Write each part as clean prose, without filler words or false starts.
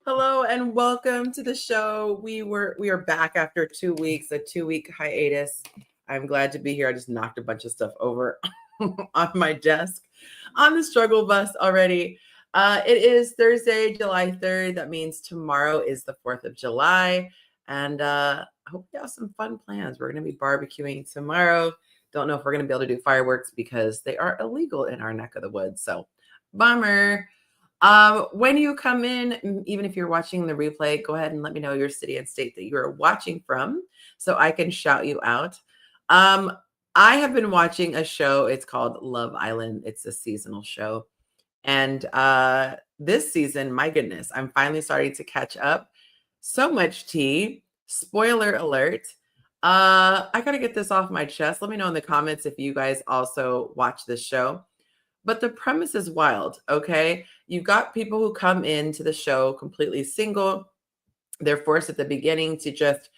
Hello and welcome to the show. We are back after 2 weeks, a 2-week hiatus. I'm glad to be here. I just knocked a bunch of stuff over on my desk on the struggle bus already. It is Thursday, July 3rd. That means tomorrow is the 4th of July. And I hope you have some fun plans. We're going to be barbecuing tomorrow. Don't know if we're going to be able to do fireworks because they are illegal in our neck of the woods. So, bummer. When you come in, even if you're watching the replay, go ahead and let me know your city and state that you're watching from so I can shout you out. I have been watching a show. It's called Love Island. It's a seasonal show. And this season, my goodness, I'm finally starting to catch up. So much tea. Spoiler alert. I got to get this off my chest. Let me know in the comments if you guys also watch this show. But the premise is wild, okay? You've got people who come into the show completely single. They're forced at the beginning to just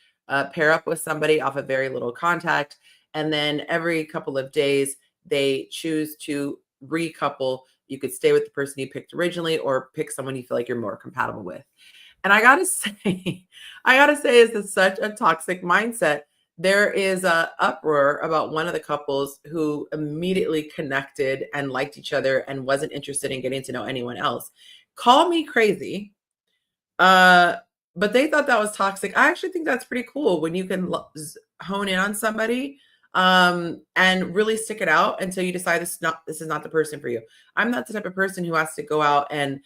pair up with somebody off of very little contact. And then every couple of days, they choose to recouple. You could stay with the person you picked originally or pick someone you feel like you're more compatible with. And I got to say, it's such a toxic mindset. There is a uproar about one of the couples who immediately connected and liked each other and wasn't interested in getting to know anyone else. Call me crazy, but they thought that was toxic. I actually think that's pretty cool when you can hone in on somebody and really stick it out until you decide this is not the person for you. I'm not the type of person who has to go out and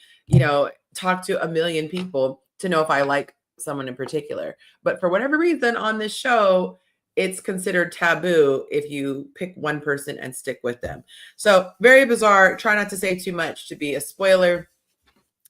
talk to a million people to know if I like someone in particular. But for whatever reason on this show, it's considered taboo if you pick one person and stick with them. So very bizarre. Try not to say too much to be a spoiler.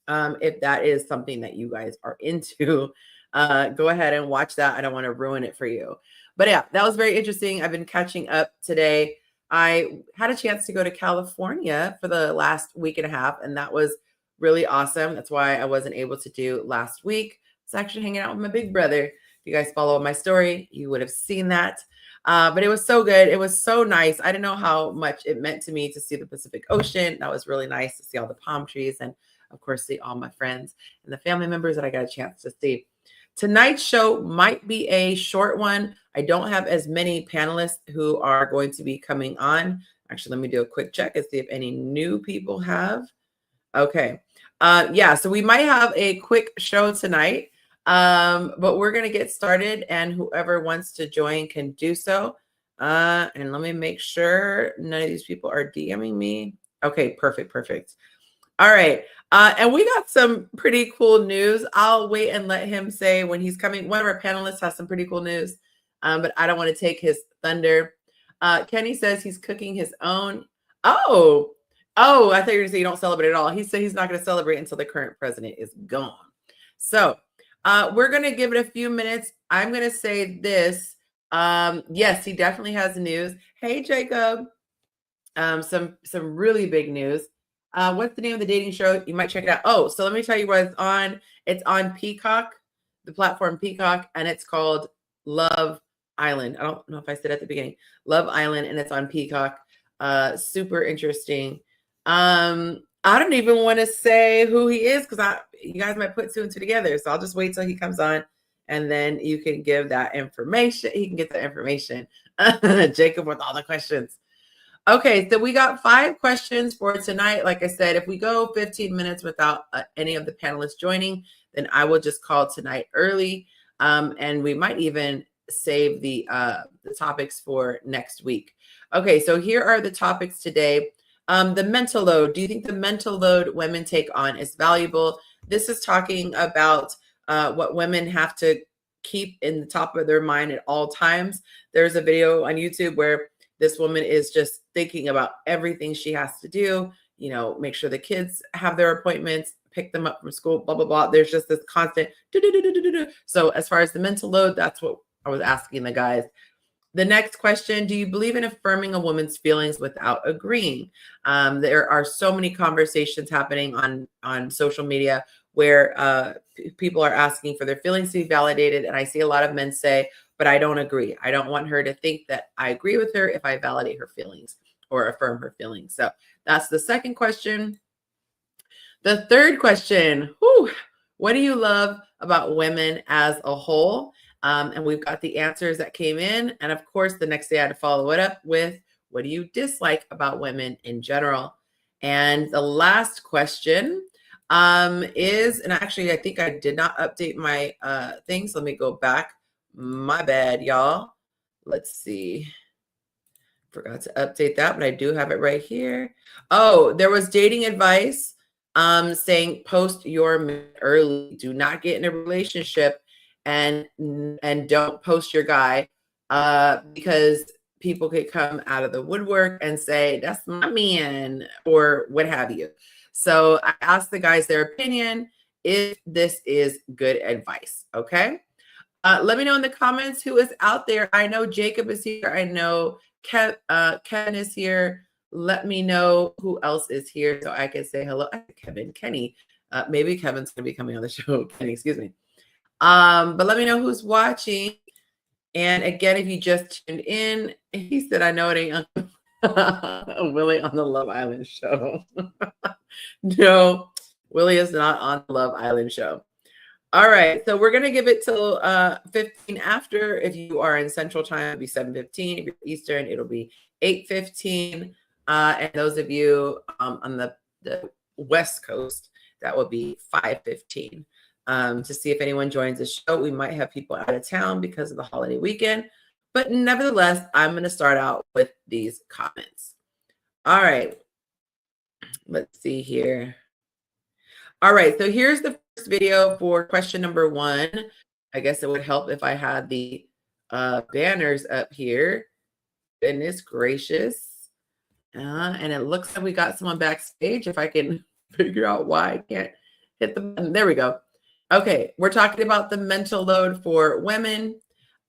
If that is something that you guys are into, go ahead and watch that. I don't want to ruin it for you. But yeah, that was very interesting. I've been catching up today. I had a chance to go to California for the last week and a half, and that was really awesome. That's why I wasn't able to do last week. I was actually hanging out with my big brother. If you guys follow my story, you would have seen that. But it was so good. It was so nice. I didn't know how much it meant to me to see the Pacific Ocean. That was really nice to see all the palm trees and, of course, see all my friends and the family members that I got a chance to see. Tonight's show might be a short one. I don't have as many panelists who are going to be coming on. Actually, let me do a quick check and see if any new people have. Okay. Yeah, so we might have a quick show tonight, but we're going to get started, and whoever wants to join can do so. And let me make sure none of these people are DMing me. Okay, perfect. All right. And we got some pretty cool news. I'll wait and let him say when he's coming. One of our panelists has some pretty cool news, but I don't want to take his thunder. Kenny says he's cooking his own. Oh, I thought you were going to say you don't celebrate at all. He said he's not going to celebrate until the current president is gone. So we're going to give it a few minutes. I'm going to say this. Yes, he definitely has news. Hey, Jacob. Some really big news. What's the name of the dating show? You might check it out. Oh, so let me tell you what it's on. It's on Peacock, the platform Peacock, and it's called Love Island. I don't know if I said at the beginning. Love Island, and it's on Peacock. Super interesting. I don't even want to say who he is because you guys might put two and two together. So I'll just wait till he comes on, and then you can give that information. He can get the information. Jacob with all the questions. Okay, so we got 5 questions for tonight. Like I said, if we go 15 minutes without any of the panelists joining, then I will just call tonight early, and we might even save the topics for next week. Okay, so here are the topics today. The mental load. Do you think the mental load women take on is valuable? This is talking about what women have to keep in the top of their mind at all times. There's a video on YouTube where this woman is just thinking about everything she has to do, make sure the kids have their appointments, pick them up from school, blah, blah, blah. There's just this constant do. So as far as the mental load, that's what I was asking the guys. The next question, do you believe in affirming a woman's feelings without agreeing? There are so many conversations happening on social media where people are asking for their feelings to be validated. And I see a lot of men say, but I don't agree. I don't want her to think that I agree with her if I validate her feelings or affirm her feelings. So that's the second question. The third question, What do you love about women as a whole? And we've got the answers that came in. And of course, the next day I had to follow it up with, what do you dislike about women in general? And the last question is, and actually, I think I did not update my things. Let me go back. My bad, y'all. Let's see. Forgot to update that, but I do have it right here. Oh, there was dating advice saying post your man early. Do not get in a relationship and don't post your guy because people could come out of the woodwork and say, that's my man, or what have you. So I asked the guys their opinion if this is good advice. Okay. Let me know in the comments who is out there. I know Jacob is here. I know Kevin is here. Let me know who else is here so I can say hello. Kevin, Kenny. Maybe Kevin's going to be coming on the show. Kenny, excuse me. But let me know who's watching. And again, if you just tuned in, he said, I know it ain't Uncle Willie on the Love Island show. No, Willie is not on the Love Island show. All right, so we're going to give it till 15 after. If you are in Central Time, it'll be 7:15. If you're Eastern, it'll be 8:15. And those of you on the West Coast, that will be 5:15. To see if anyone joins the show. We might have people out of town because of the holiday weekend. But nevertheless, I'm going to start out with these comments. All right. Let's see here. All right, so here's the first video for question number 1. I guess it would help if I had the banners up here. Goodness gracious. And it looks like we got someone backstage. If I can figure out why I can't hit the button. There we go. Okay, we're talking about the mental load for women.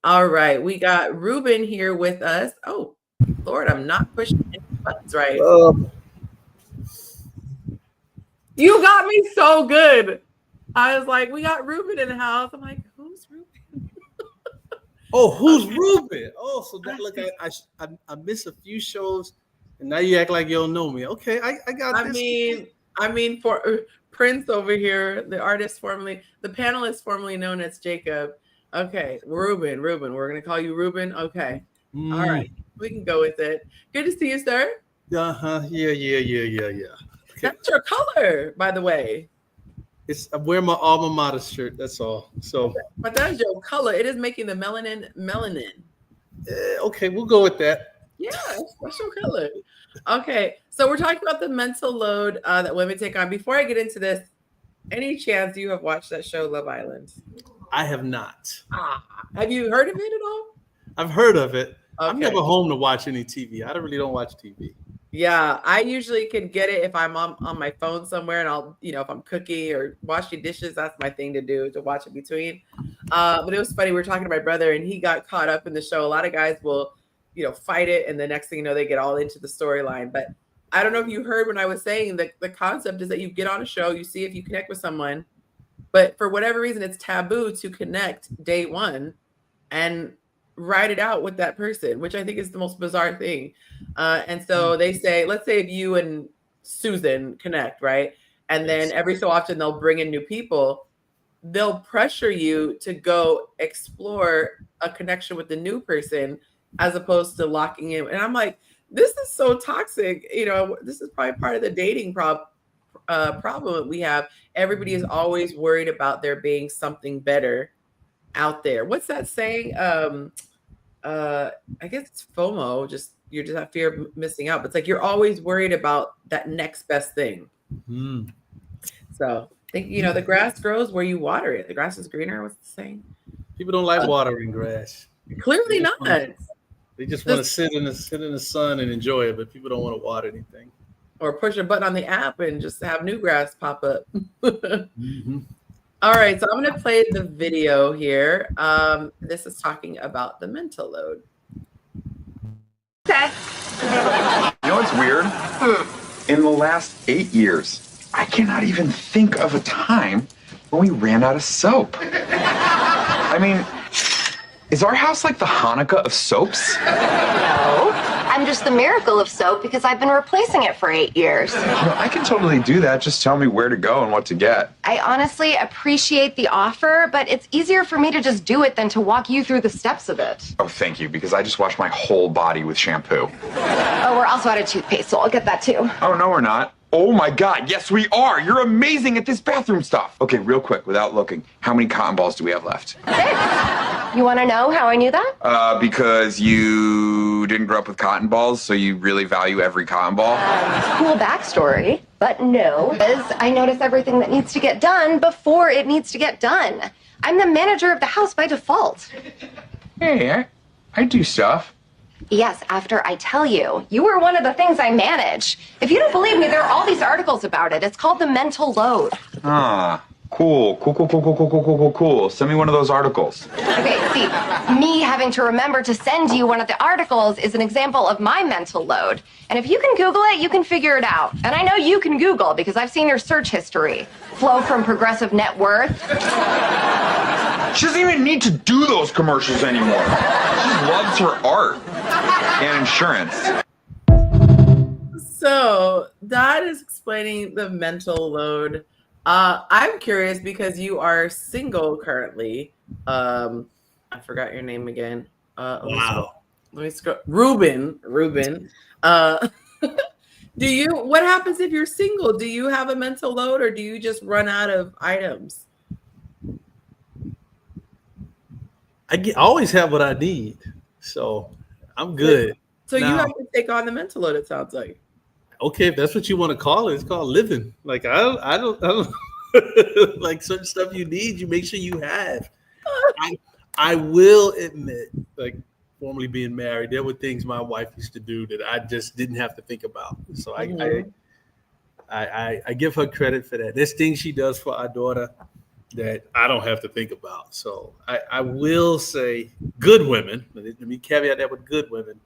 All right, we got Ruben here with us. Oh, Lord, I'm not pushing any buttons right. You got me so good. I was like, we got Ruben in the house. I'm like, who's Ruben? Oh, who's Ruben? Oh, so that look, I miss a few shows, and now you act like you don't know me. Okay, I got this. I mean, for Prince over here, the artist formerly, the panelist formerly known as Jacob. Okay, Ruben, we're gonna call you Ruben. Okay, all right, we can go with it. Good to see you, sir. Yeah. Okay. That's your color, by the way. I'm wearing my alma mater shirt. That's all. So, but that's your color. It is making the melanin. Okay, we'll go with that. Yeah, that's your color. Okay, so we're talking about the mental load that women take on. Before I get into this, any chance you have watched that show, Love Island? I have not. Have you heard of it at all? I've heard of it. Okay. I'm never home to watch any TV. I really don't watch TV. Yeah, I usually can get it if I'm on my phone somewhere, and I'll, if I'm cooking or washing dishes, that's my thing to do, to watch in between. But it was funny. We were talking to my brother, and he got caught up in the show. A lot of guys will, fight it, and the next thing you know, they get all into the storyline. But I don't know if you heard when I was saying that the concept is that you get on a show, you see if you connect with someone, but for whatever reason, it's taboo to connect day one and ride it out with that person, which I think is the most bizarre thing. And so they say, let's say if you and Susan connect, right? And then every so often they'll bring in new people. They'll pressure you to go explore a connection with the new person as opposed to locking in. And I'm like, this is so toxic. This is probably part of the dating problem that we have. Everybody is always worried about there being something better out there. What's that saying? I guess it's FOMO. You just have fear of missing out. But it's like you're always worried about that next best thing. Mm-hmm. So I think the grass grows where you water it. The grass is greener. What's the saying? People don't like watering grass. Clearly not. They just want to sit in the sun and enjoy it, but people don't want to water anything. Or push a button on the app and just have new grass pop up. Mm-hmm. All right, so I'm going to play the video here. This is talking about the mental load. Okay. You know what's weird? In the last 8 years, I cannot even think of a time when we ran out of soap. I mean, is our house like the Hanukkah of soaps? No. I'm just the miracle of soap because I've been replacing it for 8 years. I can totally do that. Just tell me where to go and what to get. I honestly appreciate the offer, but it's easier for me to just do it than to walk you through the steps of it. Oh, thank you, because I just wash my whole body with shampoo. Oh, we're also out of toothpaste, so I'll get that too. Oh, no, we're not. Oh my God, yes we are. You're amazing at this bathroom stuff. Okay, real quick, without looking, how many cotton balls do we have left? 6. You want to know how I knew that? Because you didn't grow up with cotton balls, so you really value every cotton ball? Cool backstory, but no, because I notice everything that needs to get done before it needs to get done. I'm the manager of the house by default. Hey, I do stuff. Yes, after I tell you. You are one of the things I manage. If you don't believe me, there are all these articles about it. It's called the mental load. Ah, cool. Send me one of those articles. Okay, see, me having to remember to send you one of the articles is an example of my mental load. And if you can Google it, you can figure it out. And I know you can Google because I've seen your search history. Flow from progressive net worth. She doesn't even need to do those commercials anymore. She just loves her art and insurance. So that is explaining the mental load. I'm curious because you are single currently. I forgot your name again. Wow. Let me scroll. Ruben. What happens if you're single? Do you have a mental load or do you just run out of items? I always have what I need, so I'm good. So now, you have to take on the mental load, it sounds like. Okay, if that's what you want to call it, it's called living. Like I don't like certain stuff you need, you make sure you have. I will admit, like formerly being married, there were things my wife used to do that I just didn't have to think about. So I give her credit for that. There's things she does for our daughter that I don't have to think about. So I will say good women, let me caveat that with good women,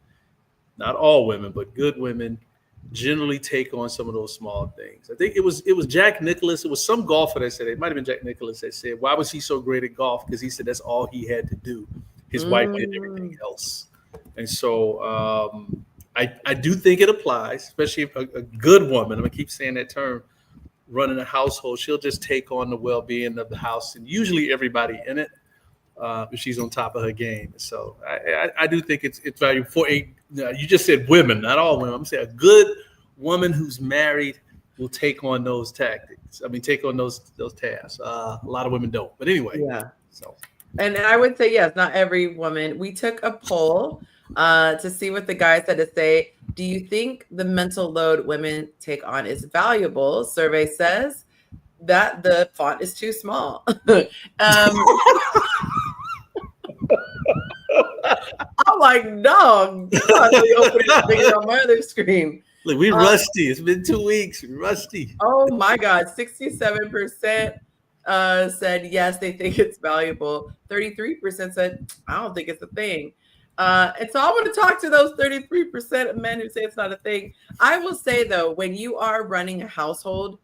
not all women, but good women generally take on some of those small things. I think it was Jack Nicklaus. It was some golfer that said, it might've been Jack Nicklaus that said, why was he so great at golf? Because he said that's all he had to do. His wife did everything else. And so I do think it applies, especially if a good woman, I'm gonna keep saying that term, running a household, she'll just take on the well-being of the house and usually everybody in it if she's on top of her game. So I do think it's valuable for you just said women, not all women. I'm saying a good woman who's married will take on those tactics. I mean, take on those tasks. A lot of women don't. But anyway. Yeah. So. And I would say, yes, not every woman. We took a poll to see what the guys had to say. Do you think the mental load women take on is valuable? Survey says that the font is too small. I'm like, dog, you probably open it bigger on my other screen. Look, we rusty. It's been 2 weeks. We're rusty. Oh my God. 67% said yes, they think it's valuable. 33% said, I don't think it's a thing. And so I want to talk to those 33% of men who say it's not a thing. I will say, though, when you are running a household,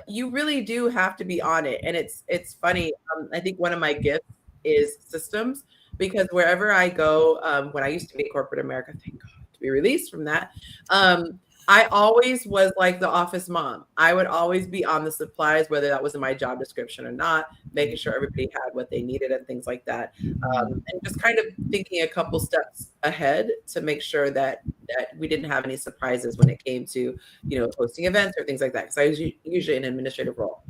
you really do have to be on it. And it's funny. I think one of my gifts is systems, because wherever I go, when I used to be in corporate America, thank God to be released from that, I always was like the office mom. I would always be on the supplies, whether that was in my job description or not, making sure everybody had what they needed and things like that. And just kind of thinking a couple steps ahead to make sure that we didn't have any surprises when it came to, hosting events or things like that. Because I was usually in an administrative role.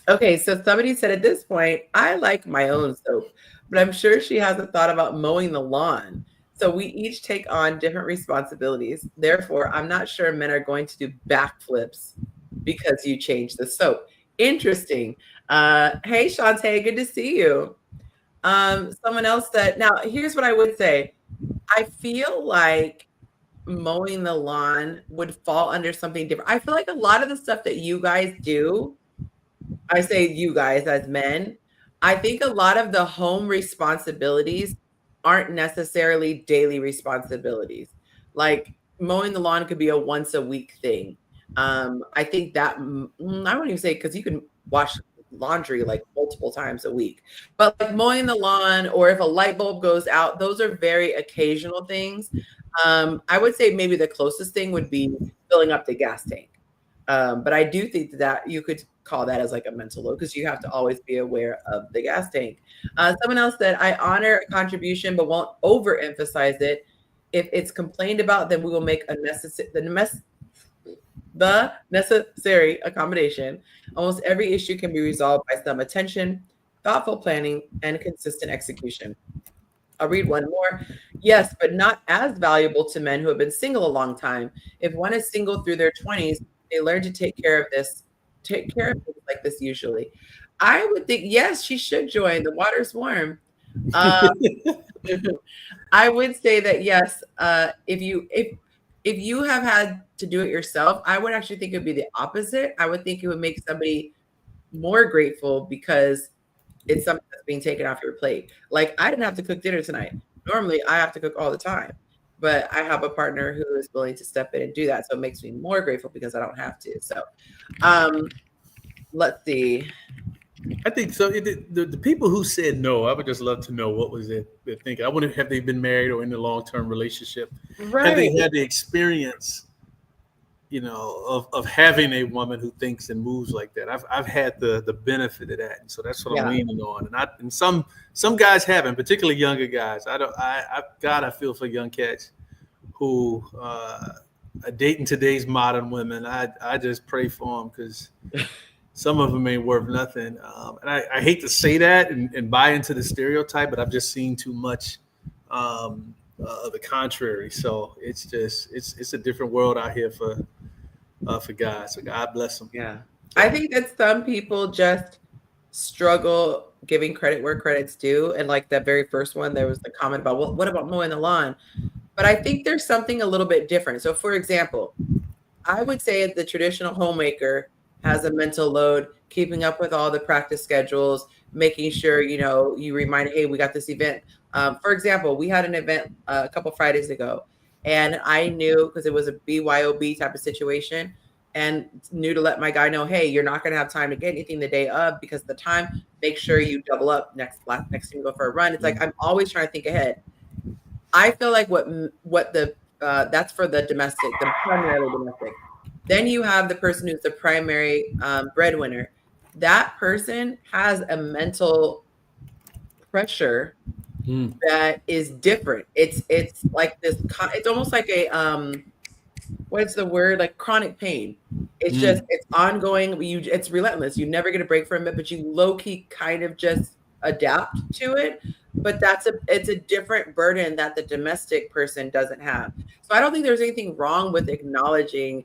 Okay, so somebody said at this point, I like my own soap, but I'm sure she hasn't thought about mowing the lawn. So we each take on different responsibilities. Therefore, I'm not sure men are going to do backflips because you changed the soap. Interesting. Hey, Shantae, good to see you. Someone else said, now here's what I would say. I feel like mowing the lawn would fall under something different. I feel like a lot of the stuff that you guys do, I say you guys as men, I think a lot of the home responsibilities aren't necessarily daily responsibilities. Like mowing the lawn could be a once a week thing. I think that I wouldn't even say, because you can wash laundry like multiple times a week. But like mowing the lawn or if a light bulb goes out, those are very occasional things. I would say maybe the closest thing would be filling up the gas tank. But I do think that you could call that as like a mental load because you have to always be aware of the gas tank. Someone else said, I honor a contribution but won't overemphasize it. If it's complained about, then we will make the necessary accommodation. Almost every issue can be resolved by some attention, thoughtful planning, and consistent execution. I'll read one more. Yes, but not as valuable to men who have been single a long time. If one is single through their 20s, they learn to take care of things like this usually. I would think, yes, she should join. The water's warm. I would say that, yes, if you have had to do it yourself, I would actually think it would be the opposite. I would think it would make somebody more grateful because it's something that's being taken off your plate. Like I didn't have to cook dinner tonight. Normally I have to cook all the time, but I have a partner who is willing to step in and do that. So it makes me more grateful because I don't have to. So let's see. I think so. The people who said no, I would just love to know what was their thinking. I wonder have they been married or in a long-term relationship? Right. Have they had the experience, of having a woman who thinks and moves like that? I've had the benefit of that, and so that's what I'm leaning on. And some guys haven't, particularly younger guys. I feel for young cats who are dating today's modern women. I just pray for them because some of them ain't worth nothing. And I hate to say that and buy into the stereotype, but I've just seen too much of the contrary. So it's a different world out here for guys. So God bless them. Yeah. I think that some people just struggle giving credit where credit's due. And like that very first one, there was the comment about, well, what about mowing the lawn? But I think there's something a little bit different. So for example, I would say the traditional homemaker has a mental load, keeping up with all the practice schedules, making sure, you remind, hey, we got this event. For example, we had an event a couple Fridays ago, and I knew because it was a BYOB type of situation and knew to let my guy know, hey, you're not going to have time to get anything the day of because the time, make sure you double up next time you go for a run. It's like, I'm always trying to think ahead. I feel like that's for the domestic, the primarily domestic. Then you have the person who's the primary breadwinner. That person has a mental pressure that is different. It's like this. It's almost like a what's the word? Like chronic pain. It's just it's ongoing. It's relentless. You never get a break from it, but you low key kind of just adapt to it. But it's a different burden that the domestic person doesn't have. So I don't think there's anything wrong with acknowledging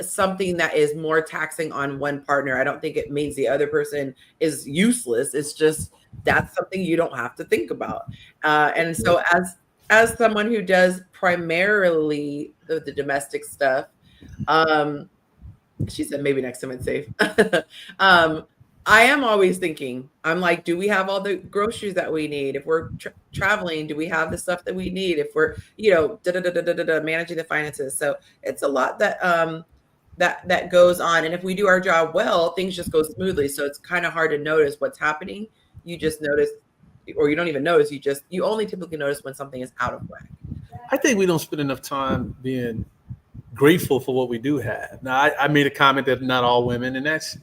something that is more taxing on one partner. I don't think it means the other person is useless. It's just that's something you don't have to think about. And so as someone who does primarily the domestic stuff, she said maybe next time it's safe. I am always thinking, I'm like, do we have all the groceries that we need? If we're traveling, do we have the stuff that we need? If we're, managing the finances. So it's a lot that that goes on. And if we do our job well, things just go smoothly. So it's kind of hard to notice what's happening. You just notice, or you don't even notice. You only typically notice when something is out of whack. I think we don't spend enough time being grateful for what we do have. Now, I made a comment that not all women, and that's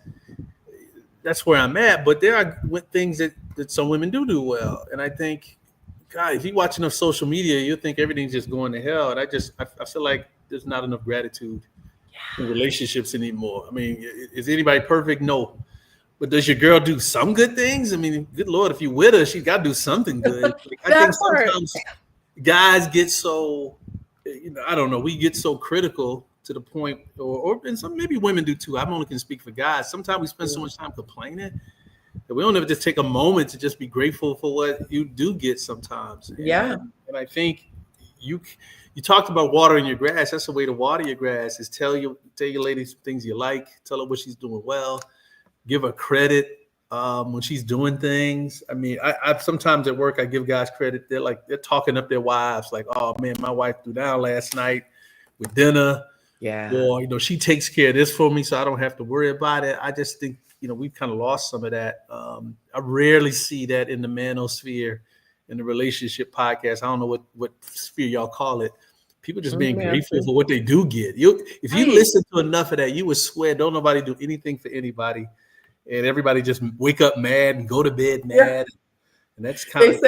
where I'm at. But there are things that some women do well. And I think, God, if you watch enough social media, you'll think everything's just going to hell. And I feel like there's not enough gratitude in relationships anymore. I mean, is anybody perfect? No. But does your girl do some good things? I mean, good Lord, if you're with her, she's got to do something good. I think sometimes guys get so, I don't know, we get so critical to the point, and some maybe women do too. I only can speak for guys. Sometimes we spend so much time complaining that we don't ever just take a moment to just be grateful for what you do get sometimes. And I think you talked about watering your grass. That's the way to water your grass is tell your lady things you like, tell her what she's doing well, give her credit when she's doing things. I mean, I sometimes at work I give guys credit. They're talking up their wives, like, oh man, my wife threw down last night with dinner. Yeah. Or she takes care of this for me, so I don't have to worry about it. I just think we've kind of lost some of that. I rarely see that in the manosphere, in the relationship podcast. I don't know what sphere y'all call it. People just being grateful for what they do get. If you listen to enough of that, you would swear don't nobody do anything for anybody, and everybody just wake up mad and go to bed mad. Yeah. And that's kind of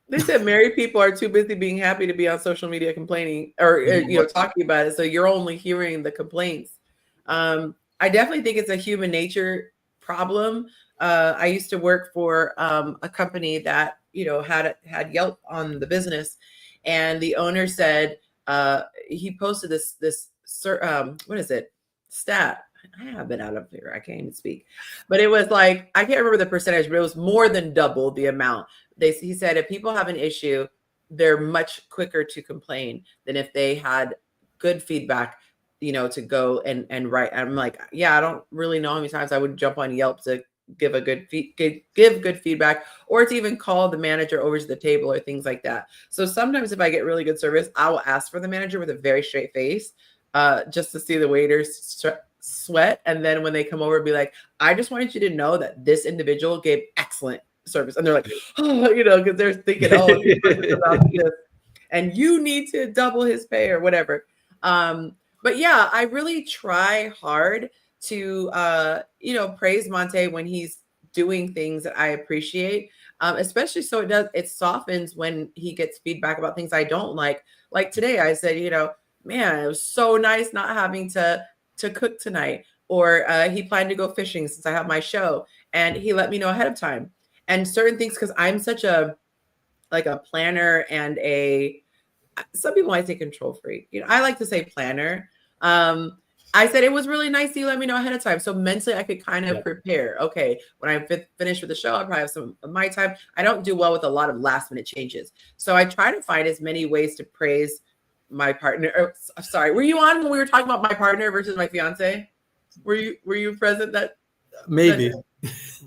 they said married people are too busy being happy to be on social media complaining or talking about it. So you're only hearing the complaints. I definitely think it's a human nature problem. I used to work for a company that had Yelp on the business, and the owner said he posted this what is it stat? I have been out of here. I can't even speak, but it was like I can't remember the percentage, but it was more than double the amount. He said if people have an issue, they're much quicker to complain than if they had good feedback, to go and write. I'm like, yeah, I don't really know how many times I would jump on Yelp to give good feedback, or to even call the manager over to the table or things like that. So sometimes if I get really good service, I will ask for the manager with a very straight face, just to see the waiters sweat. And then when they come over, be like, I just wanted you to know that this individual gave excellent service. And they're like, oh, because they're thinking, oh, about this, and you need to double his pay or whatever. But yeah, I really try hard to, praise Monte when he's doing things that I appreciate, especially so it softens when he gets feedback about things I don't like. Like today, I said, man, it was so nice not having to cook tonight, or he planned to go fishing since I have my show, and he let me know ahead of time. And certain things, because I'm such a planner and some people might say control freak. I like to say planner. I said it was really nice that you let me know ahead of time, so mentally I could kind of prepare. Okay, when I finish with the show, I'll probably have some of my time. I don't do well with a lot of last minute changes, so I try to find as many ways to praise my partner. Sorry, were you on when we were talking about my partner versus my fiance? Were you present? That maybe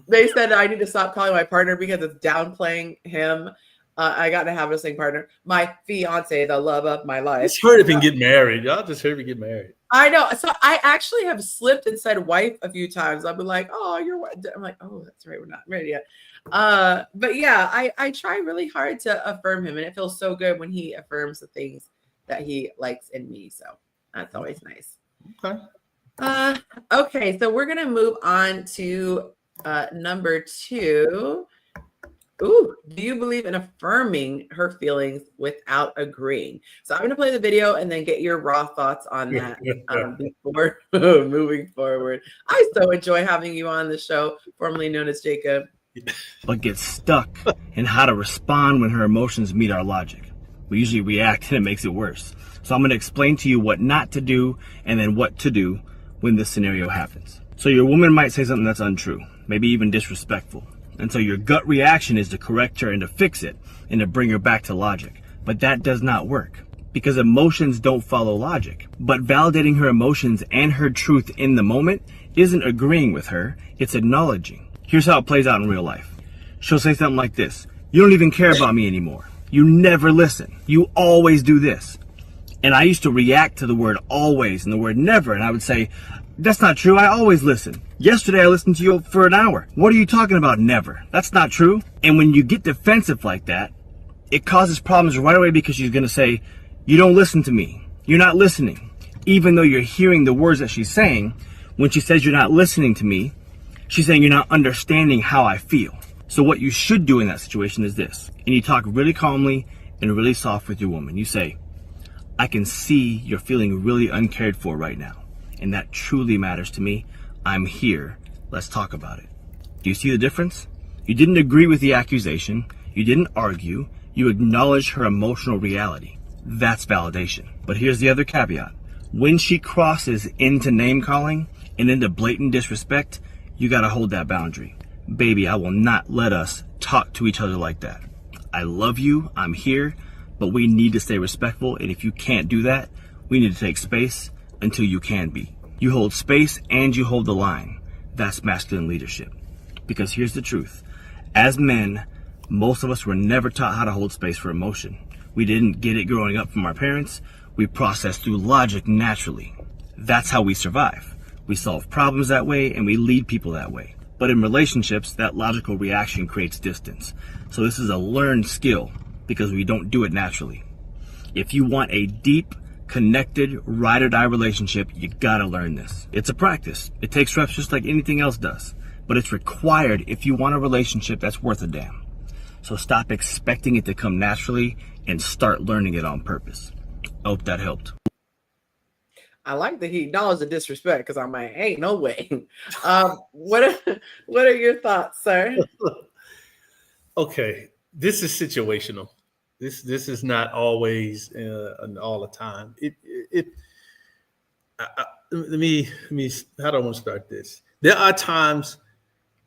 they said I need to stop calling my partner because it's downplaying him. I got to have a sing partner, my fiance, the love of my life. Just heard him get married. Y'all just heard me get married. I know. So I actually have slipped and said wife a few times. I've been like, oh, you're wife. I'm like, oh, that's right. We're not married yet. But yeah, I try really hard to affirm him, and it feels so good when he affirms the things that he likes in me. So that's always nice. Okay. Okay. So we're going to move on to number 2. Ooh, do you believe in affirming her feelings without agreeing? So I'm going to play the video and then get your raw thoughts on that before moving forward. I so enjoy having you on the show, formerly known as Jacob. But get stuck in how to respond when her emotions meet our logic. We usually react and it makes it worse. So I'm going to explain to you what not to do and then what to do when this scenario happens. So your woman might say something that's untrue, maybe even disrespectful. And so your gut reaction is to correct her and to fix it and to bring her back to logic. But that does not work because emotions don't follow logic. But validating her emotions and her truth in the moment isn't agreeing with her, it's acknowledging. Here's how it plays out in real life. She'll say something like this: you don't even care about me anymore. You never listen. You always do this. And I used to react to the word always and the word never. And I would say, that's not true. I always listen. Yesterday I listened to you for an hour. What are you talking about? Never. That's not true. And when you get defensive like that, it causes problems right away because she's going to say, you don't listen to me. You're not listening. Even though you're hearing the words that she's saying, when she says you're not listening to me, she's saying you're not understanding how I feel. So what you should do in that situation is this. And you talk really calmly and really soft with your woman. You say, I can see you're feeling really uncared for right now. And that truly matters to me. I'm here. Let's talk about it. Do you see the difference? You didn't agree with the accusation. You didn't argue. You acknowledged her emotional reality. That's validation. But here's the other caveat. When she crosses into name calling and into blatant disrespect, you gotta hold that boundary. Baby, I will not let us talk to each other like that. I love you. I'm here. But we need to stay respectful. And if you can't do that, we need to take space until you can be. You hold space and you hold the line. That's masculine leadership. Because here's the truth. As men, most of us were never taught how to hold space for emotion. We didn't get it growing up from our parents. We process through logic naturally. That's how we survive. We solve problems that way, and we lead people that way. But in relationships, that logical reaction creates distance. So this is a learned skill because we don't do it naturally. If you want a deep, connected, ride or die relationship, you gotta learn this. It's a practice. It takes reps just like anything else does. But it's required if you want a relationship that's worth a damn. So stop expecting it to come naturally and start learning it on purpose. I hope that helped. I like that he acknowledged the disrespect because I'm like, ain't no way. What are your thoughts, sir? Okay, this is situational. This is not always all the time. Let me. How do I want to start this? There are times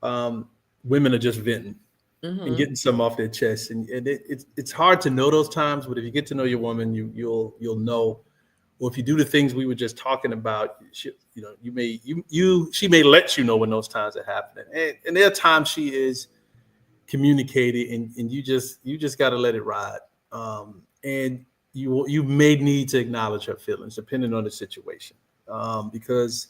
women are just venting and getting some off their chest, and it's hard to know those times. But if you get to know your woman, you'll know. Or if you do the things we were just talking about, she may let you know when those times are happening. And there are times she is communicating, and you just got to let it ride. And you may need to acknowledge her feelings depending on the situation, because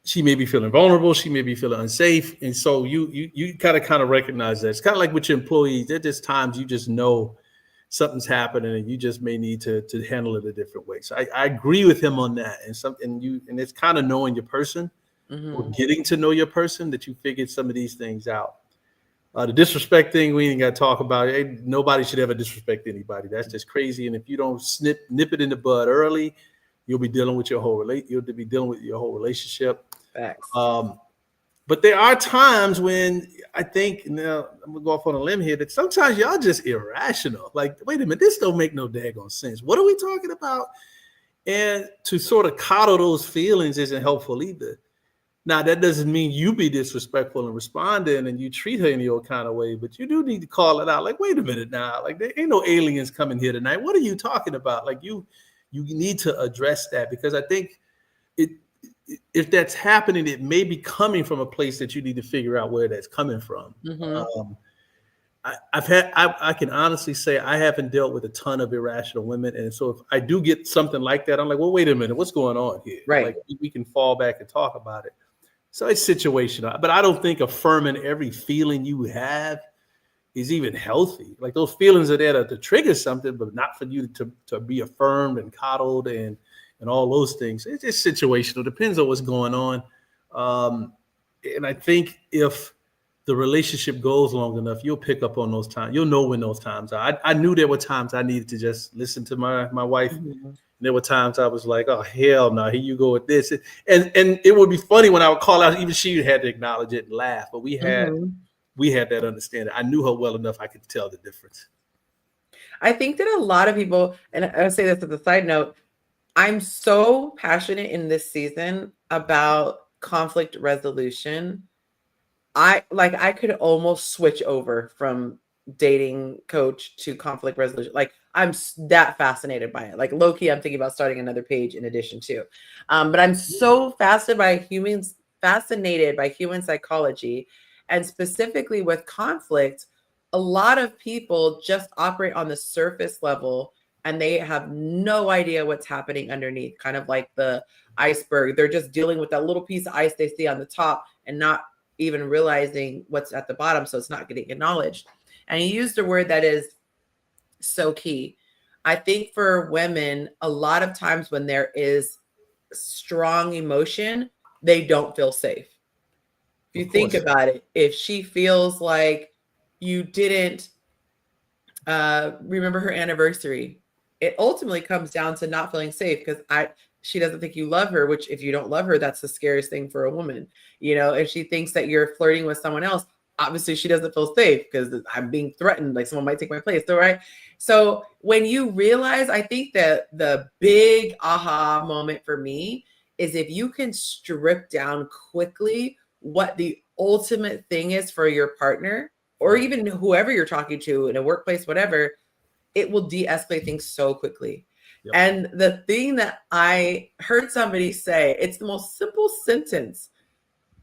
she may be feeling vulnerable, she may be feeling unsafe, and so you gotta kind of recognize that. It's kind of like with your employees. There are just times you just know something's happening, and you just may need to handle it a different way. So I agree with him on that, and it's kind of knowing your person, or getting to know your person, that you figured some of these things out. The disrespect thing, we ain't got to talk about. Nobody should ever disrespect anybody. That's just crazy. And if you don't nip it in the bud early, you'll be dealing with your whole relationship. Facts. But there are times when I think, now I'm gonna go off on a limb here, that sometimes y'all just irrational. Like, wait a minute, this don't make no daggone sense. What are we talking about? And to sort of coddle those feelings isn't helpful either. Now, that doesn't mean you be disrespectful and responding and you treat her any old kind of way, but you do need to call it out. Like, wait a minute now, like there ain't no aliens coming here tonight. What are you talking about? Like you need to address that, because I think if that's happening, it may be coming from a place that you need to figure out where that's coming from. I can honestly say I haven't dealt with a ton of irrational women, and so if I do get something like that, I'm like, well, wait a minute, what's going on here? Right. Like we can fall back and talk about it. So it's situational, but I don't think affirming every feeling you have is even healthy. Like those feelings are there to trigger something, but not for you to be affirmed and coddled and all those things. It's just situational. Depends on what's going on. And I think if the relationship goes long enough, you'll pick up on those times. You'll know when those times are. I knew there were times I needed to just listen to my wife. There were times I was like, oh, hell no, here you go with this. And it would be funny when I would call out, even she had to acknowledge it and laugh. But we had that understanding. I knew her well enough, I could tell the difference. I think that a lot of people, and I'll say this as a side note, I'm so passionate in this season about conflict resolution. I could almost switch over from dating coach to conflict resolution. Like I'm that fascinated by it. Like low key, I'm thinking about starting another page in addition to. But I'm so fascinated by human psychology, and specifically with conflict. A lot of people just operate on the surface level, and they have no idea what's happening underneath, kind of like the iceberg. They're just dealing with that little piece of ice they see on the top and not even realizing what's at the bottom, so it's not getting acknowledged. And he used a word that is so key. I think for women, a lot of times when there is strong emotion, they don't feel safe. If you think about it, if she feels like you didn't remember her anniversary, it ultimately comes down to not feeling safe, because she doesn't think you love her, which if you don't love her, that's the scariest thing for a woman. You know, if she thinks that you're flirting with someone else, obviously she doesn't feel safe because I'm being threatened, like someone might take my place. So, right. So when you realize, I think that the big aha moment for me is if you can strip down quickly what the ultimate thing is for your partner, or even whoever you're talking to in a workplace, whatever, it will de-escalate things so quickly. Yep. And the thing that I heard somebody say, it's the most simple sentence,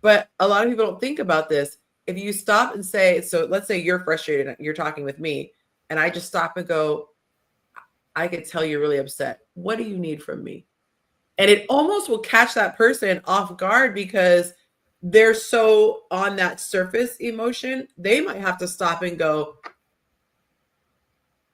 but a lot of people don't think about this. If you stop and say, so let's say you're frustrated, you're talking with me, and I just stop and go, I could tell you're really upset. What do you need from me? And it almost will catch that person off guard because they're so on that surface emotion. They might have to stop and go,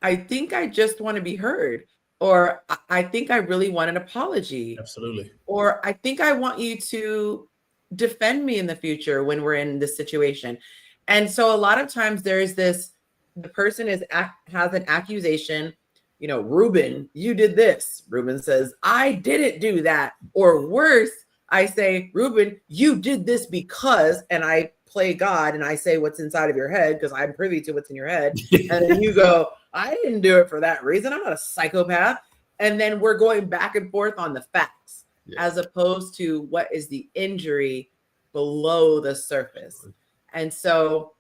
I think I just want to be heard. Or I think I really want an apology. Absolutely. Or I think I want you to defend me in the future when we're in this situation. And so a lot of times there's this, the person has an accusation, you know, Ruben, you did this. Ruben says, I didn't do that. Or worse, I say, Ruben, you did this because, and I play God and I say what's inside of your head because I'm privy to what's in your head. And then you go, I didn't do it for that reason. I'm not a psychopath. And then we're going back and forth on the facts as opposed to what is the injury below the surface. And so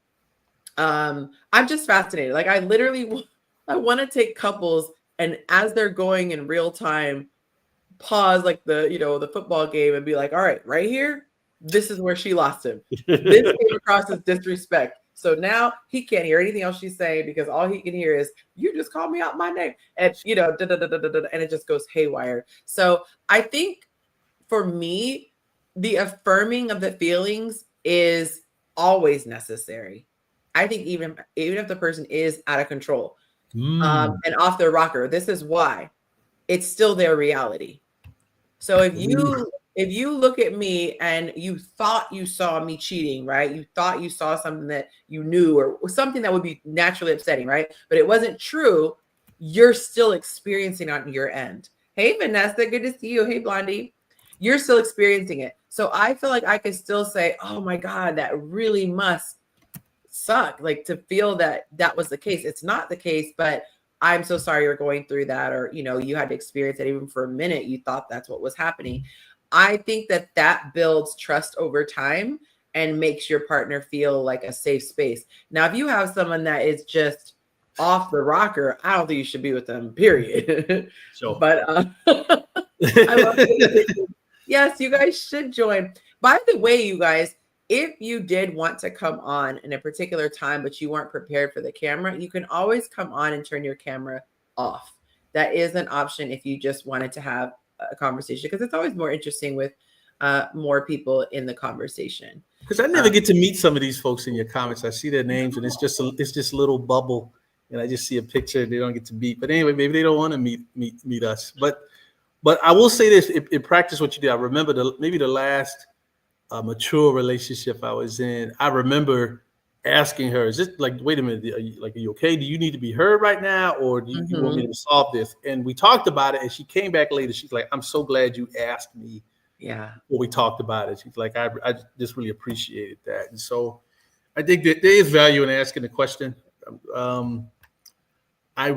I'm just fascinated. Like I want to take couples and as they're going in real time, pause like the football game and be like, all right, right here, this is where she lost him. This came across as disrespect. So now he can't hear anything else she's saying because all he can hear is, you just called me out my name. And, and it just goes haywire. So I think for me, the affirming of the feelings is always necessary. I think even if the person is out of control and off their rocker, this is why it's still their reality. So if you look at me and you thought you saw me cheating, right? You thought you saw something that you knew or something that would be naturally upsetting, right? But it wasn't true. You're still experiencing it on your end. Hey, Vanessa, good to see you. Hey, Blondie. You're still experiencing it. So I feel like I could still say, oh my God, that really must suck. Like to feel that was the case. It's not the case, but I'm so sorry you're going through that. Or, you had to experience it even for a minute. You thought that's what was happening. I think that builds trust over time and makes your partner feel like a safe space. Now, if you have someone that is just off the rocker, I don't think you should be with them, period. Sure. But I love it. Yes, you guys should join. By the way, you guys, if you did want to come on in a particular time, but you weren't prepared for the camera, you can always come on and turn your camera off. That is an option if you just wanted to have a conversation, because it's always more interesting with more people in the conversation. Because I never get to meet some of these folks in your comments. I see their names and it's just a little bubble, and I just see a picture and they don't get to meet. But anyway, maybe they don't want to meet us. But I will say this: in practice, what you did, I remember the last mature relationship I was in. I remember asking her, "Is this like, wait a minute, are you okay? Do you need to be heard right now, or do you want me to solve this?" And we talked about it, and she came back later. She's like, "I'm so glad you asked me." Yeah. When we talked about it, she's like, I just really appreciated that. And so I think that there is value in asking the question. I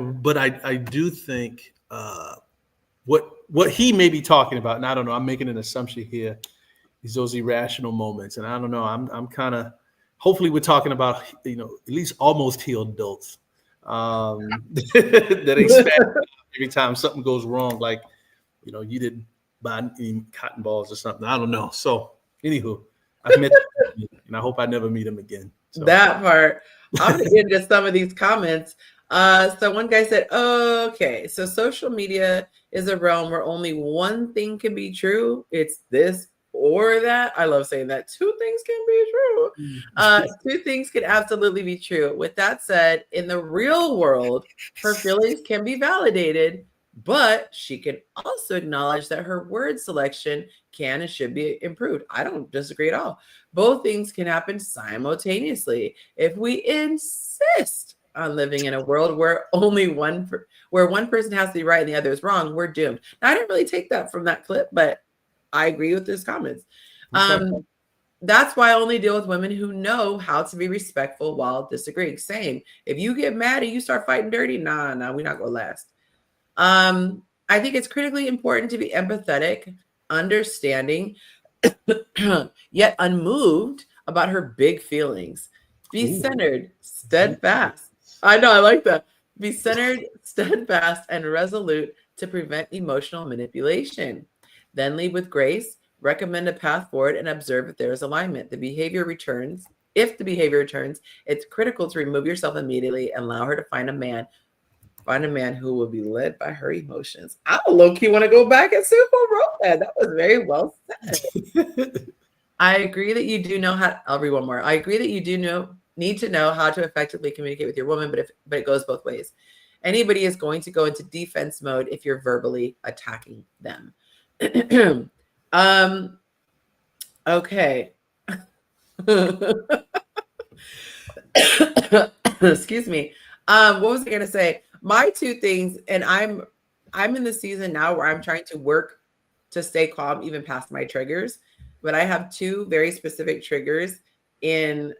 do think what he may be talking about, and I don't know, I'm making an assumption here, is those irrational moments. And I don't know, I'm kind of, hopefully we're talking about, at least almost healed adults that expect every time something goes wrong, like, you didn't buy any cotton balls or something. I don't know. So anywho, I've met him, and I hope I never meet him again. So. That part. I'm gonna get into some of these comments. So one guy said, okay, so social media is a realm where only one thing can be true. It's this or that. I love saying that. Two things can be true. Two things can absolutely be true. With that said, in the real world, her feelings can be validated, but she can also acknowledge that her word selection can and should be improved. I don't disagree at all. Both things can happen simultaneously. If we insist on living in a world where where one person has to be right and the other is wrong, we're doomed. Now, I didn't really take that from that clip, but I agree with his comments. That's why I only deal with women who know how to be respectful while disagreeing. Same. If you get mad and you start fighting dirty, nah, we're not gonna last. I think it's critically important to be empathetic, understanding, yet unmoved about her big feelings. Be centered, steadfast. I know, I like that. Be centered, steadfast, and resolute to prevent emotional manipulation. Then lead with grace, recommend a path forward, and observe if there is alignment. If the behavior returns, it's critical to remove yourself immediately and allow her to find a man Find a man who will be led by her emotions. I low-key want to go back and see who wrote that. That was very well said. I agree that you do know how. I'll read one more. I agree that you need to know how to effectively communicate with your woman, but it goes both ways. Anybody is going to go into defense mode if you're verbally attacking them. Okay. Excuse me. What was I gonna say? My two things, and I'm in the season now where I'm trying to work to stay calm even past my triggers. But I have two very specific triggers in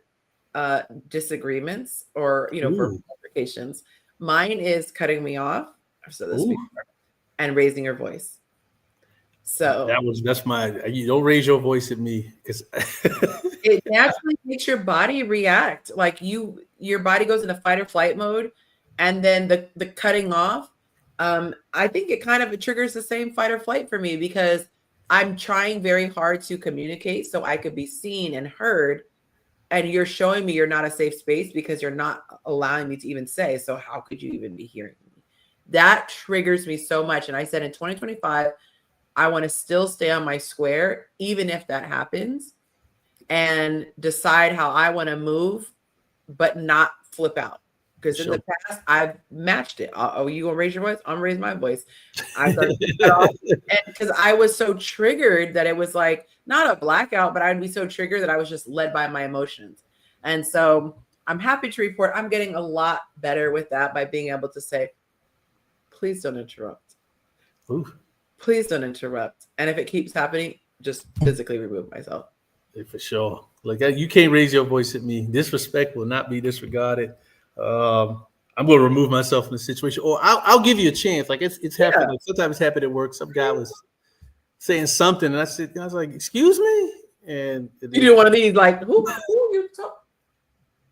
disagreements or for altercations. Mine is cutting me off. I've said this before, and raising your voice. So that's my. You don't raise your voice at me because it naturally makes your body react. Like your body goes into fight or flight mode, and then the cutting off. I think it triggers the same fight or flight for me because I'm trying very hard to communicate so I could be seen and heard, and you're showing me you're not a safe space because you're not allowing me to even say. So how could you even be hearing me? That triggers me so much. And I said in 2025. I want to still stay on my square, even if that happens, and decide how I want to move, but not flip out. Because in the past, I've matched it. Oh, you gonna raise your voice? I'm gonna raise my voice. I started because I was so triggered that it was like not a blackout, but I'd be so triggered that I was just led by my emotions. And so I'm happy to report I'm getting a lot better with that by being able to say, please don't interrupt. Ooh. Please don't interrupt. And if it keeps happening, just physically remove myself. For sure. Like you can't raise your voice at me. Disrespect will not be disregarded. I'm going to remove myself from the situation, or I'll give you a chance. Like it's happened. Like sometimes it's happened at work. Some guy was saying something, and I was like, "Excuse me," and you did one of these, like, who you talking?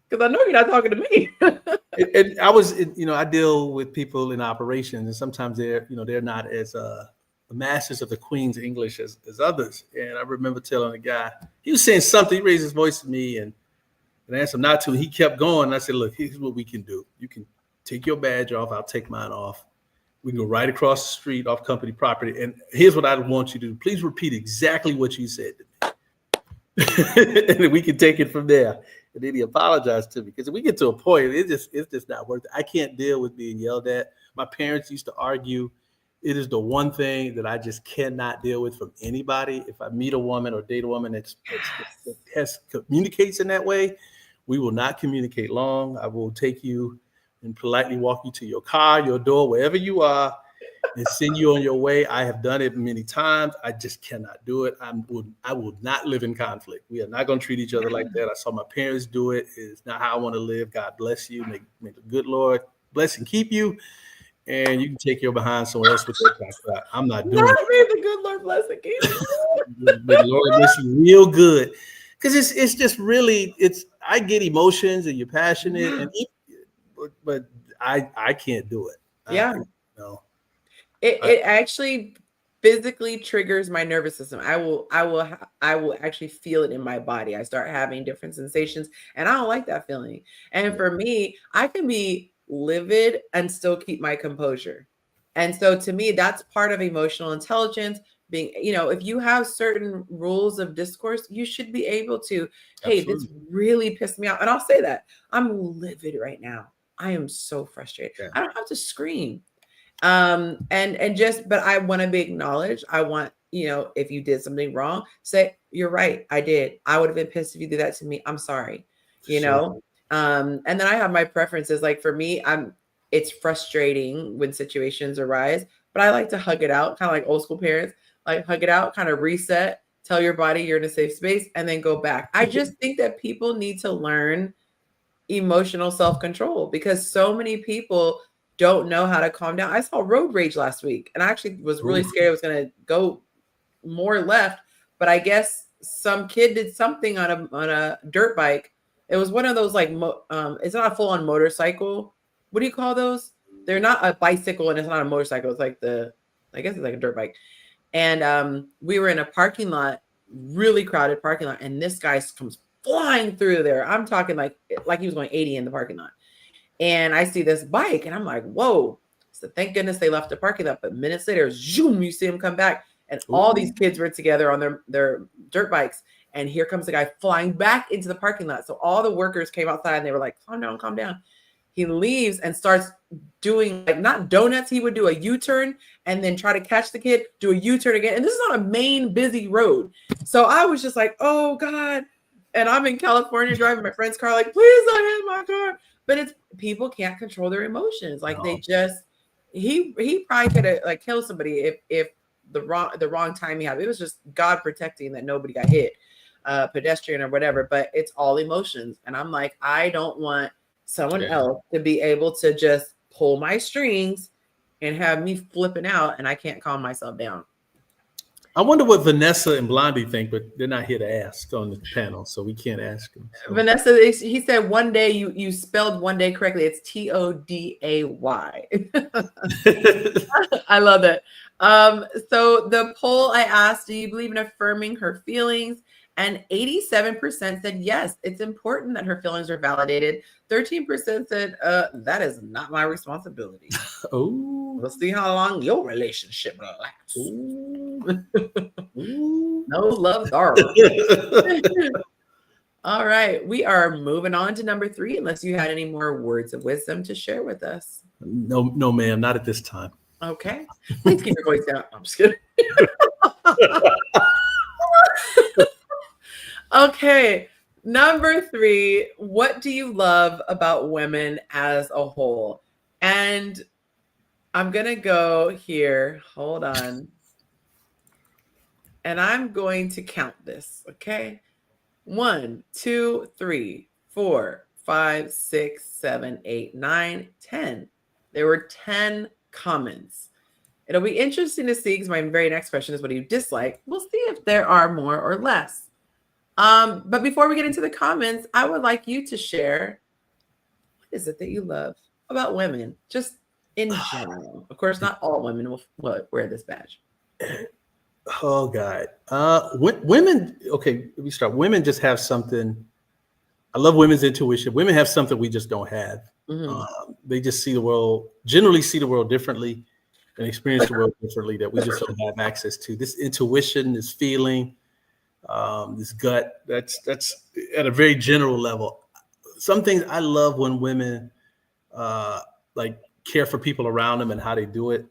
Because I know you're not talking to me. and I was, I deal with people in operations, and sometimes they're not as masters of the Queen's English as others. And I remember telling a guy, he was saying something, he raised his voice to me and I asked him not to. And he kept going. And I said, look, here's what we can do. You can take your badge off. I'll take mine off. We can go right across the street off company property. And here's what I want you to do. Please repeat exactly what you said to me. And we can take it from there. And then he apologized to me because if we get to a point, it's just not worth it. I can't deal with being yelled at. My parents used to argue. It is the one thing that I just cannot deal with from anybody. If I meet a woman or date a woman that communicates in that way, we will not communicate long. I will take you and politely walk you to your car, your door, wherever you are, and send you on your way. I have done it many times. I just cannot do it. I will not live in conflict. We are not going to treat each other like that. I saw my parents do it. It's not how I want to live. God bless you. May the good Lord bless and keep you. And you can take your behind somewhere else with that background. I'm not doing it. May the good Lord bless and keep you. May the Lord bless you real good. Because it's just really, I get emotions and you're passionate, but I can't do it. Yeah. It actually physically triggers my nervous system. I will actually feel it in my body. I start having different sensations and I don't like that feeling. And for me, I can be livid and still keep my composure. And so to me, that's part of emotional intelligence. Being, if you have certain rules of discourse, you should be able to, hey, this really pissed me off. And I'll say that I'm livid right now. I am so frustrated. Yeah. I don't have to scream. But I want to be acknowledged. I want, if you did something wrong, say, you're right. I did. I would have been pissed if you did that to me. I'm sorry, know? And then I have my preferences. Like for me, it's frustrating when situations arise, but I like to hug it out, kind of like old school parents, like hug it out, kind of reset, tell your body you're in a safe space, and then go back. I just think that people need to learn emotional self-control because so many people don't know how to calm down. I saw road rage last week, and I actually was really scared I was going to go more left, but I guess some kid did something on a dirt bike. It was one of those like, it's not a full-on motorcycle. What do you call those? They're not a bicycle and it's not a motorcycle. It's like I guess it's like a dirt bike. And we were in a parking lot, really crowded parking lot. And this guy comes flying through there. I'm talking like he was going 80 in the parking lot. And I see this bike and I'm like, whoa. So thank goodness they left the parking lot. But minutes later, zoom, you see them come back. And all these kids were together on their dirt bikes. And here comes the guy flying back into the parking lot. So all the workers came outside and they were like, calm down, calm down. He leaves and starts doing like not donuts. He would do a U-turn and then try to catch the kid, do a U-turn again. And this is on a main busy road. So I was just like, oh God. And I'm in California driving my friend's car, like, please don't hit my car. But it's people can't control their emotions. Like they just, he probably could have like killed somebody if the wrong time he had. It was just God protecting that nobody got hit, pedestrian or whatever. But it's all emotions. And I'm like, I don't want someone else to be able to just pull my strings and have me flipping out and I can't calm myself down. I wonder what Vanessa and Blondie think, but they're not here to ask on the panel, so we can't ask them. So. Vanessa, he said one day you spelled one day correctly. It's Today. I love it. So the poll I asked, do you believe in affirming her feelings? And 87% said yes, it's important that her feelings are validated. 13% said that is not my responsibility. Oh, we'll see how long your relationship lasts. No love, darling. All right, we are moving on to number 3. Unless you had any more words of wisdom to share with us. No, ma'am, not at this time. Okay, please keep your voice down. I'm just kidding. Okay, number 3, what do you love about women as a whole? And I'm going to go here. Hold on. And I'm going to count this, okay? 1, 2, 3, 4, 5, 6, 7, 8, 9, 10. There were 10 comments. It'll be interesting to see because my very next question is what do you dislike? We'll see if there are more or less. But before we get into the comments, I would like you to share what is it that you love about women, just in general. Of course, not all women will wear this badge. Oh God, women. Okay, let me start. Women just have something. I love women's intuition. Women have something we just don't have. Mm-hmm. They just generally see the world differently, and experience the world differently that we just don't have access to. This intuition, this feeling. This gut, that's at a very general level. Some things I love when women like care for people around them and how they do it.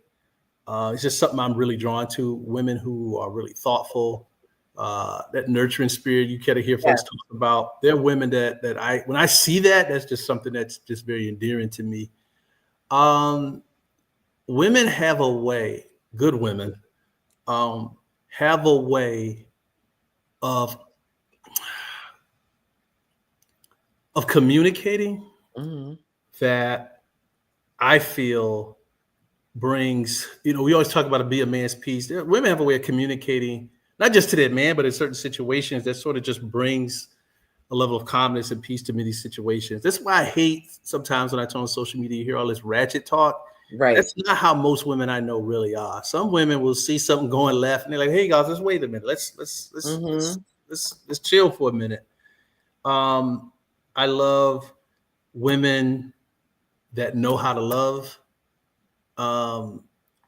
It's just something I'm really drawn to. Women who are really thoughtful, that nurturing spirit you kind of hear folks talk about. They're women that when I see that's just something that's just very endearing to me. Women have a way, good women have a way of communicating that I feel brings, we always talk about be a man's peace. Women have a way of communicating, not just to that man, but in certain situations that sort of just brings a level of calmness and peace to many situations. That's why I hate sometimes when I turn on social media, you hear all this ratchet talk. Right. That's not how most women I know really are. Some women will see something going left and they're like, hey guys, let's wait a minute. Let's chill for a minute. I love women that know how to love,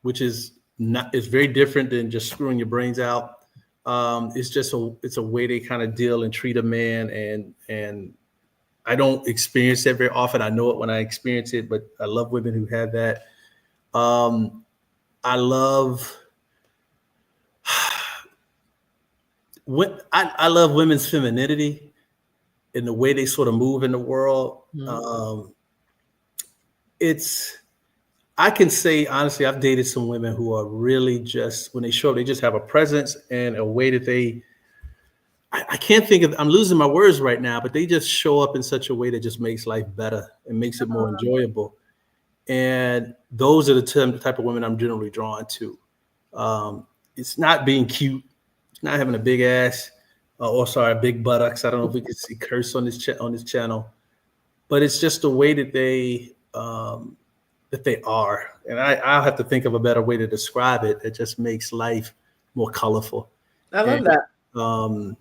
which is very different than just screwing your brains out. It's a way they kind of deal and treat a man, and I don't experience that very often. I know it when I experience it, but I love women who have that. I love I love women's femininity and the way they sort of move in the world. I can say, honestly, I've dated some women who are really just, when they show up, they just have a presence and a way that I can't think of, I'm losing my words right now, but they just show up in such a way that just makes life better and makes it more enjoyable. And those are the type of women I'm generally drawn to. It's not being cute. It's not having a big ass, a big buttocks. I don't know if we can see curse on this channel, but it's just the way that they are. And I'll have to think of a better way to describe it. It just makes life more colorful. I love that.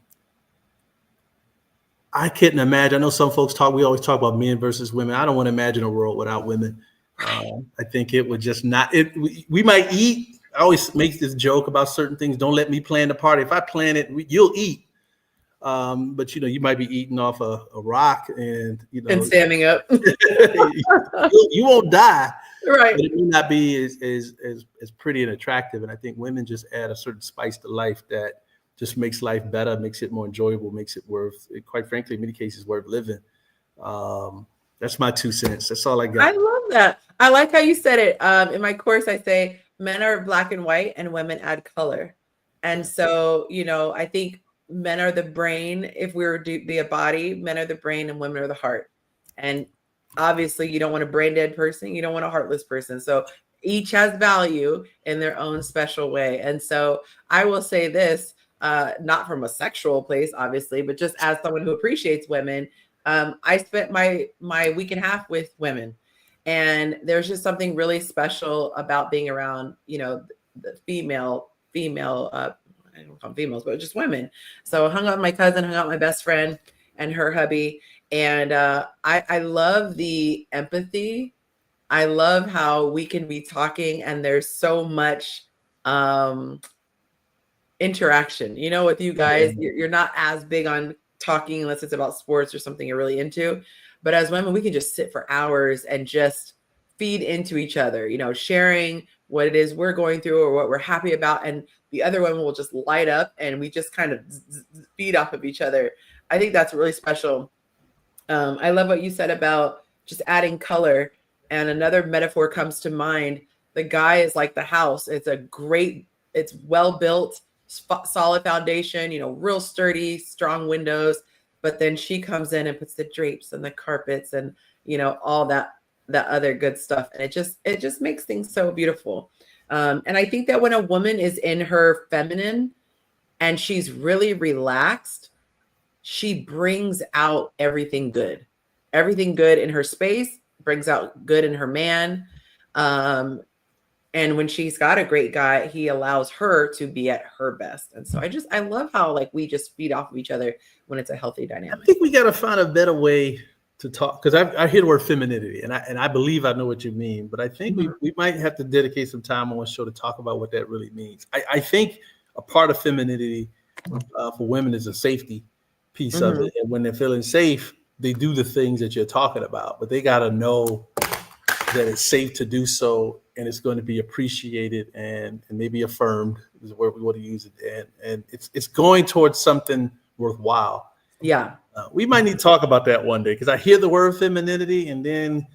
I couldn't imagine. I know some folks we always talk about men versus women. I don't want to imagine a world without women. I think it would just not. We might eat. I always make this joke about certain things. Don't let me plan the party. If I plan it, you'll eat. But you might be eating off a rock, and And standing up. you won't die, Right. but it may not be as pretty and attractive. And I think women just add a certain spice to life that just makes life better, makes it more enjoyable, makes it quite frankly, in many cases, worth living. That's my 2 cents. That's all I got. I love that. I like how you said it. In my course, I say men are black and white and women add color. And so, I think men are the brain. If we were to be a body, men are the brain and women are the heart. And obviously you don't want a brain dead person. You don't want a heartless person. So each has value in their own special way. And so I will say this, not from a sexual place, obviously, but just as someone who appreciates women. I spent my week and a half with women, and there's just something really special about being around, the female, I don't call them females, but just women. So I hung out with my cousin, hung out with my best friend and her hubby. And I love the empathy. I love how we can be talking and there's so much interaction, with you guys. You're not as big on talking unless it's about sports or something you're really into. But as women, we can just sit for hours and just feed into each other, sharing what it is we're going through or what we're happy about. And the other women will just light up and we just kind of feed off of each other. I think that's really special. I love what you said about just adding color. And another metaphor comes to mind. The guy is like the house. It's well built, solid foundation, real sturdy, strong windows. But then she comes in and puts the drapes and the carpets and, all that other good stuff. And it just makes things so beautiful. And I think that when a woman is in her feminine and she's really relaxed, she brings out everything good in her space, brings out good in her man. And when she's got a great guy, he allows her to be at her best. And so I love how we just feed off of each other when it's a healthy dynamic. I think we got to find a better way to talk, because I hear the word femininity and I believe I know what you mean, but I think we might have to dedicate some time on one show to talk about what that really means. I think a part of femininity for women is a safety piece of it. And when they're feeling safe, they do the things that you're talking about, but they got to know that it's safe to do so, and it's going to be appreciated and maybe affirmed is the word we want to use it. And it's going towards something worthwhile. Yeah. We might need to talk about that one day, because I hear the word femininity, and then,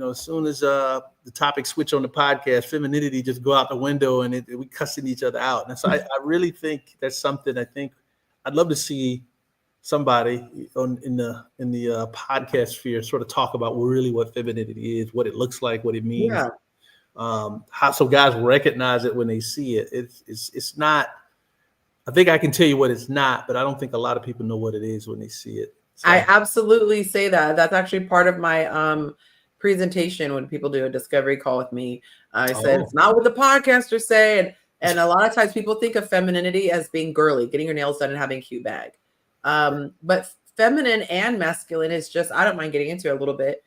as soon as the topic switch on the podcast, femininity just go out the window and we cussing each other out. And so I really think that's something I think I'd love to see somebody in the podcast sphere sort of talk about really what femininity is, what it looks like, what it means. Yeah. How so guys recognize it when they see it. It's not. I think I can tell you what it's not, but I don't think a lot of people know what it is when they see it. So. I absolutely say that. That's actually part of my presentation when people do a discovery call with me. I said it's not what the podcasters say, and a lot of times people think of femininity as being girly, getting your nails done and having a cute bag. But feminine and masculine is just, I don't mind getting into it a little bit.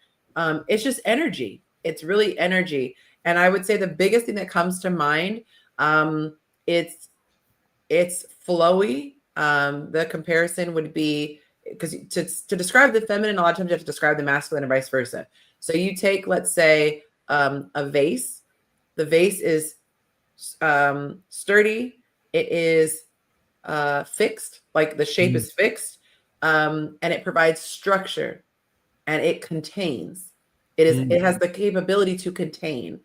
It's just energy. It's really energy. And I would say the biggest thing that comes to mind, it's flowy. The comparison would be, because to describe the feminine, a lot of times you have to describe the masculine and vice versa. So you take, let's say, a vase. The vase is sturdy. It is fixed, like the shape is fixed, and it provides structure, and it contains. It has the capability to contain.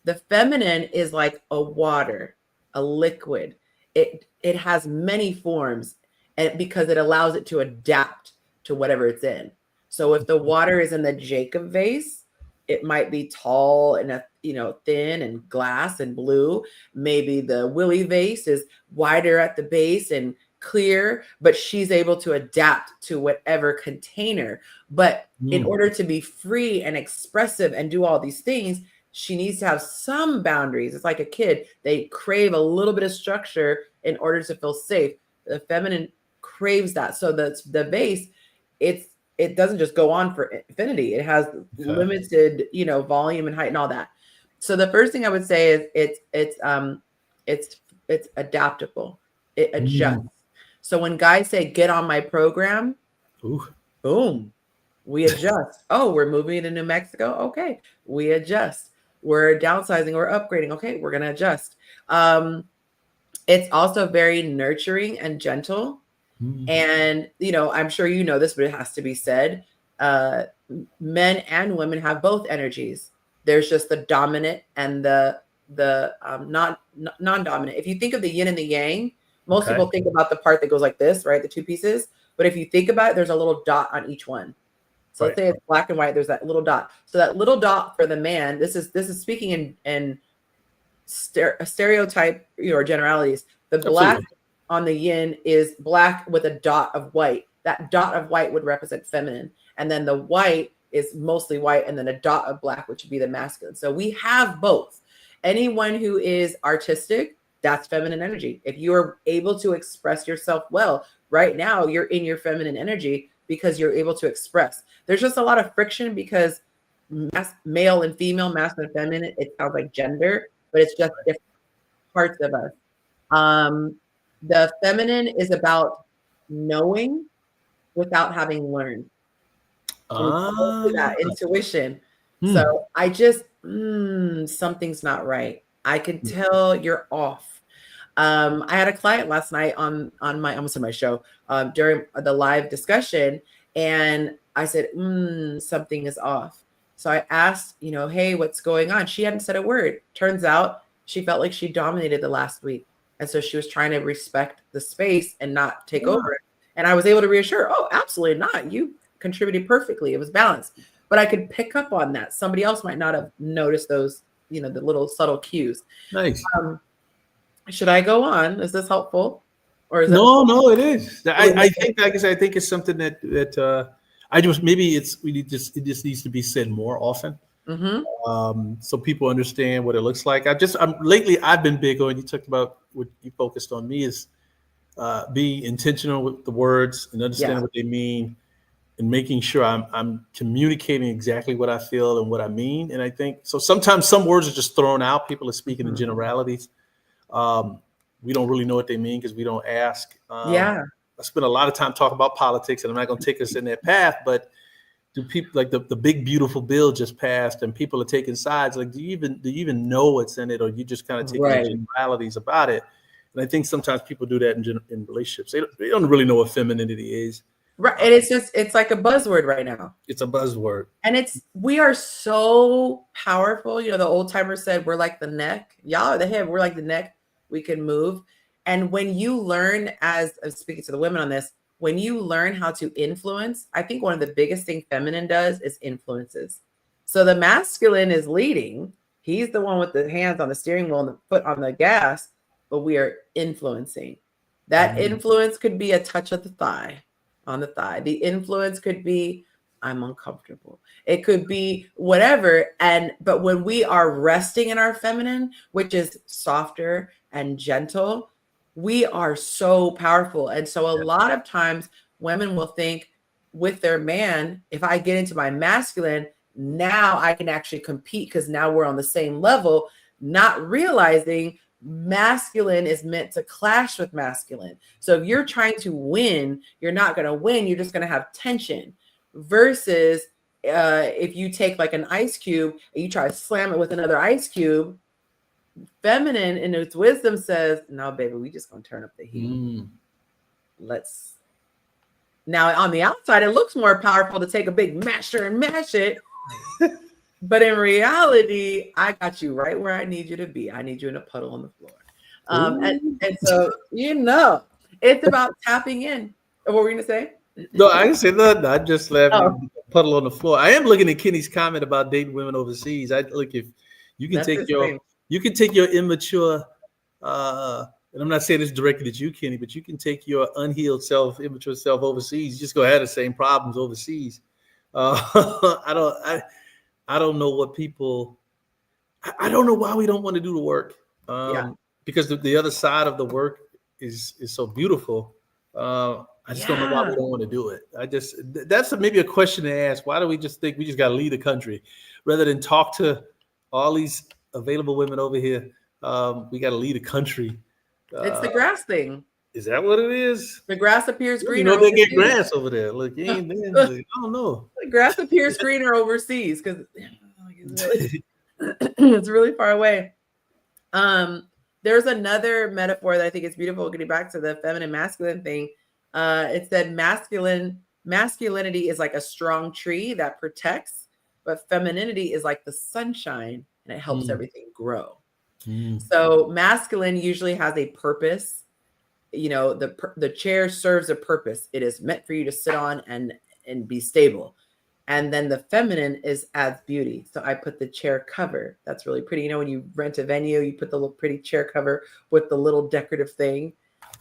The feminine is like a water, a liquid. It has many forms, and because it allows it to adapt to whatever it's in. So if the water is in the Jacob vase, it might be tall and thin and glass and blue. Maybe the Willie vase is wider at the base and clear, but she's able to adapt to whatever container. But in order to be free and expressive and do all these things, she needs to have some boundaries. It's like a kid. They crave a little bit of structure in order to feel safe. The feminine craves that. So the vase, it doesn't just go on for infinity. It has limited, volume and height and all that. So the first thing I would say is it's adaptable. It adjusts. So when guys say get on my program, boom, we adjust. Oh, we're moving to New Mexico. Okay, we adjust. We're downsizing, we're upgrading. Okay, we're gonna adjust. It's also very nurturing and gentle. And I'm sure you know this, but it has to be said. Men and women have both energies. There's just the dominant and the non-dominant. If you think of the yin and the yang, most people think about the part that goes like this, right? The two pieces. But if you think about it, there's a little dot on each one. So let's say it's black and white. There's that little dot. So that little dot for the man. This is speaking in stereotype or generalities. The black on the yin is black with a dot of white. That dot of white would represent feminine, and then the white is mostly white, and then a dot of black, which would be the masculine. So we have both. Anyone who is artistic, that's feminine energy. If you're able to express yourself well, right now you're in your feminine energy because you're able to express. There's just a lot of friction because male and female, masculine and feminine, it sounds like gender, but it's just different parts of us. The feminine is about knowing without having learned. That intuition. So I just, something's not right. I can tell you're off. I had a client last night on my show during the live discussion, and I said, something is off. So I asked, hey, what's going on? She hadn't said a word. Turns out she felt like she dominated the last week. And so she was trying to respect the space and not take over it. And I was able to reassure, oh, absolutely not. You contributed perfectly. It was balanced. But I could pick up on that. Somebody else might not have noticed those, the little subtle cues. Nice. Should I go on? Is this helpful? Or is no, it is. I think, like I said, I think it's something that I just it just needs to be said more often. So people understand what it looks like. Lately I've been big on, you talked about what you focused on me is being intentional with the words and understanding what they mean and making sure I'm communicating exactly what I feel and what I mean. And I think so sometimes some words are just thrown out. People are speaking in generalities. We don't really know what they mean because we don't ask. I spend a lot of time talking about politics, and I'm not going to take us in that path, but do people like the big beautiful bill just passed and people are taking sides? Like, do you even know what's in it, or you just kind of take generalities about it? And I think sometimes people do that in relationships. They don't really know what femininity is. Right. And it's like a buzzword right now. It's a buzzword. And we are so powerful. The old timers said, we're like the neck. Y'all are the head. We're like the neck. We can move. And when you learn, as I'm speaking to the women on this, when you learn how to influence, I think one of the biggest things feminine does is influences. So the masculine is leading. He's the one with the hands on the steering wheel and the foot on the gas, but we are influencing. That influence could be a touch of the thigh, on the thigh. The influence could be, I'm uncomfortable. It could be whatever. But when we are resting in our feminine, which is softer and gentle, we are so powerful. And so a lot of times women will think with their man, if I get into my masculine, now I can actually compete because now we're on the same level, not realizing masculine is meant to clash with masculine. So if you're trying to win, you're not going to win. You're just going to have tension versus if you take like an ice cube and you try to slam it with another ice cube, feminine in its wisdom says, no, baby, we just going to turn up the heat. Now on the outside, it looks more powerful to take a big masher and mash it. But in reality, I got you right where I need you to be. I need you in a puddle on the floor. And so, it's about tapping in. What were we going to say? No, I didn't say nothing. I just laughing. Puddle on the floor. I am looking at Kenny's comment about dating women overseas. If you can take your immature, and I'm not saying this directed at you, Kenny, but you can take your unhealed self, immature self overseas. You just go have the same problems overseas. I don't know what people. I don't know why we don't want to do the work. Because the other side of the work is so beautiful. I just don't know why we don't want to do it. That's maybe a question to ask. Why do we just think we just got to lead the country rather than talk to all these available women over here? We got to lead the country. It's the grass thing. Is that what it is? The grass appears greener. You know, they get grass over there. Look, you ain't been, I don't know. The grass appears greener overseas because it's really far away. There's another metaphor that I think is beautiful. Getting back to the feminine masculine thing, it said masculinity is like a strong tree that protects, but femininity is like the sunshine and it helps everything grow. So masculine usually has a purpose. You know, the chair serves a purpose. It is meant for you to sit on and be stable. And then the feminine adds beauty. So I put the chair cover. That's really pretty. You know, when you rent a venue, you put the little pretty chair cover with the little decorative thing.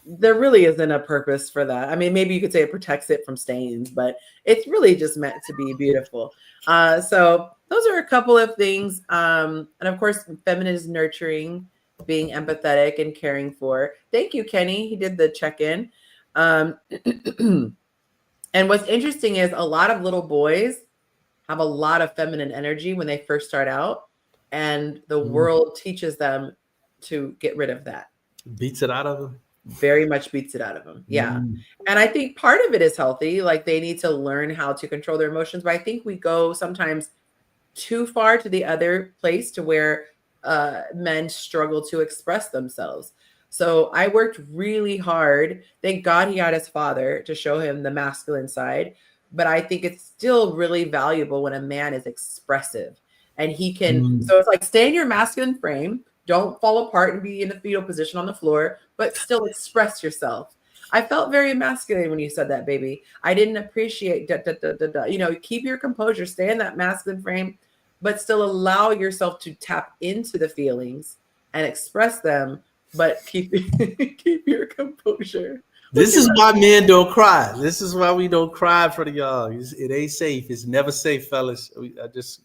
There really isn't a purpose for that. I mean, maybe you could say it protects it from stains, but it's really just meant to be beautiful. So those are a couple of things. And of course, feminine is nurturing, being empathetic and caring for. Thank you, Kenny. He did the check-in. And what's interesting is a lot of little boys have a lot of feminine energy when they first start out, and the world teaches them to get rid of that. Beats it out of them. Very much beats it out of them. Yeah. And I think part of it is healthy. Like they need to learn how to control their emotions. But I think we go sometimes too far to the other place to where men struggle to express themselves. So I worked really hard. Thank God he had his father to show him the masculine side. But I think it's still really valuable when a man is expressive and he can. So it's like stay in your masculine frame. Don't fall apart and be in a fetal position on the floor, but still express yourself. I felt very masculine when you said that, baby. I didn't appreciate You know, keep your composure, stay in that masculine frame, but still allow yourself to tap into the feelings and express them, but keep your composure. This is why men don't cry. This is why we don't cry in front of y'all. It ain't safe. It's never safe, fellas.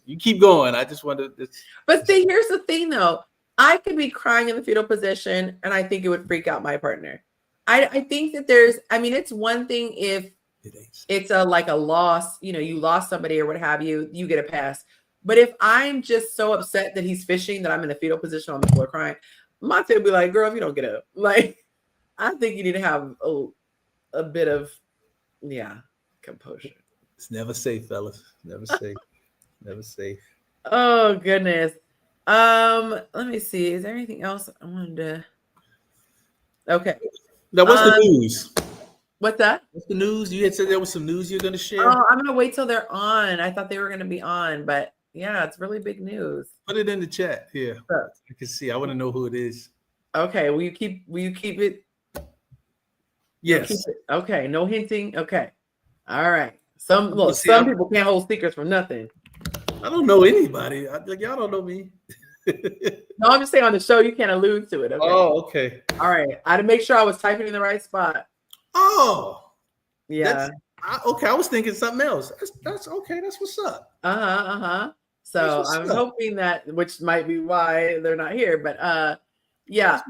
You keep going. I just want to. But see, here's the thing, though. I could be crying in the fetal position, and I think it would freak out my partner. I think that it's one thing if it's like a loss, you know, you lost somebody or what have you, you get a pass. But if I'm just so upset that he's fishing that I'm in the fetal position on the floor crying, my thing would be like, girl, if you don't get up, like, I think you need to have a bit of, composure. It's never safe, fellas. Never safe. Never safe. Oh, goodness. Let me see. Is there anything else I wanted to? Okay. Now, what's the news? What's that? What's the news? You had said there was some news you're going to share. Oh, I'm going to wait till they're on. I thought they were going to be on, but yeah, it's really big news. Put it in the chat here. Sure. I can see. I want to know who it is. Okay. Will you keep it? Yes. Okay. No hinting. Okay. All right. Some people can't hold secrets from nothing. I don't know anybody. Y'all don't know me. No, I'm just saying on the show you can't allude to it. Okay? Oh, okay. All right. I had to make sure I was typing in the right spot. Oh, yeah. Okay. I was thinking something else. That's okay. That's what's up. So I'm hoping that, which might be why they're not here, but yeah.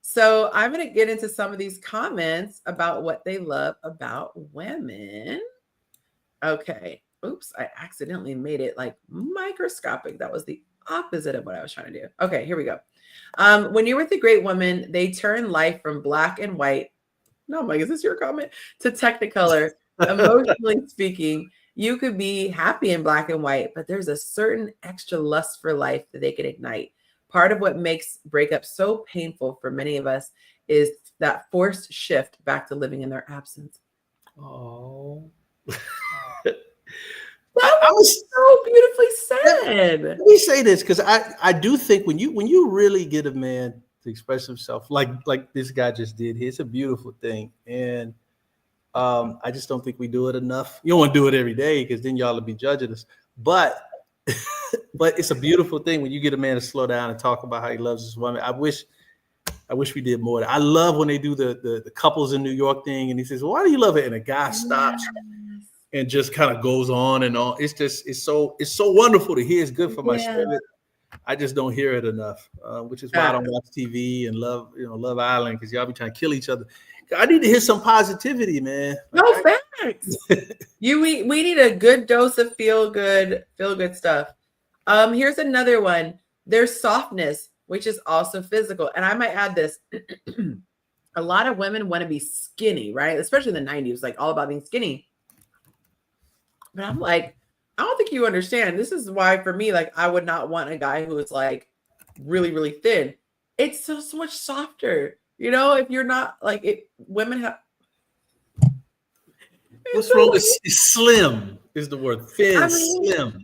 So I'm going to get into some of these comments about what they love about women. Okay. Oops, I accidentally made it like microscopic. That was the opposite of what I was trying to do. Okay, here we go. When you're with a great woman, they turn life from black and white. No, Mike, is this your comment? To technicolor. Emotionally speaking, you could be happy in black and white, but there's a certain extra lust for life that they can ignite. Part of what makes breakup so painful for many of us is that forced shift back to living in their absence. Oh. That was so beautifully said. Let me say this, because I do think when you really get a man to express himself like this guy just did, it's a beautiful thing. And I just don't think we do it enough. You don't want to do it every day because then y'all will be judging us. But it's a beautiful thing when you get a man to slow down and talk about how he loves his woman. I wish we did more. I love when they do the couples in New York thing, and he says, well, "Why do you love it?" And a guy stops and just kind of goes on and on. It's so wonderful to hear. It's good for my spirit. I just don't hear it enough, which is why I don't watch TV and love Island, because y'all be trying to kill each other. I need to hear some positivity, man. No facts. We need a good dose of feel good stuff. Here's another one. There's softness, which is also physical. And I might add this. A lot of women want to be skinny, right? Especially in the 90s, like all about being skinny. But I'm like, I don't think you understand. This is why for me, like, I would not want a guy who is like really, really thin. It's so much softer. You know, if you're not like it, women have. What's wrong with slim? Is the word thin? I mean, slim.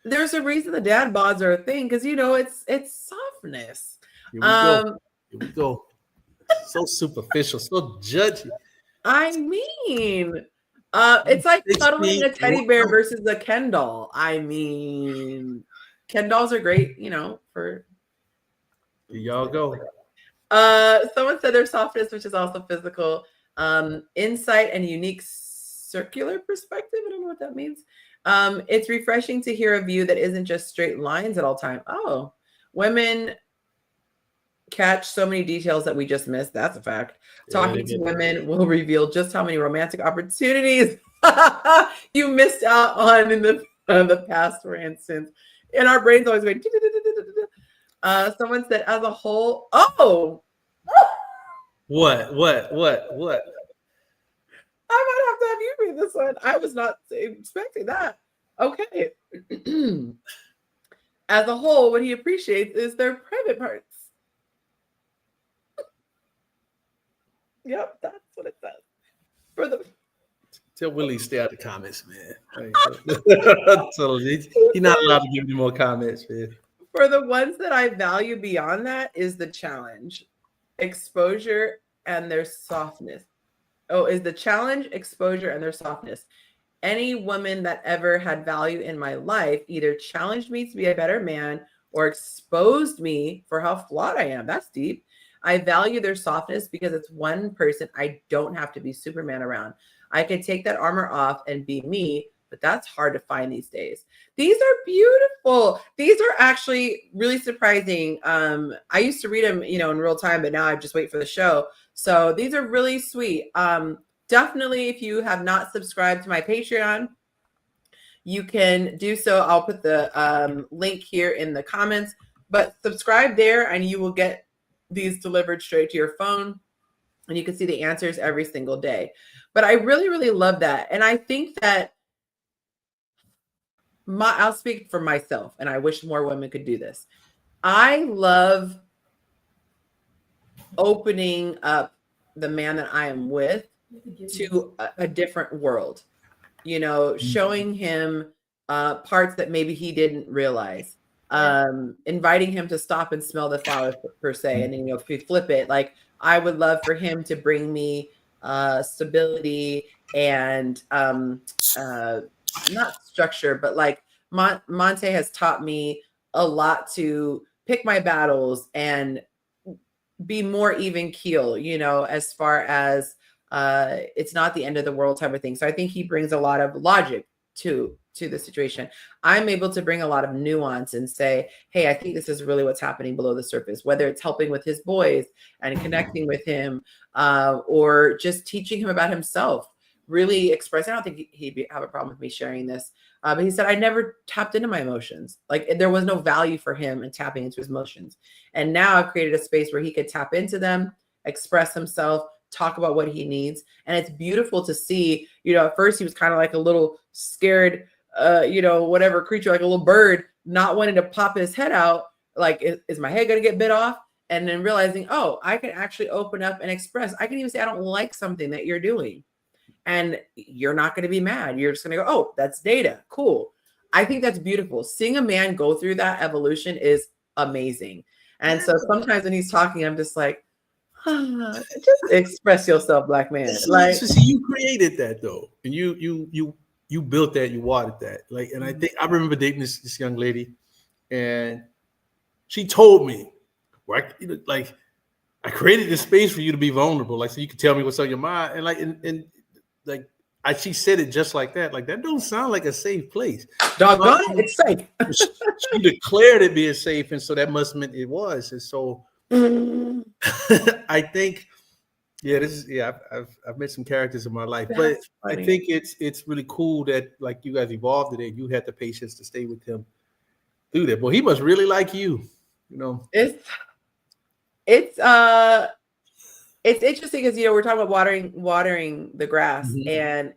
There's a reason the dad bods are a thing because you know it's softness. Here we go. Here we go. So superficial, so judgy. I mean, it's like cuddling a teddy bear versus a Ken doll. I mean, Ken dolls are great, you know, for. Here y'all go. Someone said their softness, which is also physical, insight and unique circular perspective. I don't know what that means. It's refreshing to hear a view that isn't just straight lines at all time. Oh, women catch so many details that we just missed. That's a fact. Talking to women will reveal just how many romantic opportunities you missed out on in the past, for instance. And our brains always going. Someone said, as a whole, What? I might have to have you read this one. I was not expecting that. Okay. As a whole, what he appreciates is their private parts. Yep, that's what it says. For the Tell Willie stay out of the comments, man. So he's not allowed to give any more comments, man. For the ones that I value beyond that is the challenge, exposure, and their softness. Oh, is the challenge, exposure, and their softness. Any woman that ever had value in my life either challenged me to be a better man or exposed me for how flawed I am. That's deep. I value their softness because it's one person I don't have to be Superman around. I can take that armor off and be me, but that's hard to find these days. These are beautiful. These are actually really surprising. I used to read them, you know, in real time, but now I just wait for the show. So these are really sweet. Definitely, if you have not subscribed to my Patreon, you can do so. I'll put the link here in the comments, but subscribe there and you will get these delivered straight to your phone and you can see the answers every single day. But I really, really love that. And I think that I'll speak for myself, and I wish more women could do this. I love opening up the man that I am with to a different world, you know, showing him parts that maybe he didn't realize, inviting him to stop and smell the flowers per se. And then, you know, if we flip it, like I would love for him to bring me stability and not structure, but like Monte has taught me a lot to pick my battles and be more even keel, you know, as far as it's not the end of the world type of thing. So I think he brings a lot of logic to the situation. I'm able to bring a lot of nuance and say, hey, I think this is really what's happening below the surface, whether it's helping with his boys and connecting with him or just teaching him about himself, really expressing. I don't think he'd have a problem with me sharing this. But he said, I never tapped into my emotions. Like there was no value for him in tapping into his emotions. And now I've created a space where he could tap into them, express himself, talk about what he needs. And it's beautiful to see, you know, at first he was kind of like a little scared, you know, whatever creature, like a little bird, not wanting to pop his head out. Like, is my head going to get bit off? And then realizing, oh, I can actually open up and express. I can even say, I don't like something that you're doing. And you're not going to be mad. You're just going to go, oh, that's data. Cool. I think that's beautiful. Seeing a man go through that evolution is amazing. And so sometimes when he's talking, I'm just like, just express yourself, black man. Like, so see, you created that though, and you built that, you watered that. Like, and I think I remember dating this young lady, and she told me, right, you know, like, I created this space for you to be vulnerable, like, so you can tell me what's on your mind, and like, and like, she said it just like that. Like, that don't sound like a safe place. Doggone it, it's safe. She declared it being safe, and so that must mean it was. And so I think Yeah, this is I've met some characters in my life, but That's I funny. think it's really cool that like you guys evolved today. You had the patience to stay with him through that. Well, he must really like you, you know. It's uh it's interesting because we're talking about watering the grass, Mhm. and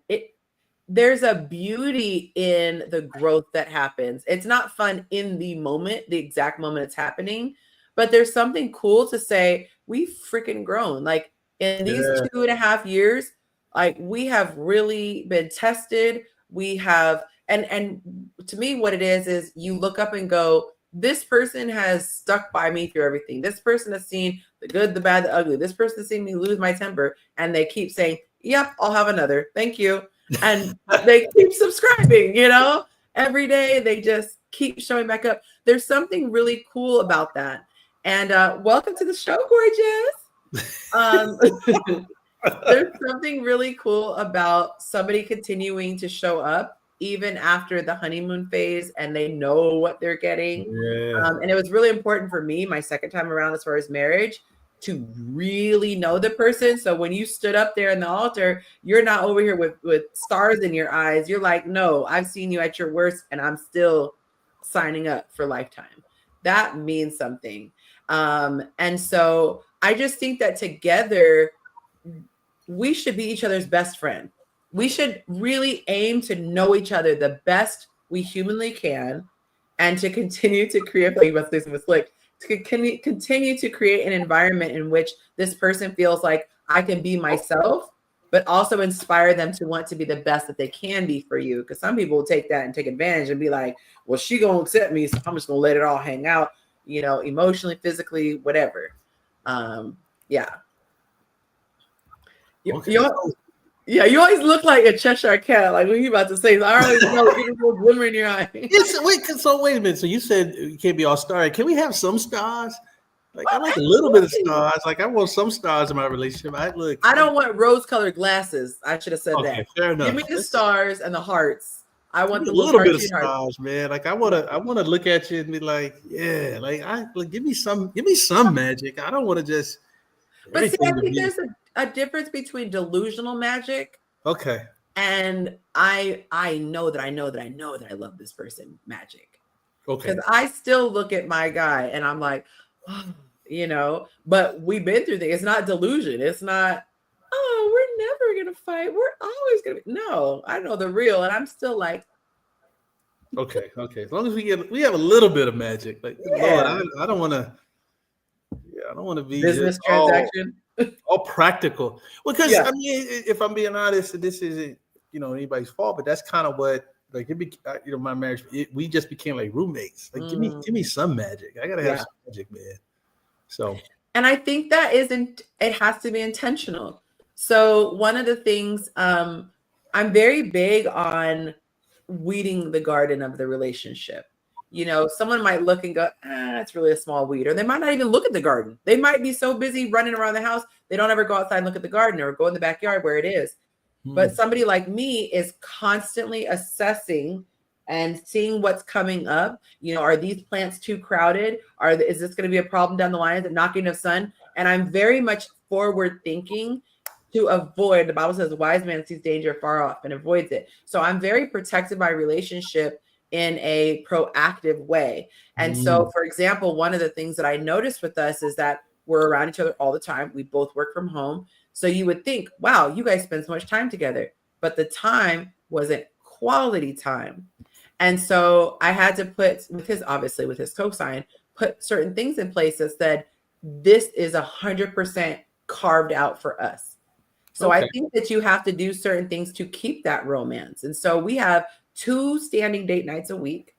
there's a beauty in the growth that happens. It's not fun in the moment, the exact moment it's happening, but there's something cool to say we've freaking grown. Like in these Yeah. 2.5 years, like we have really been tested. We have, and to me, what it is you look up and go, this person has stuck by me through everything. This person has seen the good, the bad, the ugly. This person has seen me lose my temper, and they keep saying, "Yep, I'll have another. Thank you." And they keep subscribing, every day they just keep showing back up. There's something really cool about that. And welcome to the show, gorgeous. There's something really cool about somebody continuing to show up even after the honeymoon phase, and they know what they're getting. Yeah. And it was really important for me, my second time around, as far as marriage, to really know the person. So when you stood up there in the altar, you're not over here with stars in your eyes. You're like, no, I've seen you at your worst, and I'm still signing up for lifetime. That means something. And so I just think that together, we should be each other's best friend. We should really aim to know each other the best we humanly can, and to continue to create, like you must say something slick, to continue to create an environment in which this person feels like I can be myself, but also inspire them to want to be the best that they can be for you. Because some people will take that and take advantage and be like, well, she gonna accept me, so I'm just gonna let it all hang out, emotionally, physically, whatever. Yeah. Okay. You always look like a Cheshire cat, like when you about to say, I always know, you get a little glimmer in your eye. Yes, wait a minute. So you said you can't be all star. Can we have some stars? Like I like a little bit of stars. Like I want some stars in my relationship. I don't want rose-colored glasses. I should have said that. Fair enough. Give me the stars and the hearts. I want a the little bit of hearts. stars, man. Like I wanna look at you and be like, yeah, give me some magic. I don't want to just. But see, I think there's a difference between delusional magic. Okay. And I know that I love this person magic. Okay. Because I still look at my guy and I'm like, but we've been through things. It's not delusion. It's not, oh, we're never gonna fight. We're always gonna be. No, I know the real, and I'm still like, okay. As long as we have a little bit of magic, like yeah. Lord, I don't want to. Yeah, I don't want to be business transaction. All practical. Because I mean, if I'm being honest, this isn't anybody's fault, but that's kind of what my marriage. We just became like roommates. Like give me some magic. I gotta have some magic, man. So. And I think that it has to be intentional. So one of the things I'm very big on weeding the garden of the relationship. Someone might look and go, it's really a small weed. Or they might not even look at the garden. They might be so busy running around the house, they don't ever go outside and look at the garden or go in the backyard where it is. But somebody like me is constantly assessing and seeing what's coming up. Are these plants too crowded? Is this going to be a problem down the line? Is it not getting enough sun? And I'm very much forward thinking to avoid, the Bible says, a wise man sees danger far off and avoids it. So I'm very protective of my relationship in a proactive way. And so, for example, one of the things that I noticed with us is that we're around each other all the time. We both work from home. So you would think, wow, you guys spend so much time together, but the time wasn't quality time. And so I had to put, with his cosign, put certain things in place that said, this is 100% carved out for us. So I think that you have to do certain things to keep that romance. And so we have 2 standing date nights a week,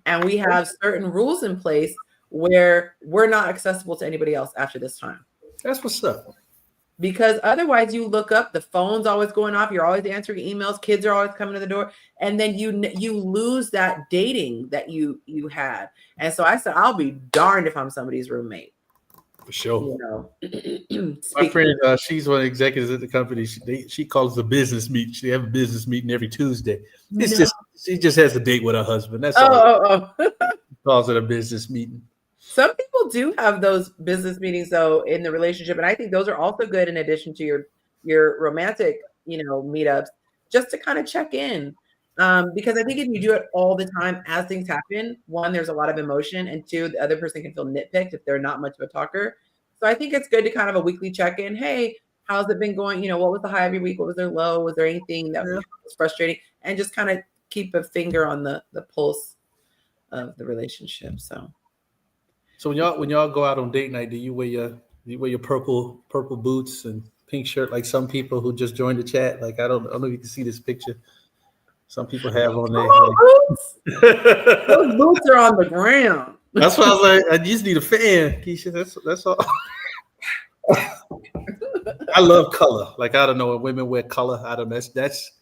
and we have certain rules in place where we're not accessible to anybody else after this time. That's what's up. Because otherwise you look up, the phone's always going off, you're always answering emails, kids are always coming to the door, and then you lose that dating that you had. And so I said, I'll be darned if I'm somebody's roommate. For sure. My friend, she's one of the executives at the company. She calls it a business meeting. They have a business meeting every Tuesday. She just has a date with her husband. That's all. Oh. Calls it a business meeting. Some people people do have those business meetings though in the relationship, and I think those are also good in addition to your romantic, meetups, just to kind of check in. Because I think if you do it all the time as things happen, one, there's a lot of emotion, and two, the other person can feel nitpicked if they're not much of a talker. So I think it's good to kind of a weekly check-in. Hey, how's it been going? What was the high every week? What was their low? Was there anything that was frustrating? And just kind of keep a finger on the pulse of the relationship. So when y'all go out on date night, do you wear your purple boots and pink shirt like some people who just joined the chat? Like I don't know if you can see this picture. Some people have on there. Boots. Those boots are on the ground. That's why I was like, I just need a fan, Keisha. That's all. I love color. Like I don't know when women wear color. I don't know. That's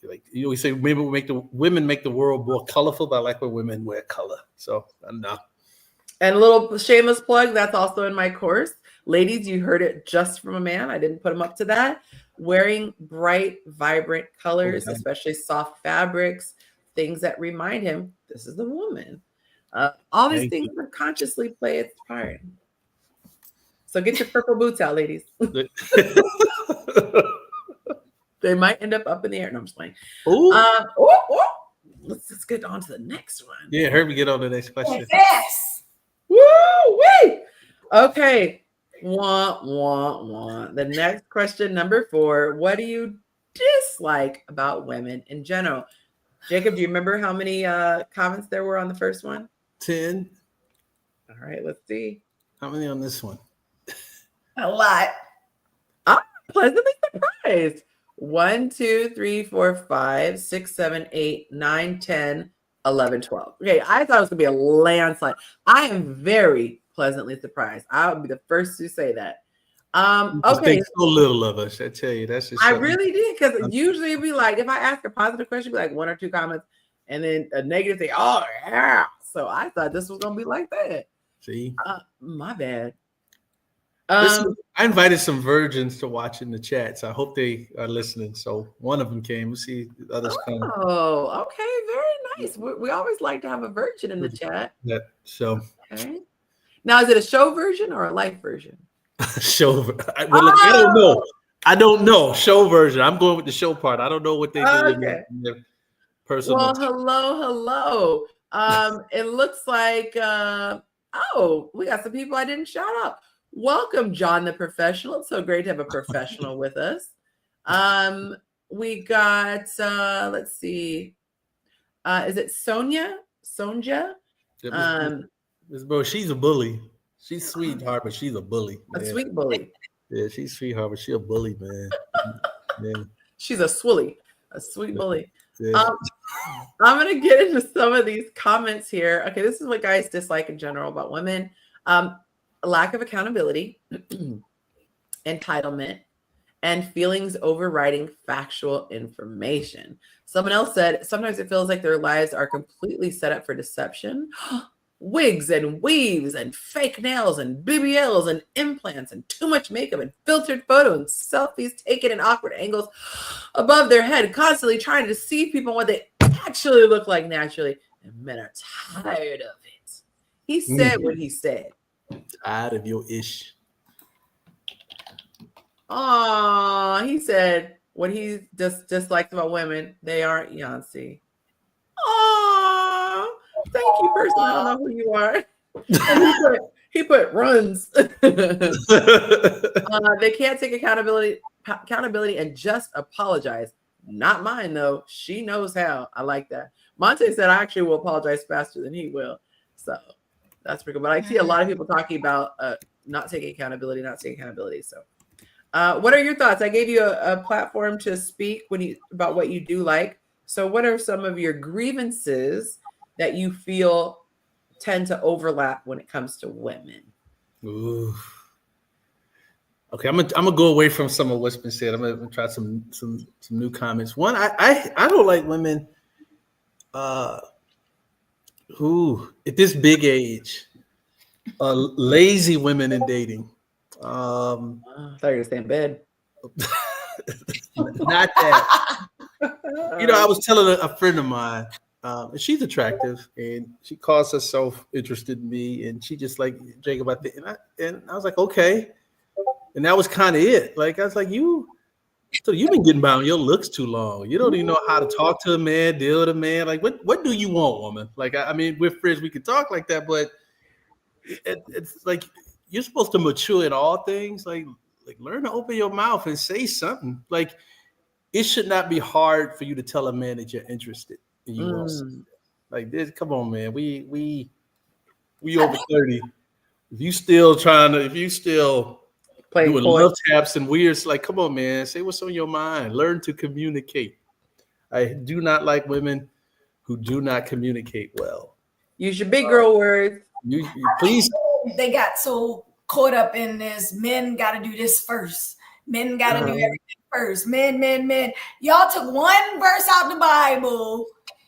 like you always say, women make the world more colorful. But I like when women wear color. So I don't know. And a little shameless plug, that's also in my course. Ladies, you heard it just from a man. I didn't put him up to that. Wearing bright, vibrant colors, especially soft fabrics, things that remind him this is the woman. All these things subconsciously play its part. So get your purple boots out, ladies. They might end up in the air. No, I'm just playing. Let's get on to the next one. Yeah, Herbie, get on to the next question. Yes. Woo wee. Okay. The next question, number 4. What do you dislike about women in general? Jacob, do you remember how many comments there were on the first one? 10. All right, let's see. How many on this one? A lot. I'm pleasantly surprised. 1, 2, 3, 4, 5, 6, 7, 8, 9, 10, 11, 12. Okay, I thought it was going to be a landslide. I am very pleasantly surprised. I would be the first to say that. Okay. So little of us, I tell you. That's just I really did, because usually it'd be like, if I ask a positive question, it'd be like 1 or 2 comments, and then a negative thing, oh, yeah. So I thought this was going to be like that. See? My bad. I invited some virgins to watch in the chat, so I hope they are listening. So one of them came. We'll see the others come. Oh, okay. Very nice. We always like to have a virgin in the chat. Yeah, so. Okay. Now, is it a show version or a life version? Show. I don't know. I don't know. Show version. I'm going with the show part. I don't know what they do in their personal. Well, hello. It looks like, we got some people I didn't shout out. Welcome, John the Professional. It's so great to have a professional with us. We got, let's see. Is it Sonia? Sonja? Bro, she's a bully. She's sweetheart, but she's a bully. A sweet bully. Yeah, she's sweetheart, but she's a bully, man. Yeah. She's a swilly, a sweet bully. Yeah. I'm going to get into some of these comments here. Okay, this is what guys dislike in general about women. Lack of accountability, entitlement, and feelings overriding factual information. Someone else said, sometimes it feels like their lives are completely set up for deception. Wigs and weaves and fake nails and BBLs and implants and too much makeup and filtered photos and selfies taken in awkward angles above their head, constantly trying to deceive people what they actually look like naturally. And men are tired of it. He said what he said. Tired of your ish. Oh, he said what he just dislikes about women. They aren't Yonci. Oh, thank you, person. I don't know who you are. And he put runs. They can't take accountability and just apologize. Not mine, though. She knows how. I like that. Monte said I actually will apologize faster than he will. So that's pretty good. But I see a lot of people talking about not taking accountability. So what are your thoughts? I gave you a platform to speak about what you do like. So what are some of your grievances that you feel tend to overlap when it comes to women? Ooh. Okay, I'm gonna go away from some of what's been said. I'm gonna try some new comments. One, I don't like women who at this big age lazy women in dating. I thought you were gonna stay in bed. Not that. I was telling a friend of mine And she's attractive, and she calls herself interested in me, and she just like Jacob. I think, and I was like, okay, and that was kind of it. Like I was like, so you've been getting by on your looks too long. You don't even know how to talk to a man, deal with a man. Like what do you want, woman? Like I mean, we're friends, we can talk like that, but it's like you're supposed to mature in all things. Like learn to open your mouth and say something. Like it should not be hard for you to tell a man that you're interested and you want something. Like this, come on, man. We over 30. If you still Playing doing coy. love taps and weirds, like come on, man. Say what's on your mind. Learn to communicate. I do not like women who do not communicate well. Use your big girl words. You please. They got so caught up in this. Men got to do this first. Men got to do everything first. Men. Y'all took one verse out the Bible.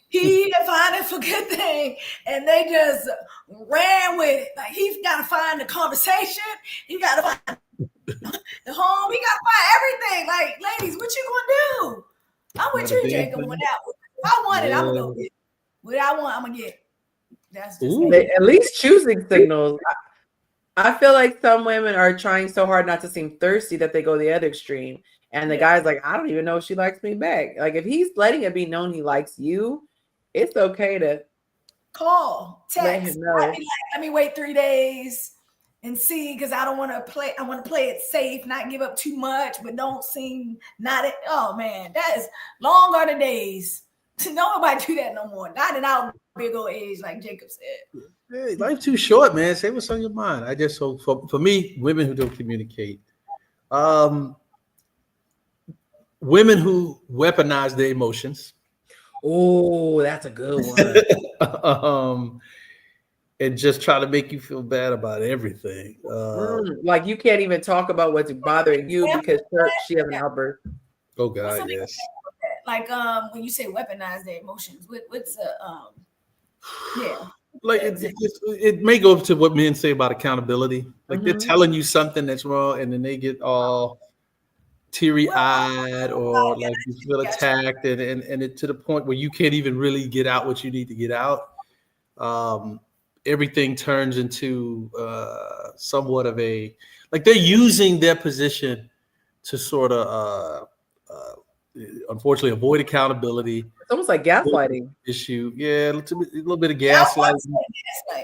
He defined it for good thing, and they just ran with it. Like he's got to find the conversation. He got to find the home. He got to find everything. Like, ladies, what you gonna do? I'm with you, Jacob. If I want it, I'm gonna go get it. What I want, I'm gonna get it. That's just At least choosing signals. I feel like some women are trying so hard not to seem thirsty that they go the other extreme. And the guy's like, I don't even know if she likes me back. Like if he's letting it be known he likes you, it's okay to call, let text. him know. Let me wait 3 days and see, because I don't want to play. I want to play it safe, not give up too much, but don't seem not it. Oh man, that is long are the days. Nobody do that no more. Not in our big old age, like Jacob said. Hey, life too short, man. Say what's on your mind. I just so for me, women who don't communicate, women who weaponize their emotions. Oh, that's a good one. And just try to make you feel bad about everything. Like you can't even talk about what's bothering you because she has an outburst. Oh God, yes. Like when you say weaponize their emotions, what's like it may go to what men say about accountability. Like they're telling you something that's wrong, and then they get all teary-eyed or like you feel attacked, and it to the point where you can't even really get out what you need to get out. Everything turns into somewhat of a like they're using their position to sort of unfortunately avoid accountability. It's almost like gaslighting issue. Yeah, a little bit of gaslighting.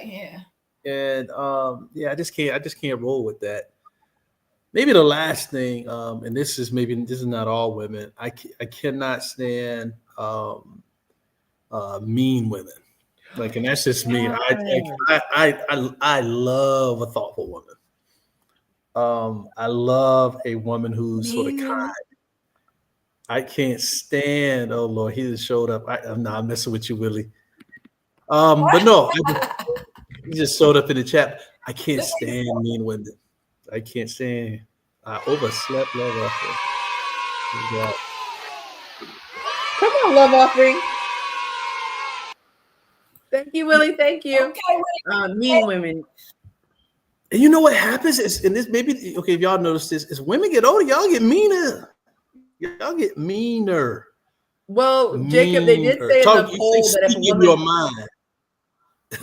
Yeah. And I just can't roll with that. Maybe the last thing, and this is not all women. I cannot stand mean women. Like, and that's just me. I love a thoughtful woman. I love a woman who's sort of kind. I can't stand. Oh Lord, he just showed up. I'm not messing with you, Willie. But no, he just showed up in the chat. I can't stand mean women. I can't stand. I overslept love offering. Yeah. Come on, love offering. Thank you, Willie. Thank you. Okay, mean women. And you know what happens is, and this maybe okay if y'all notice this, is women get older, y'all get meaner. Y'all get meaner. Well, Jacob, they did say in the poll that if a woman,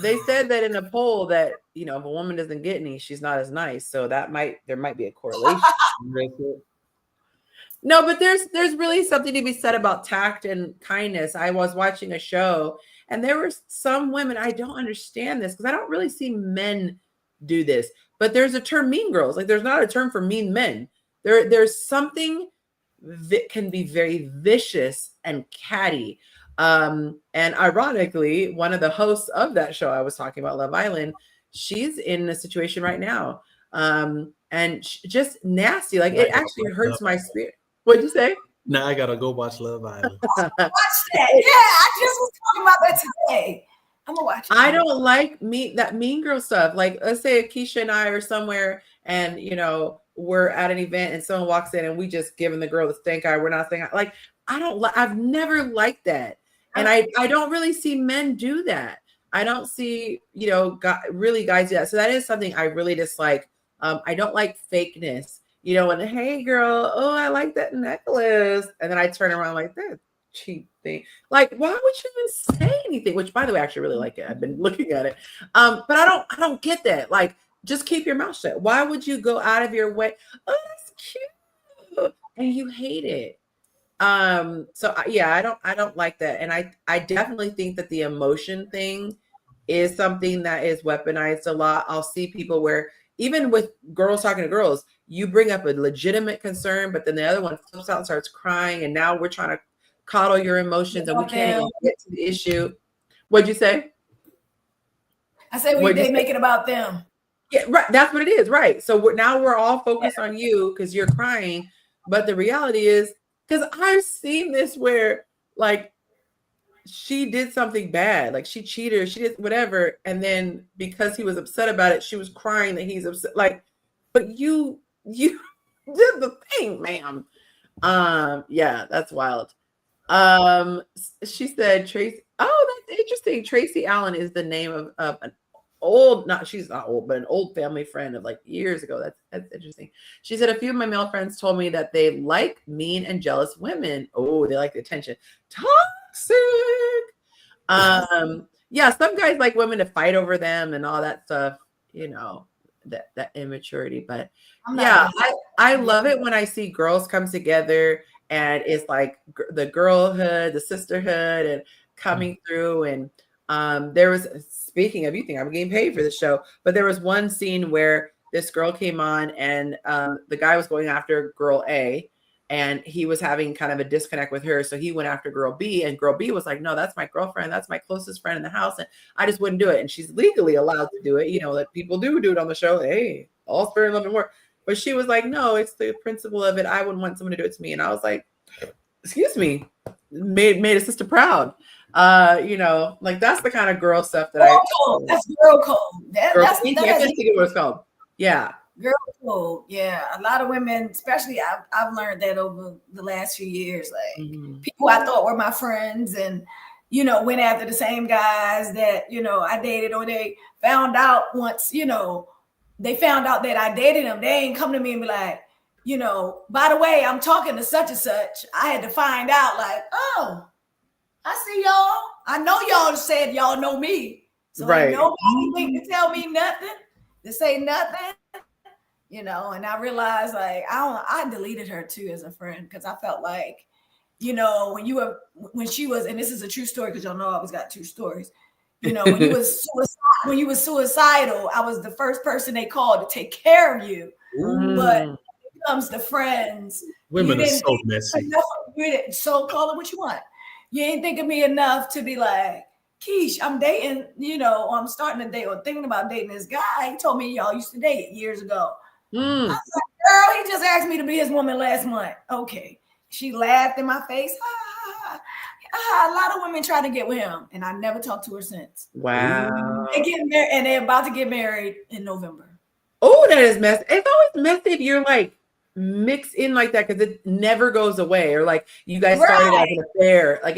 they said that in a poll that if a woman doesn't get any, she's not as nice. So there might be a correlation. No, but there's really something to be said about tact and kindness. I was watching a show, and there were some women, I don't understand this because I don't really see men do this, but there's a term mean girls. Like there's not a term for mean men. There's something that can be very vicious and catty. And ironically, one of the hosts of that show I was talking about, Love Island, she's in a situation right now. And just nasty. Like it actually hurts my spirit. What'd you say? Now I gotta go watch Love Island. watch that. Yeah, I just was talking about that today. I'm gonna watch it. I don't like that mean girl stuff. Like let's say Keisha and I are somewhere and we're at an event and someone walks in and we just giving the girl the stink eye. We're not saying like I've never liked that. And I don't really see men do that. I don't see, guys do that. So that is something I really dislike. I don't like fakeness, and hey girl, oh, I like that necklace. And then I turn around like this. cheap thing. Like, why would you even say anything? Which, by the way, I actually really like it. I've been looking at it. But I don't get that. Like, just keep your mouth shut. Why would you go out of your way? Oh, that's cute. And you hate it. So yeah, I don't like that. And I definitely think that the emotion thing is something that is weaponized a lot. I'll see people where even with girls talking to girls, you bring up a legitimate concern, but then the other one flips out and starts crying. And now we're trying to coddle your emotions and we can't even get to the issue. What'd you say? I said they make it about them. Yeah, right. That's what it is. Right. So now we're all focused on you because you're crying. But the reality is, because I've seen this where like she did something bad, like she cheated, or she did whatever, and then because he was upset about it, she was crying that he's upset. Like, but you did the thing, ma'am. Yeah, that's wild. She said Tracy. Oh, that's interesting. Tracy Allen is the name of an old, she's not old, but an old family friend of like years ago. That's interesting. She said a few of my male friends told me that they like mean and jealous women. Oh, they like the attention. Toxic. Yeah, some guys like women to fight over them and all that stuff, you know, that immaturity. But yeah, I love it when I see girls come together and it's like the girlhood, the sisterhood, and coming through. And there was, speaking of, you think I'm getting paid for the show, but there was one scene where this girl came on and the guy was going after girl A, and he was having kind of a disconnect with her. So he went after girl B, and girl B was like, no, that's my girlfriend. That's my closest friend in the house. And I just wouldn't do it. And she's legally allowed to do it. You know, that people do it on the show. Hey, all spirit, love, and war. But she was like, no, it's the principle of it. I wouldn't want someone to do it to me. And I was like, excuse me, made a sister proud. You know, like that's the kind of girl stuff that that's girl code. That's what it's called. Yeah. Girl code. Yeah. A lot of women, especially I've learned that over the last few years. Like people I thought were my friends and, you know, went after the same guys that, you know, I dated, or they found out once, you know, they found out that I dated them. They ain't come to me and be like, you know, by the way, I'm talking to such and such. I had to find out like, oh, I see y'all. I know y'all said y'all know me. So right. Nobody think to tell me nothing, to say nothing, you know. And I realized like I deleted her too as a friend because I felt like, you know, when she was, and this is a true story because y'all know I always got two stories. You know, when you was suicidal, I was the first person they called to take care of you. But when it comes to friends, women are so messy. So call it what you want. You ain't think of me enough to be like, Keish, I'm dating, you know, or I'm starting to date or thinking about dating this guy. He told me y'all used to date years ago. I was like, girl, he just asked me to be his woman last month. Okay. She laughed in my face. A lot of women try to get with him, and I never talked to her since. Wow. They get married, and they're about to get married in November. Oh, that is messy. It's always messy if you're like mixed in like that because it never goes away, or like you guys started as an affair. Like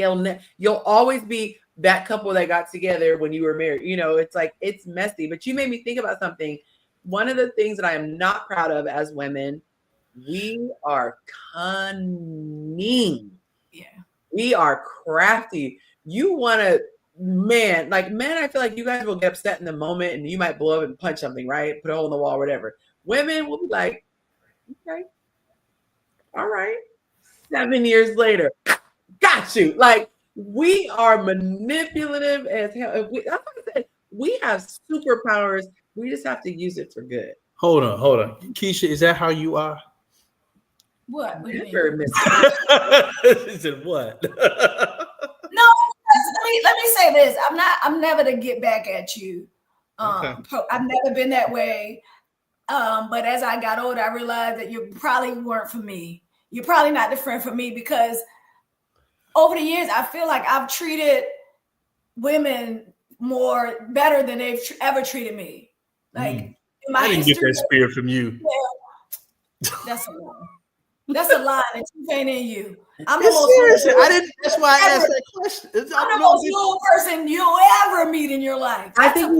you'll always be that couple that got together when you were married. You know, it's like it's messy. But you made me think about something. One of the things that I am not proud of as women, we are cunning. Yeah. We are crafty. You want to, man, like men, I feel like you guys will get upset in the moment and you might blow up and punch something, right? Put a hole in the wall, whatever. Women will be like, okay, all right. 7 years later, got you. Like we are manipulative as hell. That's what I said. We have superpowers. We just have to use it for good. Hold on. Keisha, is that how you are? What? Is it what? No, let me say this. I'm never to get back at you. Okay. I've never been that way. But as I got older, I realized that you probably weren't for me. You're probably not the friend for me because over the years, I feel like I've treated women better than they've ever treated me. Like in my I didn't history, get that spirit from you. Yeah, that's a lie. That's a lie. The truth ain't in you. I'm the most. I didn't. That's why I asked that question. I'm the most loyal person you'll ever meet in your life. I think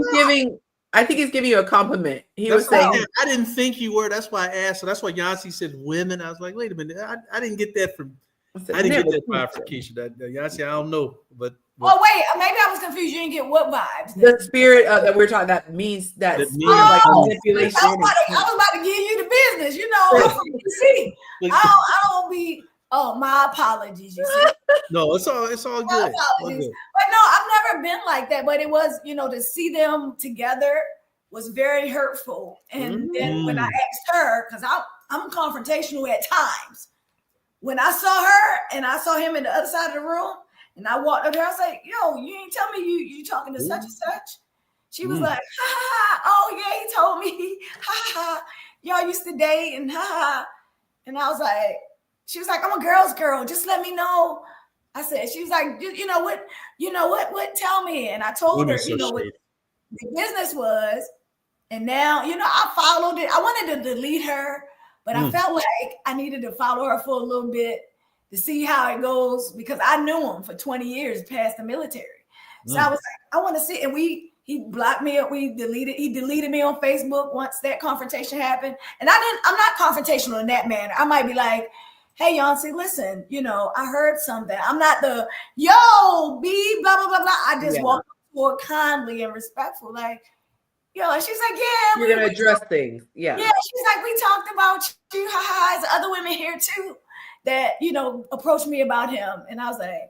he's giving you a compliment. He was saying, I didn't think you were. That's why I asked. So that's why Yonci said women. I was like, wait a minute. I didn't get that from. I didn't get that vibe from Keisha. That Yonci, I don't know, but oh wait, maybe I was confused. You didn't get what vibes? The spirit that we're talking, that means that That spirit means- of like Oh, manipulation. I was about to give you the business. You know, I'm from DC. I don't be. Oh, my apologies. You see, no, it's all my good. All apologies. good. But no, I've never been like that. But it was, to see them together was very hurtful. And then when I asked her, because I'm confrontational at times. When I saw her and I saw him in the other side of the room, and I walked up there, I was like, "Yo, you ain't tell me you talking to such and such." She was like, "Ha ha ha! Oh yeah, he told me. Ha ha ha! Y'all used to date and ha ha." And I was like, she was like, "I'm a girl's girl. Just let me know." I said, she was like, "You know what? What? Tell me." And I told her, what the business was. And now, I followed it. I wanted to delete her, but I felt like I needed to follow her for a little bit to see how it goes because I knew him for 20 years past the military. So I was like, I want to see. And he blocked me up. He deleted me on Facebook once that confrontation happened. And I'm not confrontational in that manner. I might be like, "Hey, Yonci, listen, I heard something." I'm not the, "Yo, B, blah, blah, blah, blah." I just walk more kindly and respectful. Like, and she's like, "Yeah, you're gonna address things." Yeah. Yeah, she's like, "We talked about you. Ha. There's other women here too that approached me about him." And I was like,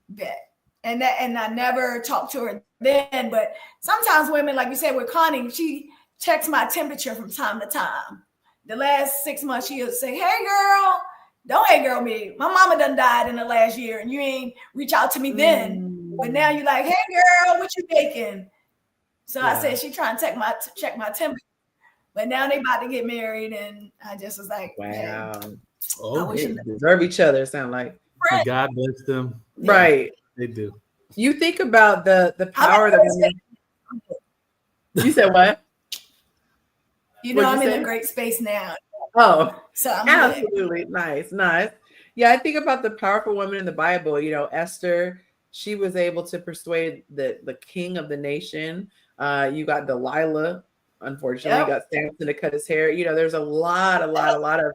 "Bet." And I never talked to her then. But sometimes women, like you said, with Connie, she checks my temperature from time to time. The last 6 months, she'll say, "Hey, girl." Don't hey girl me. My mama done died in the last year, and you ain't reach out to me then. But now you like, "Hey girl, what you baking?" So I said she trying to check my temperature. But now they about to get married, and I just was like, Wow. Hey, Oh, they deserve each other, sound like. and God bless them. Right. They do. You think about the power that women. You said what? I'm in a great space now. Oh, so I'm absolutely good. Nice. Yeah, I think about the powerful women in the Bible. Esther, she was able to persuade the king of the nation. You got Delilah, unfortunately, got Samson to cut his hair. There's a lot of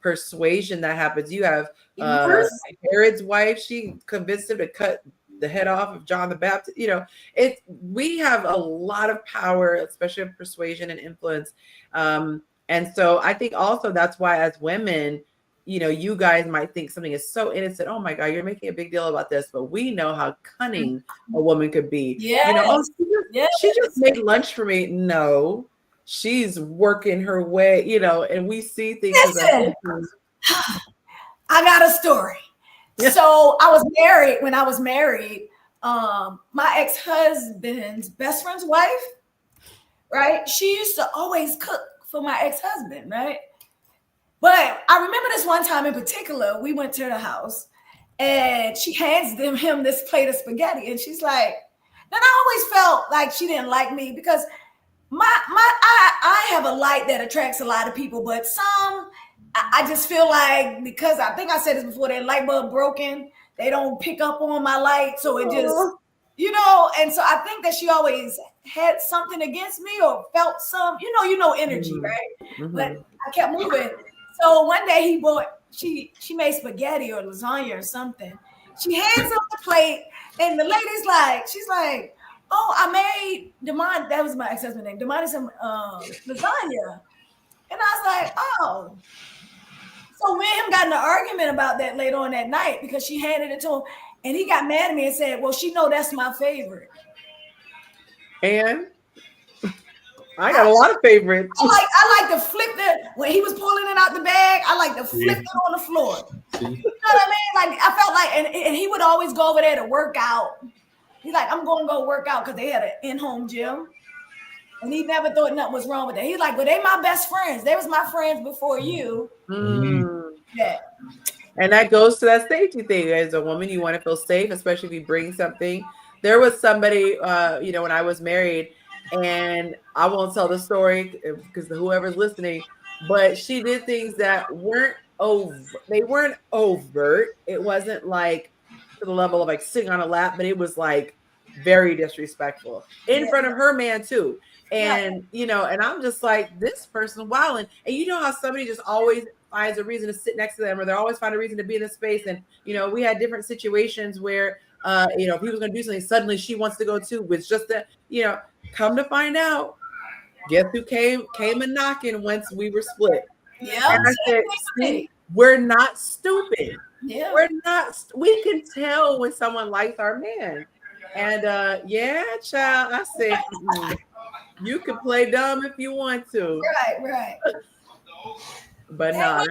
persuasion that happens. You have Herod's wife, she convinced him to cut the head off of John the Baptist. We have a lot of power, especially of persuasion and influence. And so I think also that's why as women, you guys might think something is so innocent. Oh my God, you're making a big deal about this, but we know how cunning a woman could be. She just made lunch for me. No, she's working her way, and we see things. I got a story. So I was married. When I was married, my ex-husband's best friend's wife, right? She used to always cook for my ex-husband, right? But I remember this one time in particular, we went to the house and she hands him this plate of spaghetti. And she's like, then I always felt like she didn't like me because I have a light that attracts a lot of people, but some, I just feel like, because I think I said this before, that light bulb broken, they don't pick up on my light. So it just, and so I think that she always had something against me or felt some, energy, right? But I kept moving. So one day she made spaghetti or lasagna or something. She hands up the plate and the lady's like, she's like, "Oh, I made Demond," that was my ex-husband's name, Demond, some lasagna. And I was like, "Oh." So me and him got in an argument about that later on that night because she handed it to him and he got mad at me and said, "Well, she know that's my favorite." And I got a lot of favorites. I like to flip it when he was pulling it out the bag. I like to flip it on the floor. You know what I mean? Like I felt like, and he would always go over there to work out. He's like, "I'm going to go work out," because they had an in-home gym, and he never thought nothing was wrong with that. He's like, "Well, they my best friends. They was my friends before you." Yeah. And that goes to that safety thing. As a woman, you want to feel safe, especially if you bring something. There was somebody, when I was married. And I won't tell the story because whoever's listening, but she did things that weren't they weren't overt. It wasn't like to the level of like sitting on a lap, but it was like very disrespectful in front of her man too. And and I'm just like, this person wilding. And you know how somebody just always finds a reason to sit next to them, or they always find a reason to be in the space. And we had different situations where if he was going to do something, suddenly she wants to go too. With just that, come to find out, guess who came a knocking once we were split. Yeah. And I said, see, we're not stupid. Yeah. We're not. We can tell when someone likes our man. And yeah, child, I said, you can play dumb if you want to. Right. But not.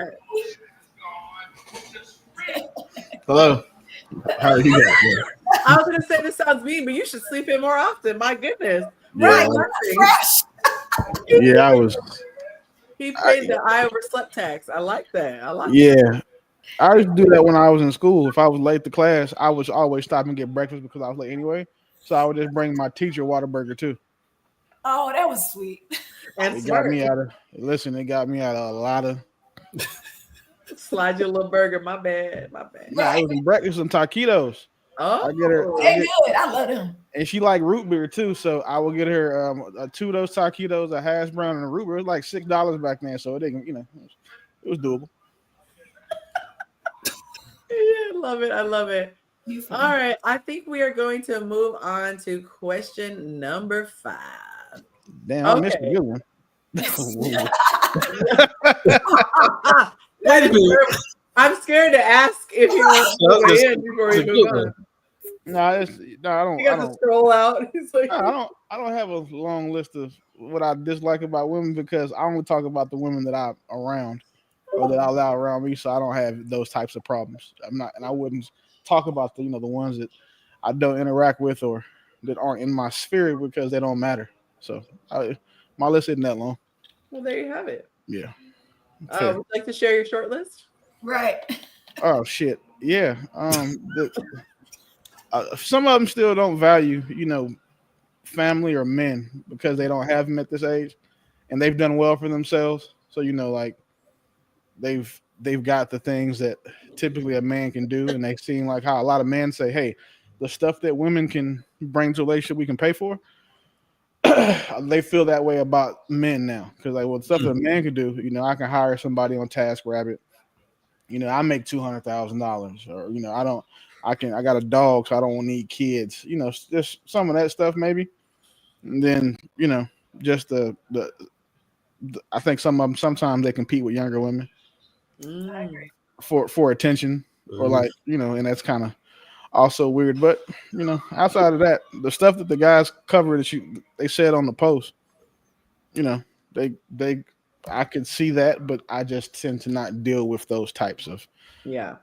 Hello. How are you guys? I was gonna say this sounds mean, but you should sleep in more often. My goodness. Right. Fresh. Yeah, I was. He paid the I overslept tax. I like that. Yeah. I used to do that when I was in school. If I was late to class, I was always stop and get breakfast because I was late anyway. So I would just bring my teacher Whataburger too. Oh, that was sweet. And it got me out of a lot of slide your little burger. My bad. Nah, I was in breakfast and taquitos. Oh, I get her. They good. I love them. And she like root beer too, so I will get her 2 of those taquitos, a hash brown, and a root beer. It was like $6 back then, so it didn't, it was doable. Yeah, I love it. All right, I think we are going to move on to question number 5. Damn, I missed a good one. Wait a minute. I'm scared to ask if you want to in before we move on. No, I don't. You got to scroll out. He's like, I don't have a long list of what I dislike about women because I only talk about the women that I'm around or that I allow around me. So I don't have those types of problems. I wouldn't talk about the ones that I don't interact with or that aren't in my sphere because they don't matter. So my list isn't that long. Well, there you have it. Yeah. Would you like to share your short list? Right. Oh shit. Yeah. Some of them still don't value, family or men because they don't have them at this age, and they've done well for themselves. So like they've got the things that typically a man can do, and they seem like how a lot of men say, "Hey, the stuff that women can bring to a relationship, we can pay for." They feel that way about men now because the stuff that a man can do, I can hire somebody on TaskRabbit. I make $200,000, or I got a dog, so I don't need kids. Just some of that stuff maybe. And then just the I think some of them sometimes they compete with younger women for attention or and that's kind of also weird. But outside of that, the stuff that the guys cover that they said on the post, I could see that, but I just tend to not deal with those types of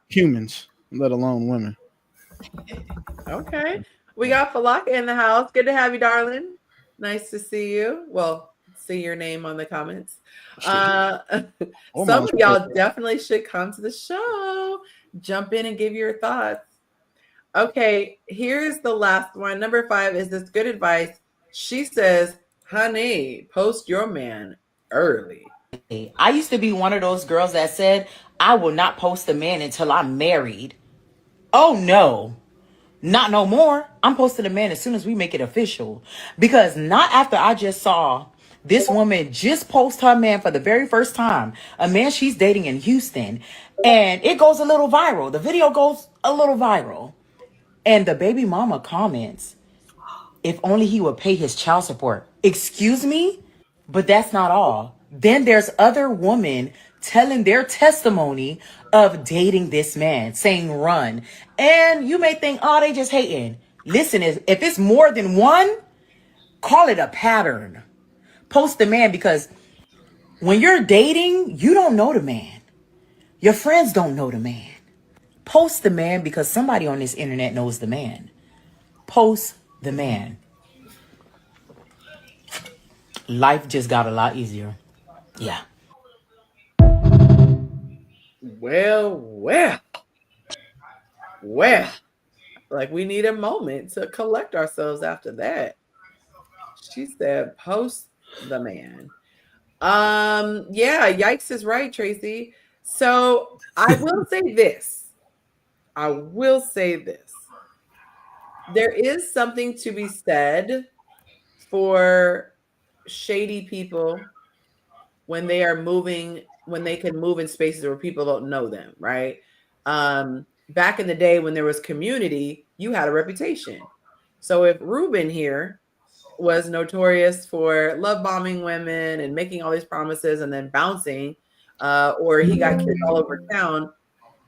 humans, let alone women. Okay. We got Falaka in the house. Good to have you, darling. Nice to see you. Well, see your name on the comments. Some of y'all definitely should come to the show. Jump in and give your thoughts. Okay, here's the last one. Number 5 is this good advice. She says, honey, post your man early. I used to be one of those girls that said, I will not post a man until I'm married. Oh, no. Not no more. I'm posting a man as soon as we make it official. Because not after I just saw this woman just post her man for the very first time. A man she's dating in Houston. And it goes a little viral. The video goes a little viral. And the baby mama comments, if only he would pay his child support. Excuse me? But that's not all. Then there's other women telling their testimony of dating this man, saying run. And you may think, oh, they just hating. Listen, if it's more than one, call it a pattern. Post the man, because when you're dating, you don't know the man. Your friends don't know the man. Post the man because somebody on this internet knows the man. Post the man. Life just got a lot easier. Yeah. Well. Like we need a moment to collect ourselves after that. She said, post the man. Yeah, yikes is right, Tracy. So I will say this. There is something to be said for shady people when they are moving when they can move in spaces where people don't know them, right? Back in the day when there was community, you had a reputation. So if Ruben here was notorious for love bombing women and making all these promises and then bouncing, or he got kicked all over town,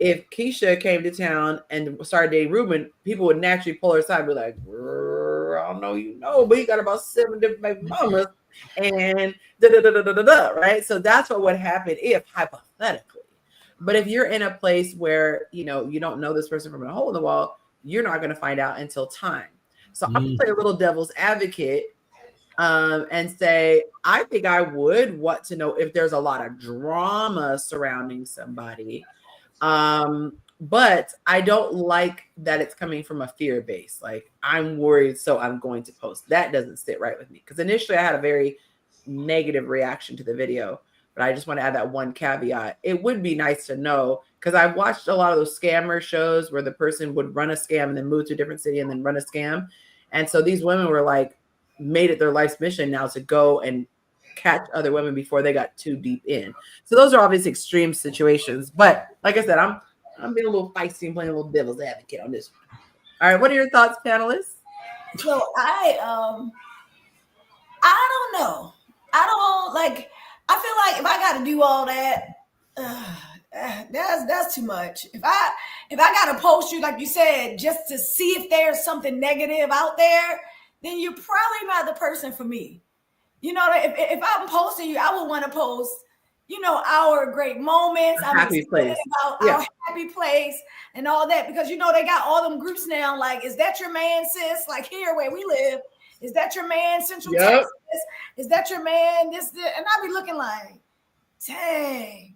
if Keisha came to town and started dating Ruben, people would naturally pull her aside and be like, I don't know, but he got about 7 different baby mamas and da da da da da da, right? So that's what would happen if hypothetically. But if you're in a place where you don't know this person from a hole in the wall, you're not going to find out until time. So I'm gonna play a little devil's advocate and say, I think I would want to know if there's a lot of drama surrounding somebody. But I don't like that it's coming from a fear base. Like, I'm worried, so I'm going to post. That doesn't sit right with me. Because initially I had a very negative reaction to the video. But I just want to add that one caveat. It would be nice to know, because I've watched a lot of those scammer shows where the person would run a scam and then move to a different city and then run a scam. And so these women were like, made it their life's mission now to go and catch other women before they got too deep in. So those are obviously extreme situations. But like I said, I'm being a little feisty and playing a little devil's advocate on this one. All right, what are your thoughts, panelists? So I don't know. I don't like. I feel like if I got to do all that, that's too much. If I got to post you, like you said, just to see if there's something negative out there, then you're probably not the person for me. You know, if I'm posting you, I would want to post, our great moments, our happy place, our happy place, and all that, because they got all them groups now. Like, is that your man, sis? Like here where we live. Is that your man, Central Texas? Is that your man? This, and I be looking like, dang.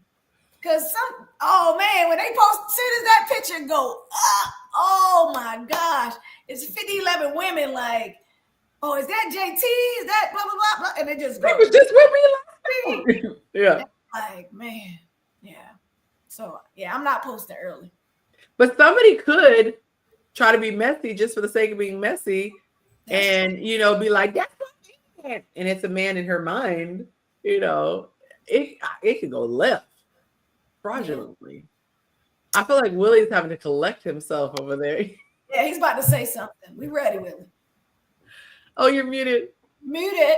Because when they post, as soon as that picture go up, oh my gosh, it's 50, 11 women like, oh, is that JT? Is that blah, blah, blah, blah? And it just goes. It was just with me. Yeah. Like, man, yeah. So, yeah, I'm not posting early. But somebody could try to be messy just for the sake of being messy. And be like, that's what man. And it's a man in her mind, it could go left fraudulently. I feel like Willie's having to collect himself over there. Yeah, he's about to say something. We ready, Willie. Oh, you're muted. Muted.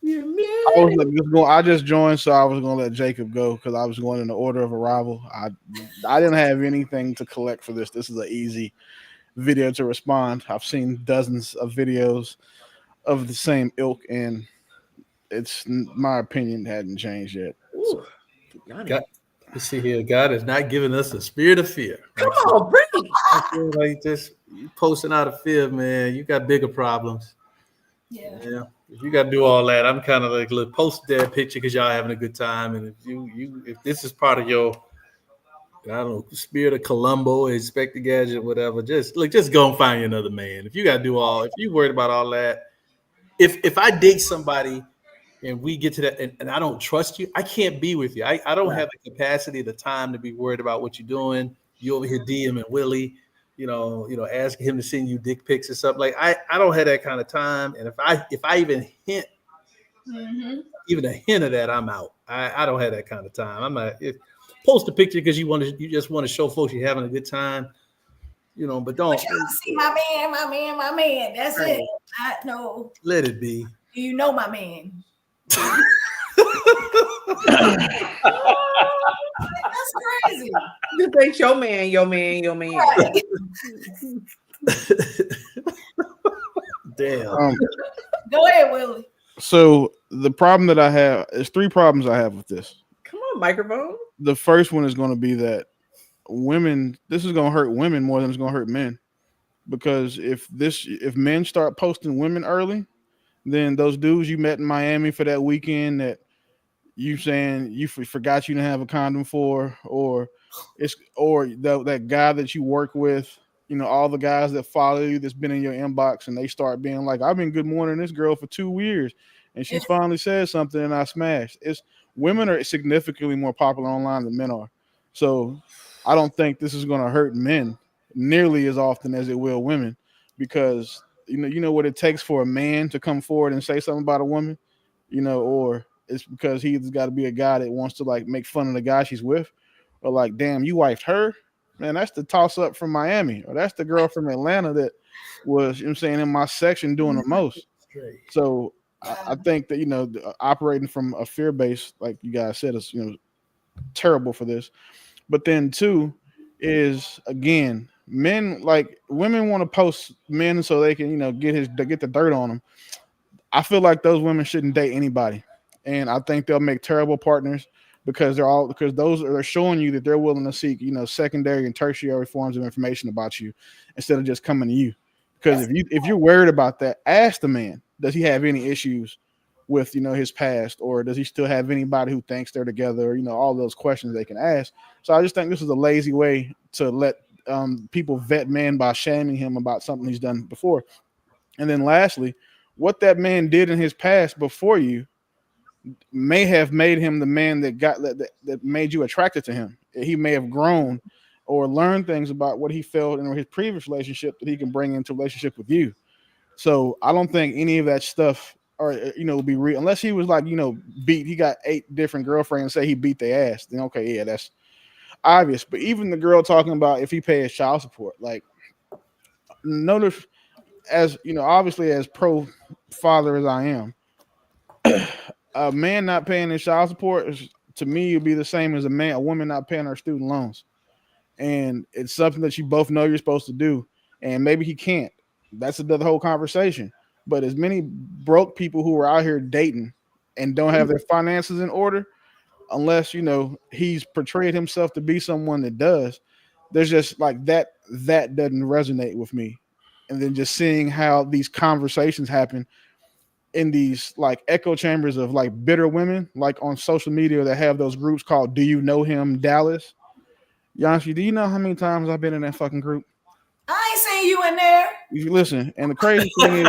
You're muted. I just joined, so I was gonna let Jacob go because I was going in the order of arrival. I didn't have anything to collect for this. This is an easy video to respond. I've seen dozens of videos of the same ilk, and it's my opinion hadn't changed yet. Ooh, let's see here. God has not given us a spirit of fear. Come on, bring it. Like this, you posting out of fear, man. You got bigger problems. Yeah. If you got to do all that, I'm kind of like, look, post that picture because y'all having a good time, and if this is part of your, I don't know, spirit of Columbo, Inspector Gadget, whatever, just go and find you another man. If you got to do if you worried about all that, if I date somebody and we get to that and I don't trust you, I can't be with you. I don't have the capacity, the time to be worried about what you're doing. You over here DMing Willie, asking him to send you dick pics or something. Like I don't have that kind of time. And if I even hint, even a hint of that, I'm out. I don't have that kind of time. I'm not. Post a picture because you just want to show folks you're having a good time, but don't see my man. That's right. It. No. Let it be. Do you know my man? That's crazy. Just ain't your man. Right. Damn. Go ahead, Willie. So the problem that I have is 3 problems I have with this. Come on, microphone. The first one is going to be that this is going to hurt women more than it's going to hurt men, because if men start posting women early, then those dudes you met in Miami for that weekend that you saying you forgot you didn't have a condom for, or that guy that you work with, all the guys that follow you that's been in your inbox, and they start being like, I've been good morning this girl for 2 years, and she finally said something and I smashed. Women are significantly more popular online than men are. So I don't think this is going to hurt men nearly as often as it will women, because you know what it takes for a man to come forward and say something about a woman, or it's because he's got to be a guy that wants to like make fun of the guy she's with, or like, damn, you wifed her, man. That's the toss up from Miami, or that's the girl from Atlanta that was, you know what I'm saying, in my section doing the most. So I think that, you know, operating from a fear base, like you guys said, is, you know, terrible for this. But then two is, again, men, like women want to post men so they can, you know, get the dirt on them. I feel like those women shouldn't date anybody, and I think they'll make terrible partners because they're showing you that they're willing to seek, you know, secondary and tertiary forms of information about you instead of just coming to you. Because if you're worried about that, ask the man, does he have any issues with, you know, his past, or does he still have anybody who thinks they're together, or, you know, all those questions they can ask. So I just think this is a lazy way to let people vet men by shaming him about something he's done before. And then lastly, what that man did in his past before you may have made him the man that made you attracted to him. He may have grown or learned things about what he felt in his previous relationship that he can bring into a relationship with you. So I don't think any of that stuff, or, you know, will be real unless he was like, you know, he got 8 different girlfriends, say he beat their ass. Then okay, yeah, that's obvious. But even the girl talking about if he pays child support, like, notice, as you know, obviously as pro father as I am, a man not paying his child support is, to me, would be the same as a woman not paying her student loans. And it's something that you both know you're supposed to do. And maybe he can't. That's another whole conversation. But as many broke people who are out here dating and don't have their finances in order, unless, you know, he's portrayed himself to be someone that does, there's just like that doesn't resonate with me. And then just seeing how these conversations happen in these like echo chambers of like bitter women, like on social media, that have those groups called "Do You Know Him Dallas?" Yonci, do you know how many times I've been in that fucking group? I ain't seen you in there. You listen, and the crazy thing is,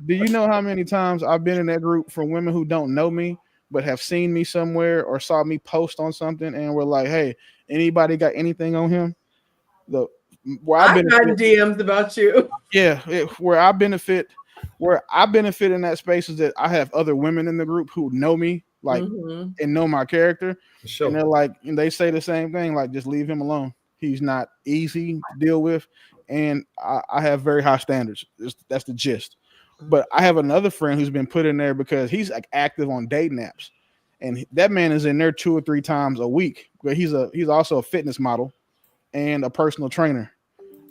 do you know how many times I've been in that group for women who don't know me but have seen me somewhere or saw me post on something and were like, "Hey, anybody got anything on him?" I've gotten DMs about you. Yeah, where I benefit in that space is that I have other women in the group who know me, like, and know my character. Sure. And they're like, and they say the same thing, like, just leave him alone. He's not easy to deal with, and I have very high standards. That's the gist. But I have another friend who's been put in there because he's like active on dating apps, and that man is in there 2 or 3 times a week. But he's also a fitness model and a personal trainer.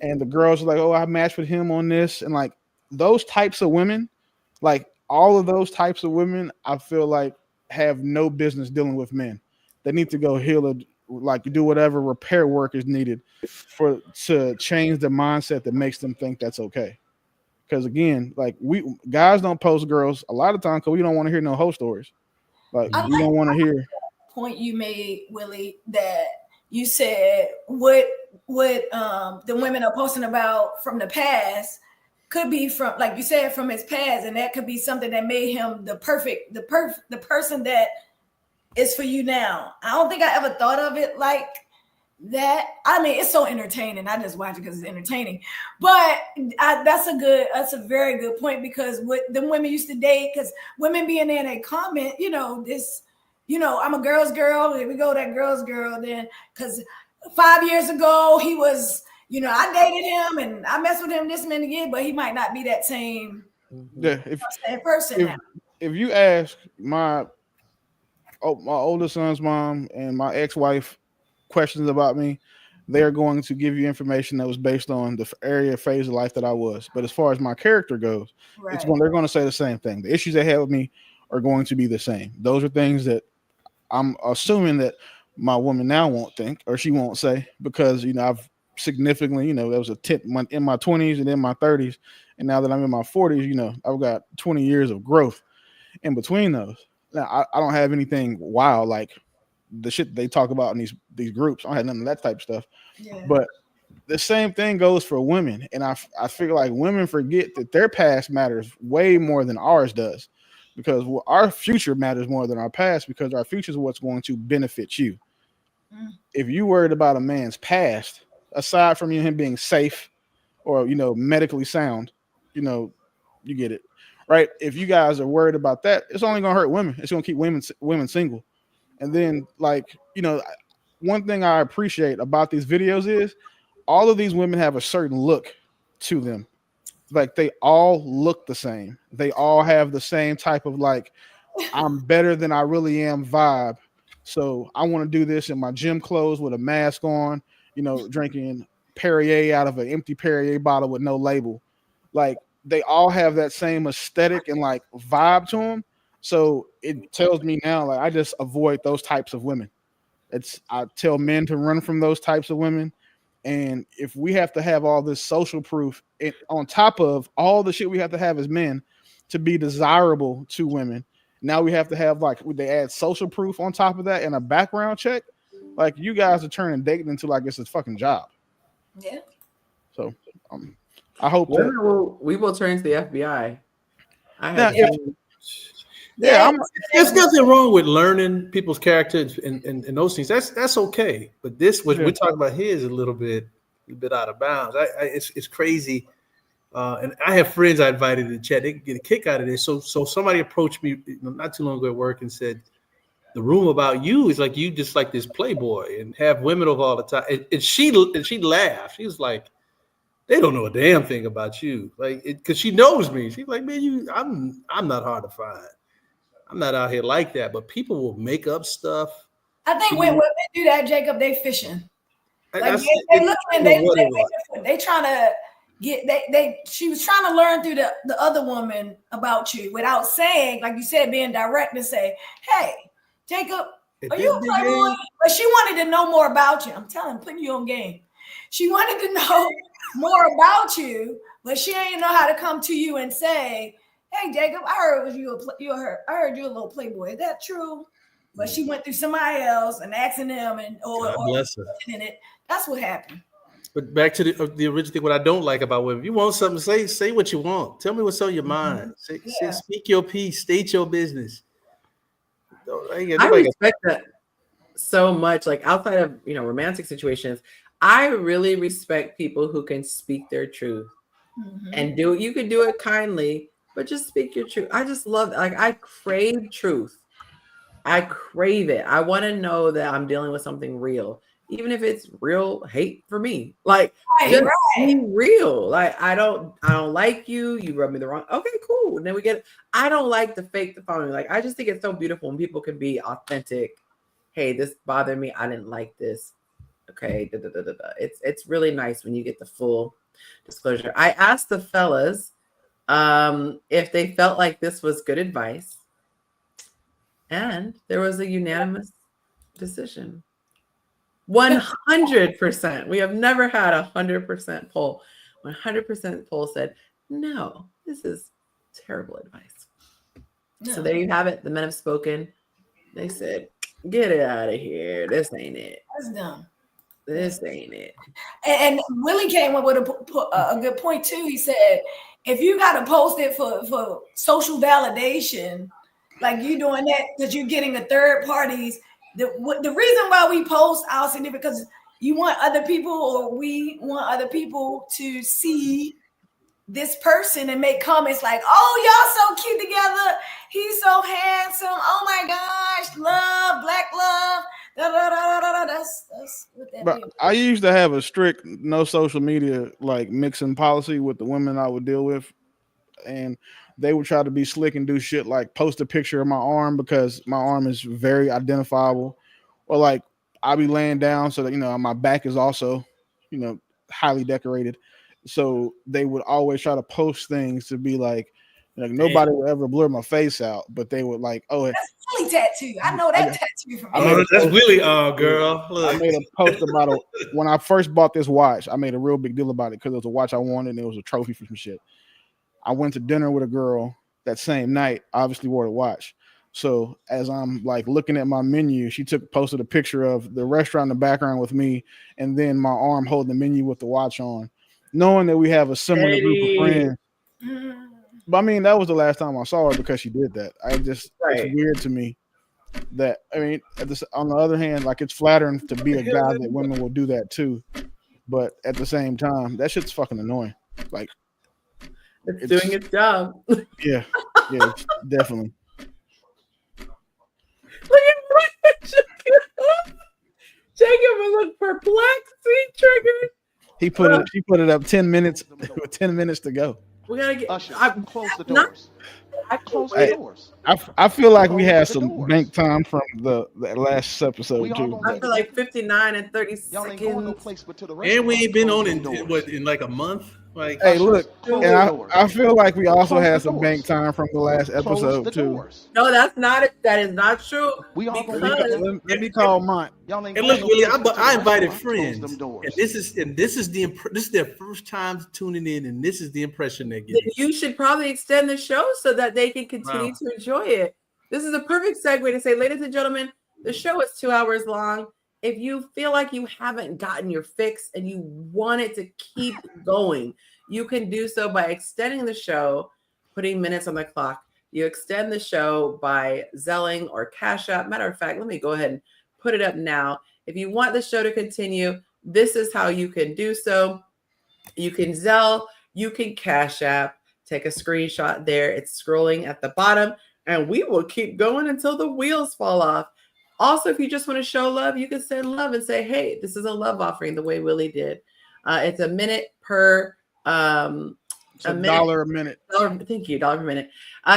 And the girls are like, "Oh, I matched with him on this," and like those types of women, like all of those types of women, I feel like have no business dealing with men. They need to go heal it, like do whatever repair work is needed to change the mindset that makes them think that's okay. Because again, like we guys don't post girls a lot of times because we don't want to hear no hoe stories. Like we don't want to hear. Point you made, Willie, that you said what the women are posting about from the past could be from, like you said, from his past, and that could be something that made him the person that is for you now. I don't think I ever thought of it like that. I mean, it's so entertaining. I just watch it because it's entertaining. But that's a very good point, because what the women used to date, because women being there and they comment, you know, this, you know, I'm a girl's girl. Here we go, that girl's girl. Then, because 5 years ago he was, you know, I dated him and I messed with him this many years, but he might not be that same, same person now. If you ask my older son's mom and my ex-wife questions about me, they're going to give you information that was based on the phase of life that I was. But as far as my character goes, they're going to say the same thing. The issues they have with me are going to be the same. Those are things that I'm assuming that my woman now won't think, or she won't say, because, you know, I've significantly, you know, there was a tip in my 20s and in my 30s, and now that I'm in my 40s, you know, I've got 20 years of growth in between those. Now, I don't have anything wild like the shit they talk about in these groups. I don't have none of that type of stuff. Yeah. But the same thing goes for women, and I feel like women forget that their past matters way more than ours does, because our future matters more than our past, because our future is what's going to benefit you. If you worried about a man's past, aside from him being safe or, you know, medically sound, you know, you get it, right? If you guys are worried about that, it's only gonna hurt women. It's gonna keep women single. And then, like, one thing I appreciate about these videos is all of these women have a certain look to them. Like, they all look the same. They all have the same type of, like, I'm better than I really am vibe. So I want to do this in my gym clothes with a mask on, drinking Perrier out of an empty Perrier bottle with no label. Like, they all have that same aesthetic and, like, vibe to them. So it tells me now, like, I just avoid those types of women. I tell men to run from those types of women. And if we have to have all this social proof on top of all the shit we have to have as men to be desirable to women, now we have to have, like, they add social proof on top of that and a background check. Like, you guys are turning dating into, like, it's a fucking job. Yeah. So I hope we will turn into the FBI. There's nothing wrong with learning people's characters and those things. That's okay. But this, what we're talking about here, is a little bit out of bounds. It's crazy. And I have friends I invited to the chat. They get a kick out of this. So somebody approached me not too long ago at work and said, the room about you is like you just like this playboy and have women over all the time. And she laughed. She was like, they don't know a damn thing about you, like, because she knows me. She's like, man, I'm not hard to find. I'm not out here like that. But people will make up stuff. I think when women do that, Jacob, they fishing. Like, they looking and they trying to get she was trying to learn through the other woman about you without saying, like you said, being direct and say, hey, Jacob, are you a playboy? But she wanted to know more about you. I'm telling, putting you on game. She wanted to know more about you, but she ain't know how to come to you and say, hey, Jacob, I heard I heard you a little playboy. Is that true? But she went through somebody else and asking them, or bless her. In it. That's what happened. But back to the original thing, what I don't like about women, if you want something to say what you want. Tell me what's on your mind. Say, speak your piece, state your business. I respect that so much. Like, outside of romantic situations, I really respect people who can speak their truth and do it. You could do it kindly, but just speak your truth. I just love it. Like, I crave truth. I crave it. I want to know that I'm dealing with something real, even if it's real hate for me. Like, just be real. Like, I don't like you. You rub me the wrong. Okay, cool. And then I don't like the fake, the following. Like, I just think it's so beautiful when people can be authentic. Hey, this bothered me. I didn't like this. Okay. It's really nice when you get the full disclosure. I asked the fellas if they felt like this was good advice, and there was a unanimous decision. 100%. We have never had 100% poll. 100% poll said, no, this is terrible advice. No. So there you have it. The men have spoken. They said, get it out of here. This ain't it. That's dumb. This ain't it. And Willie came up with a good point too. He said, if you got to post it for social validation, like you doing that because you're getting a third parties. The reason why we post our significant, because you want other people, or we want other people to see this person and make comments like, oh, y'all so cute together. He's so handsome. Oh my gosh, love, black love. That's what that but means. I used to have a strict no social media like mixing policy with the women I would deal with, and they would try to be slick and do shit like post a picture of my arm because my arm is very identifiable, or like I'll be laying down so that my back is also highly decorated. So they would always try to post things to be like nobody would ever blur my face out, but they would like, oh, that's Willie tattoo. I know that tattoo from that's Willie, girl. Look. I made a post about when I first bought this watch. I made a real big deal about it because it was a watch I wanted and it was a trophy for some shit. I went to dinner with a girl that same night, obviously wore the watch. So as I'm like looking at my menu, she posted a picture of the restaurant in the background with me, and then my arm holding the menu with the watch on, knowing that we have a similar group of friends. But I mean, that was the last time I saw her because she did that. It's weird to me that, I mean, on the other hand, like it's flattering to be a guy that women will do that too. But at the same time, that shit's fucking annoying. Like, It's doing its job. Yeah, definitely. Look at Jacob will look perplexed. He triggered. He put it up 10 minutes with 10 minutes to go. We gotta get. Close the doors. Close the doors. I feel like we had some bank time from the last episode too. I feel like 59 and 30 Y'all ain't going no seconds. place but to the And we ain't been on restaurant. in like a month. Like, Hey, look, Close and the doors. I feel like we also Close had the some doors. bank time from the last Close episode the too. doors. No, that's not it. That is not true. We all gonna Because Let me call Mont. Y'all ain't and going look, no Willie, place but to the I invited restaurant. Close friends, them doors. and this is their first time tuning in, and this is the impression they're getting. you should probably extend the show so that they can continue to enjoy it. This is a perfect segue to say, ladies and gentlemen, the show is 2 hours long. If you feel like you haven't gotten your fix and you want it to keep going, you can do so by extending the show, putting minutes on the clock. You extend the show by Zelling or Cash App. Matter of fact, let me go ahead and put it up now. If you want the show to continue, this is how you can do so. You can Zelle, you can Cash App, take a screenshot there. It's scrolling at the bottom, and we will keep going until the wheels fall off. Also, if you just want to show love, you can send love and say, hey, this is a love offering the way Willie did. It's a minute per It's $1 a minute. Thank you, $1 per minute.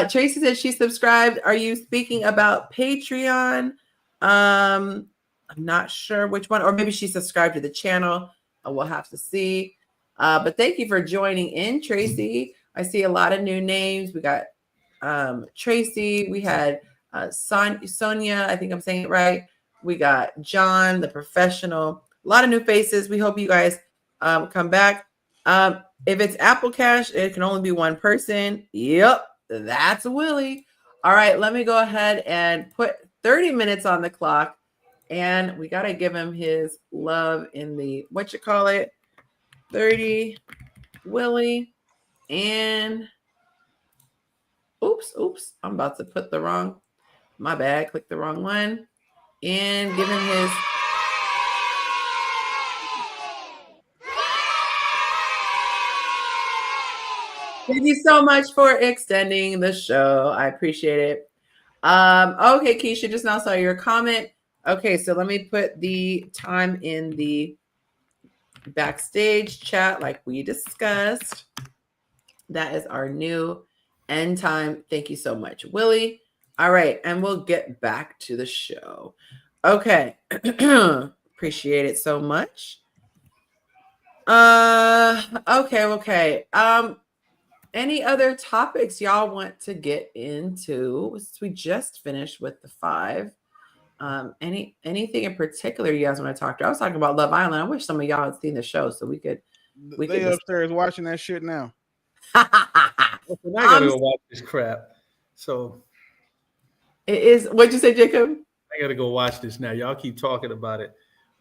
Tracy said she subscribed. Are you speaking about Patreon? I'm not sure which one, or maybe she subscribed to the channel. We'll have to see. But thank you for joining in, Tracy. I see a lot of new names. We got Tracy. We had Sonia. I think I'm saying it right. We got John, the professional. A lot of new faces. We hope you guys come back. If it's Apple Cash, it can only be one person. Yep, that's Willie. All right, let me go ahead and put 30 minutes on the clock. And we got to give him his love in the, 30 Willie. And oops, I'm about to put the wrong, my bad, click the wrong one. And give him his. Thank you so much for extending the show. I appreciate it. Okay, Keisha, just now saw your comment. Okay, so let me put the time in the backstage chat like we discussed. That is our new end time. Thank you so much, Willie. All right, and we'll get back to the show. Okay. Appreciate it so much. Okay. Any other topics y'all want to get into? Since we just finished with the 5. Anything in particular you guys want to talk to? I was talking about Love Island. I wish some of y'all had seen the show so we could. They upstairs watching that shit now. I gotta go watch this crap. So it is. What'd you say, Jacob? I gotta go watch this now. Y'all keep talking about it.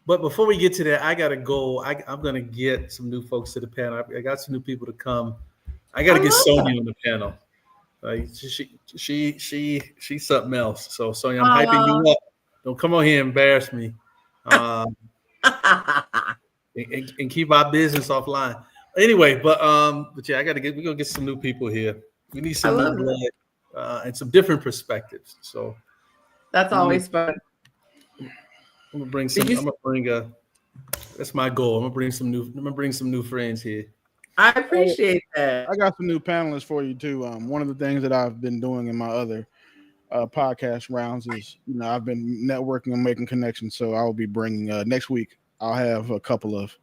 But before we get to that, I gotta go. I'm gonna get some new folks to the panel. I got some new people to come. I gotta get Sonia on the panel. She's something else. So Sonia, I'm hyping you up. Don't come on here and embarrass me. And keep our business offline. Anyway, but yeah, we're gonna get some new people here. We need some new blood and some different perspectives. So that's always fun. I'm gonna bring that's my goal. I'm gonna bring some new friends here. I appreciate that. I got some new panelists for you too. One of the things that I've been doing in my other podcast rounds is, I've been networking and making connections. So I'll be bringing next week. I'll have a couple of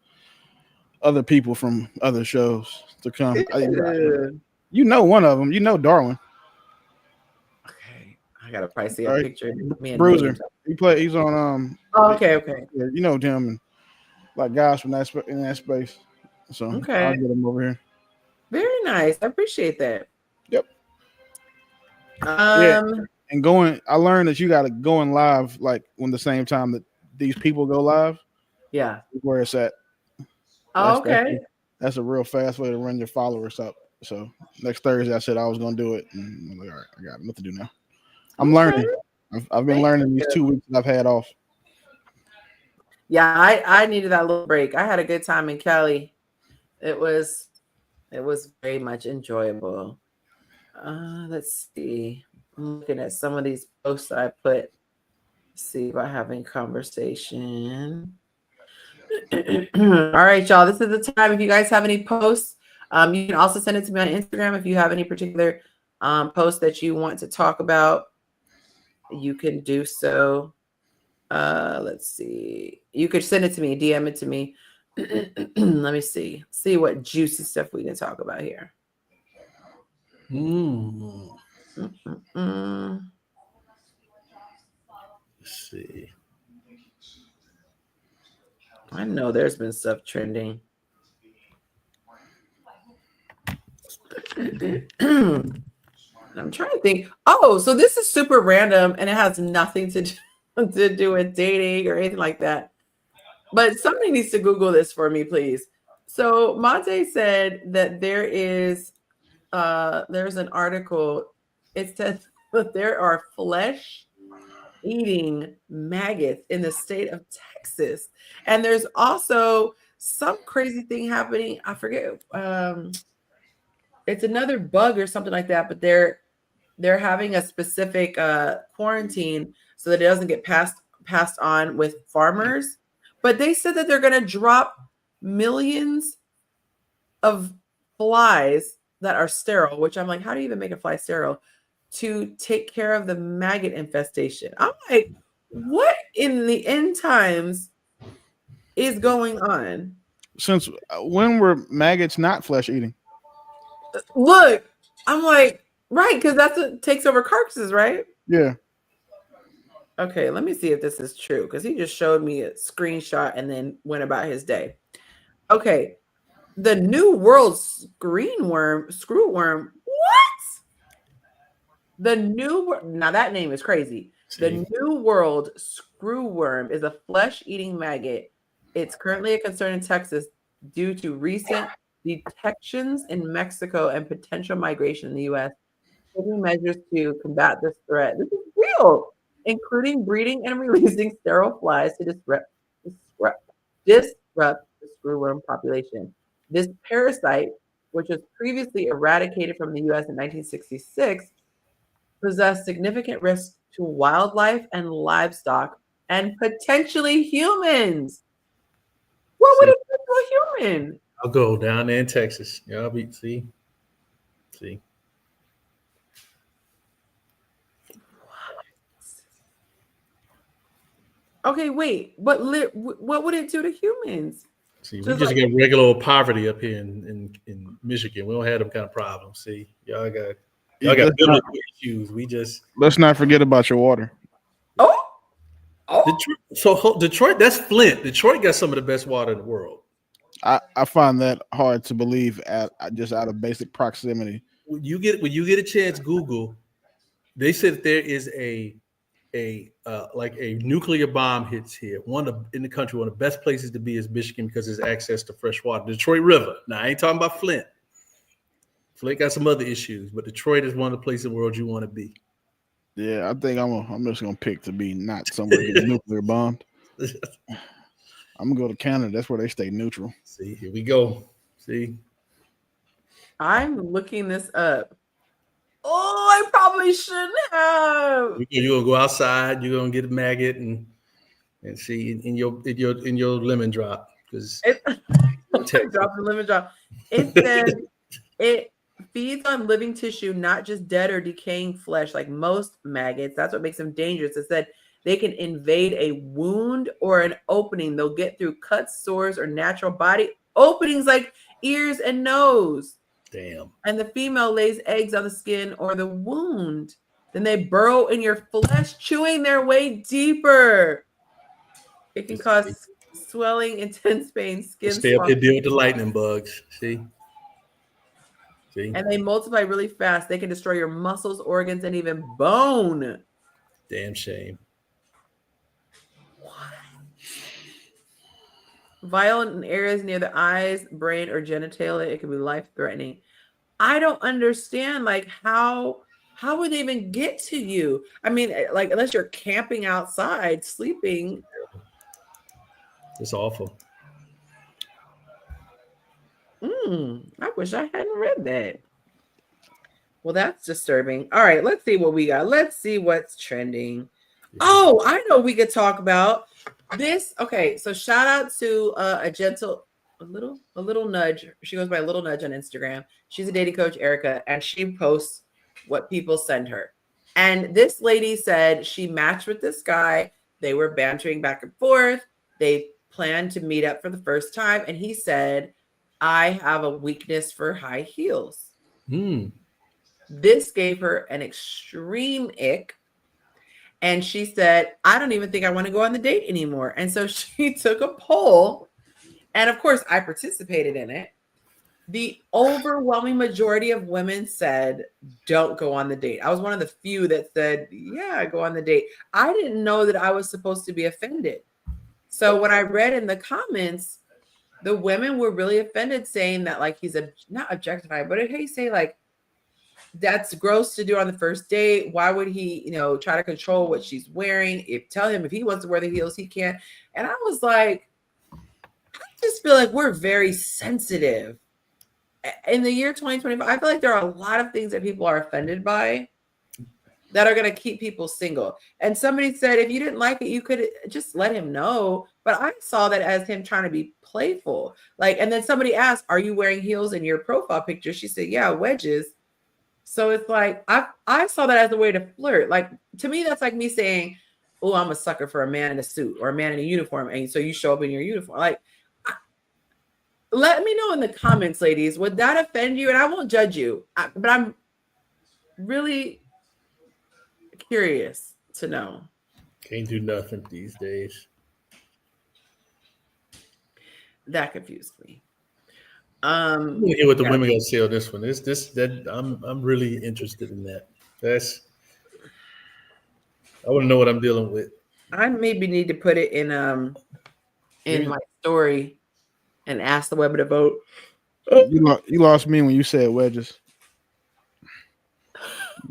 other people from other shows to come. One of them. Darwin. Okay, I gotta probably see a picture. Me and Bruiser. He's on. Okay. Yeah, Tim and like guys from that in that space. So I'll get him over here. Very nice. I appreciate that. Yep. And I learned that you got to go in live like when the same time that these people go live. Yeah. Where it's at. That's a real fast way to run your followers up. So next Thursday, I said I was going to do it. And I'm like, all right, I got nothing to do now. I'm learning. I've been learning these 2 weeks that I've had off. Yeah, I needed that little break. I had a good time in Cali. It was It was very much enjoyable. Let's see. I'm looking at some of these posts I put. See about having conversation. All right, y'all. This is the time. If you guys have any posts, you can also send it to me on Instagram. If you have any particular posts that you want to talk about, you can do so. Let's see. You could send it to me, DM it to me. Let me see what juicy stuff we can talk about here. Let's see. I know there's been stuff trending. I'm trying to think. Oh, so this is super random and it has nothing to do with dating or anything like that. But somebody needs to Google this for me, please. So Monte said that there's an article. It says that there are flesh-eating maggots in the state of Texas, and there's also some crazy thing happening. I forget. It's another bug or something like that, but they're having a specific quarantine so that it doesn't get passed on with farmers. But they said that they're going to drop millions of flies that are sterile, which I'm like, how do you even make a fly sterile, to take care of the maggot infestation? I'm like, what in the end times is going on? Since when were maggots not flesh eating? Look, I'm like, right, because that's what takes over carcasses, right? Yeah. Okay, let me see if this is true, because he just showed me a screenshot and then went about his day. Okay, the New World screwworm. What? Now that name is crazy. The New World screwworm is a flesh-eating maggot. It's currently a concern in Texas due to recent detections in Mexico and potential migration in the U.S. Taking measures to combat this threat. This is real, including breeding and releasing sterile flies to disrupt the screwworm population. This parasite, which was previously eradicated from the U.S. in 1966, possessed significant risks to wildlife and livestock and potentially humans. What would it do to a human? I'll go down there in Texas. Yeah, I'll be see. Okay, wait, but what would it do to humans? See, we just got regular old poverty up here in Michigan. We don't have them kind of problems. See, y'all got biblical issues. Let's not forget about your water. Detroit, that's Flint. Detroit got some of the best water in the world. I find that hard to believe just out of basic proximity. When you get a chance, Google. They said there is a nuclear bomb hits here. In the country, one of the best places to be is Michigan because there's access to fresh water. Detroit River. Now I ain't talking about Flint. Flint got some other issues, but Detroit is one of the places in the world you want to be. Yeah, I think I'm just gonna pick to be not somewhere that gets nuclear bombed. I'm gonna go to Canada. That's where they stay neutral. See, here we go. See, I'm looking this up. Oh, I probably shouldn't have. You're gonna go outside. You're gonna get a maggot and see in your lemon drop because drop the lemon drop. It says it feeds on living tissue, not just dead or decaying flesh, like most maggots. That's what makes them dangerous. It said they can invade a wound or an opening. They'll get through cuts, sores, or natural body openings like ears and nose. Damn. And the female lays eggs on the skin or the wound. Then they burrow in your flesh, chewing their way deeper. It can cause swelling, intense pain, skin. Stay up here, deal with the lightning bugs. See? And they multiply really fast. They can destroy your muscles, organs, and even bone. Damn shame. What? Violent in areas near the eyes, brain, or genitalia. It can be life-threatening. I don't understand, like, how would they even get to you? I mean, like, unless you're camping outside, sleeping. It's awful. I wish I hadn't read that. Well, that's disturbing. All right, let's see what we got. Let's see what's trending. Oh, I know we could talk about this. Okay, so shout out to a little nudge. She goes by Little Nudge on Instagram. She's a dating coach, Erica, and she posts what people send her. And this lady said she matched with this guy. They were bantering back and forth. They planned to meet up for the first time, and he said, "I have a weakness for high heels." This gave her an extreme ick. And she said, "I don't even think I want to go on the date anymore." And so she took a poll. And of course, I participated in it. The overwhelming majority of women said, "Don't go on the date." I was one of the few that said, "Yeah, go on the date." I didn't know that I was supposed to be offended. So when I read in the comments, the women were really offended, saying that like he's not objectifying, but he say like, that's gross to do on the first date. Why would he, try to control what she's wearing? Tell him if he wants to wear the heels, he can. And I was like, I just feel like we're very sensitive. In the year 2025, I feel like there are a lot of things that people are offended by that are going to keep people single. And somebody said, if you didn't like it, you could just let him know. But I saw that as him trying to be playful. And then somebody asked, "Are you wearing heels in your profile picture?" She said, "Yeah, wedges." So it's like, I saw that as a way to flirt. Like, to me, that's like me saying, "Oh, I'm a sucker for a man in a suit or a man in a uniform." And so you show up in your uniform. Like, let me know in the comments, ladies, would that offend you? And I won't judge you, but I'm really curious to know. Can't do nothing these days. That confused me. I'm gonna hear what the women got to say on this one. I'm really interested in that. I want to know what I'm dealing with. I maybe need to put it in my story and ask the women to vote. You lost me when you said wedges.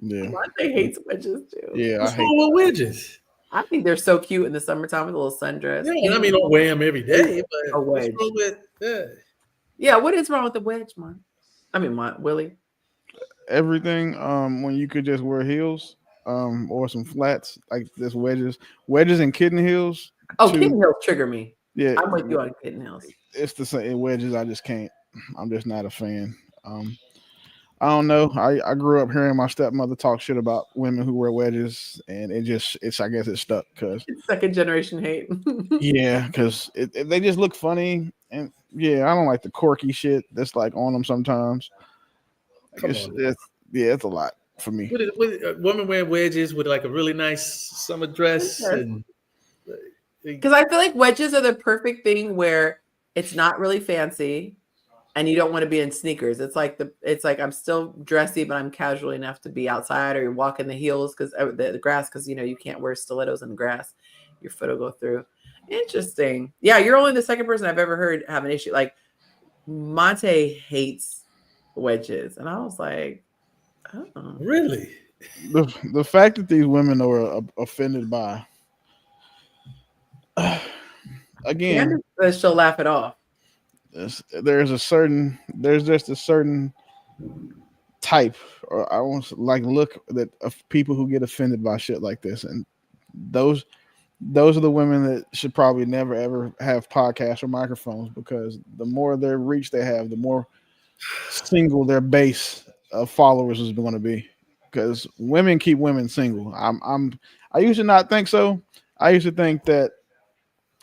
Yeah, Monte hates wedges too. Yeah, what's wrong with wedges? I think they're so cute in the summertime with a little sundress. Yeah, I mean, don't wear them every day, but a wedge. what's wrong with Yeah, what is wrong with the wedge, man? Willie. Everything. When you could just wear heels, or some flats like this wedges and kitten heels. Oh, kitten heels trigger me. Yeah, I'm with you on kitten heels. It's the same wedges. I just can't. I'm just not a fan. I don't know. I grew up hearing my stepmother talk shit about women who wear wedges, and I guess it stuck because it's second generation hate. Yeah, because they just look funny, and yeah, I don't like the quirky shit that's like on them sometimes. It's a lot for me. Women wear wedges with like a really nice summer dress, because I feel like wedges are the perfect thing where it's not really fancy. And you don't want to be in sneakers. It's like I'm still dressy, but I'm casual enough to be outside, or you're walking the heels because the grass, because you can't wear stilettos in the grass. Your foot will go through. Interesting. Yeah, you're only the second person I've ever heard have an issue. Like Monte hates wedges, and I was like, oh, really? The fact that these women are offended by, again, she'll laugh it off. There's just a certain type, or I want like look of people who get offended by shit like this, and those are the women that should probably never ever have podcasts or microphones, because the more their reach they have, the more single their base of followers is going to be. Because women keep women single. I used to not think so. I used to think that,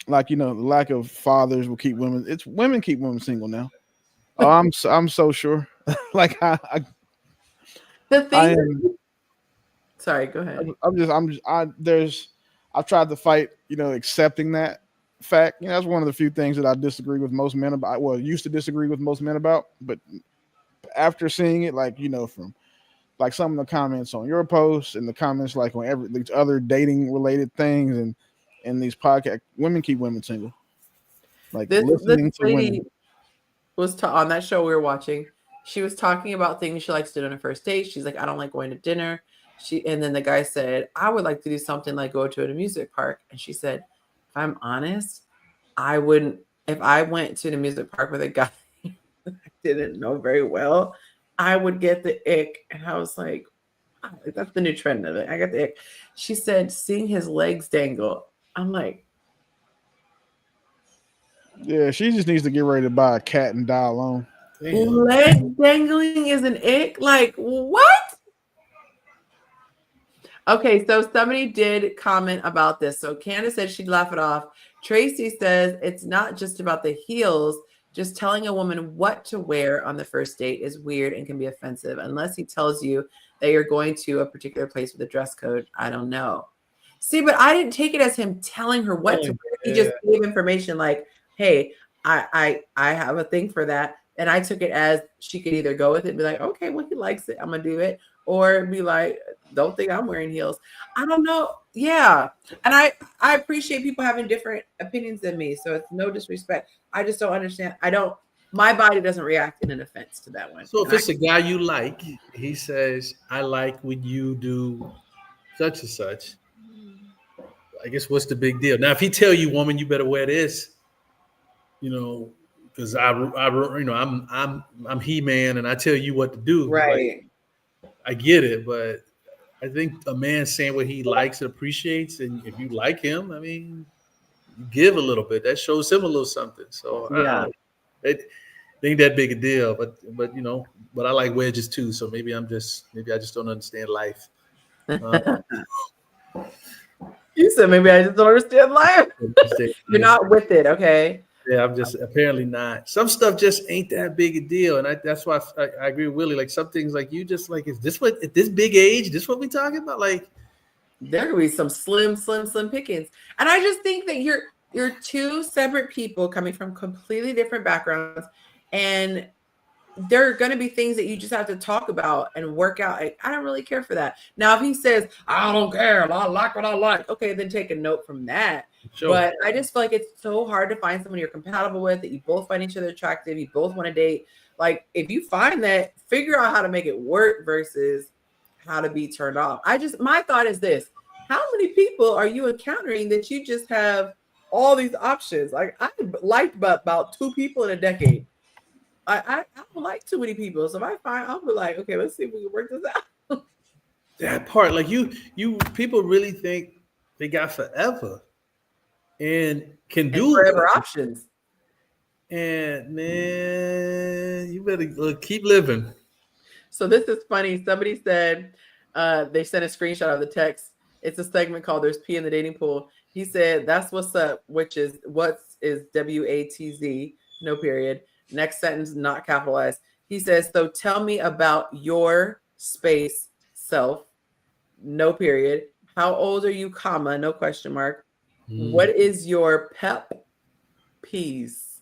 like, the lack of fathers will keep women. It's women keep women single now. Oh, I'm so sure. Like sorry, go ahead. I've tried to fight, accepting that fact. That's one of the few things that I disagree with most men about. Well, used to disagree with most men about, but after seeing it, like, from like some of the comments on your posts and the comments like on these other dating related things and these podcasts, women keep women single. Like this listening to lady women was on that show we were watching. She was talking about things she likes to do on her first date. She's like, I don't like going to dinner. And then the guy said, I would like to do something like go to an amusement park. And she said, if I'm honest, I wouldn't. If I went to an amusement park with a guy, didn't know very well, I would get the ick. And I was like, that's the new trend of it. I got the ick. She said, seeing his legs dangle. I'm like, Yeah, she just needs to get ready to buy a cat and die alone. Damn. leg dangling is an ick? Like, what? Okay, so somebody did comment about this. So Candace said she'd laugh it off. Tracy says it's not just about the heels. Just telling a woman what to wear on the first date is weird and can be offensive unless he tells you that you're going to a particular place with a dress code. I don't know. See, but I didn't take it as him telling her what to wear. He just gave information like, hey, I have a thing for that. And I took it as she could either go with it and be like, okay, well, he likes it, I'm gonna do it, or be like, don't think I'm wearing heels. I don't know. Yeah. And I appreciate people having different opinions than me. So it's no disrespect. I just don't understand. My body doesn't react in an offense to that one. So if it's a guy you like, he says, I like when you do such and such. I guess what's the big deal? Now, if he tell you, woman, you better wear this, because I'm He-Man and I tell you what to do. Right. Like, I get it, but I think a man saying what he likes and appreciates, and if you like him, I mean, you give a little bit. That shows him a little something. So yeah, it ain't that big a deal. But I like wedges too. So maybe I just don't understand life. You said maybe I just don't understand life. You're not with it, okay? Yeah, I'm just apparently not. Some stuff just ain't that big a deal, and that's why I agree with Willie. Like some things, like you just like, is this what at this big age? This what we talking about? Like there could be some slim pickings, and I just think that you're two separate people coming from completely different backgrounds, and there are going to be things that you just have to talk about and work out. I don't really care for that. Now, if he says, I don't care, I like what I like, okay, then take a note from that. Sure. But I just feel like it's so hard to find someone you're compatible with, that you both find each other attractive, you both want to date. Like, if you find that, figure out how to make it work versus how to be turned off. My thought is this: how many people are you encountering that you just have all these options? Like, I liked about 2 people in a decade. I don't like too many people, so if I find, I'll be like, okay, let's see if we can work this out. That part, like you people really think they got forever and can do forever options. And man, you better keep living. So this is funny. Somebody said they sent a screenshot of the text. It's a segment called "There's Pee in the Dating Pool." He said, "That's what's up," which is WATZ, no period. Next sentence, not capitalized. He says, so tell me about your space self, no period. How old are you, comma, no question mark. What is your pep peas?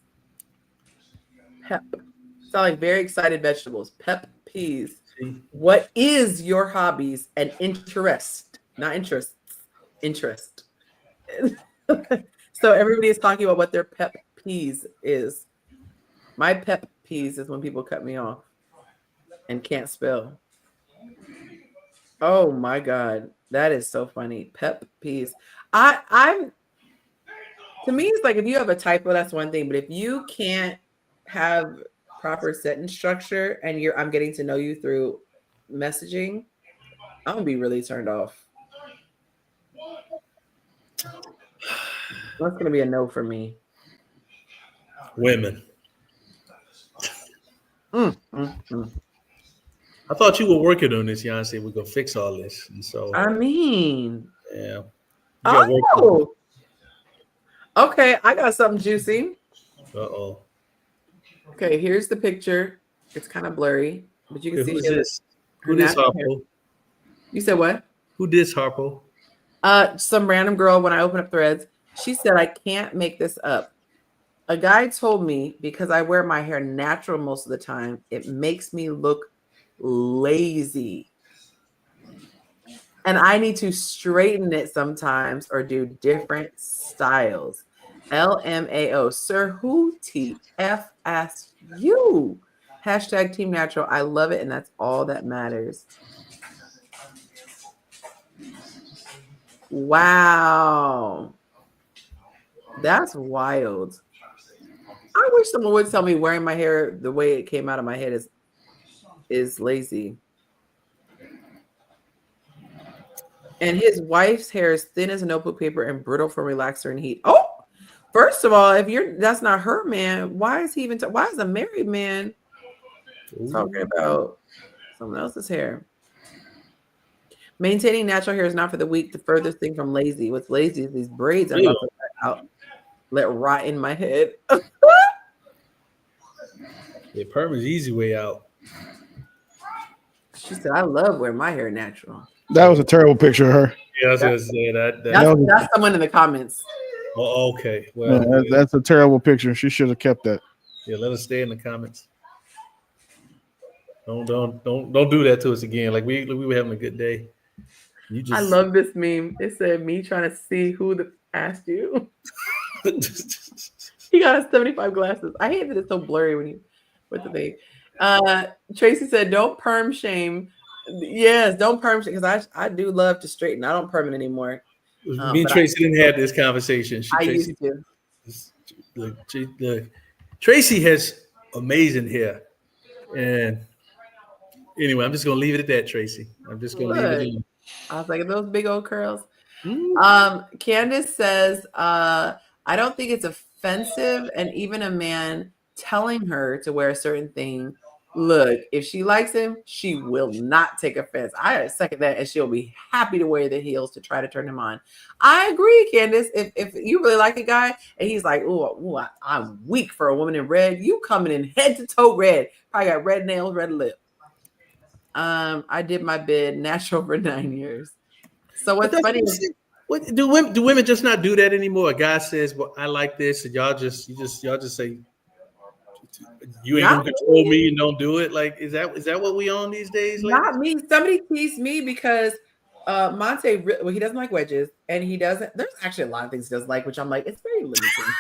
Pep. Sound like very excited vegetables. Pep peas. What is your hobbies and interest? Not interests, interest. So everybody is talking about what their pep peas is. My pet peas is when people cut me off and can't spell. Oh my God. That is so funny. Pep peas. I'm to me, it's like if you have a typo, that's one thing. But if you can't have proper sentence structure and I'm getting to know you through messaging, I'm gonna be really turned off. That's gonna be a no for me. Women. I thought you were working on this, Yonci. We're gonna fix all this, and so I mean, yeah. Oh, okay. I got something juicy. Uh-oh. Okay, here's the picture. It's kind of blurry, but you can see who's this? Who this, Harpo? You said what? Who this, Harpo? Some random girl. When I open up Threads, she said, "I can't make this up. A guy told me because I wear my hair natural most of the time, it makes me look lazy. And I need to straighten it sometimes or do different styles. LMAO. Sir, who TF asked you? Hashtag Team Natural. I love it, and that's all that matters." Wow. That's wild. I wish someone would tell me wearing my hair the way it came out of my head is lazy. And his wife's hair is thin as a notebook paper and brittle from relaxer and heat. Oh, first of all, that's not her man, why is he even why is a married man talking about someone else's hair? Maintaining natural hair is not for the weak. The furthest thing from lazy. What's lazy is these braids I'm about to let rot in my head. Yeah, perm is easy way out. She said, I love wearing my hair natural. That was a terrible picture of her. Yeah, I was gonna say that. That's someone in the comments. Well, okay. Well, Yeah, that's a terrible picture. She should have kept that. Yeah, let us stay in the comments. Don't do that to us again. Like we were having a good day. I love this meme. It said me trying to see who asked you. He got us 75 glasses. I hate that it's so blurry when you with the thing. Tracy said, "Don't perm shame." Yes, don't perm shame because I do love to straighten. I don't perm it anymore. Me and Tracy didn't have this conversation. Used to. Look, Tracy has amazing hair, and anyway, I'm just gonna leave it at that, Tracy. I'm just gonna leave it in. I was like, those big old curls. Candace says, I don't think it's offensive, and even a man telling her to wear a certain thing. Look, if she likes him, she will not take offense. I second that, and she'll be happy to wear the heels to try to turn him on. I agree, Candace. If you really like a guy and he's like, ooh, I'm weak for a woman in red, you coming in head to toe red. Probably got red nails, red lip. I did my bid natural for 9 years. So what's funny is, what do women just not do that anymore? A guy says, "Well, I like this," and y'all just say, "You ain't gonna control me and don't do it." Like, is that what we on these days? Not me. Somebody teased me because Monte, well, he doesn't like wedges, and he doesn't. There's actually a lot of things he doesn't like, which I'm like, it's very limiting.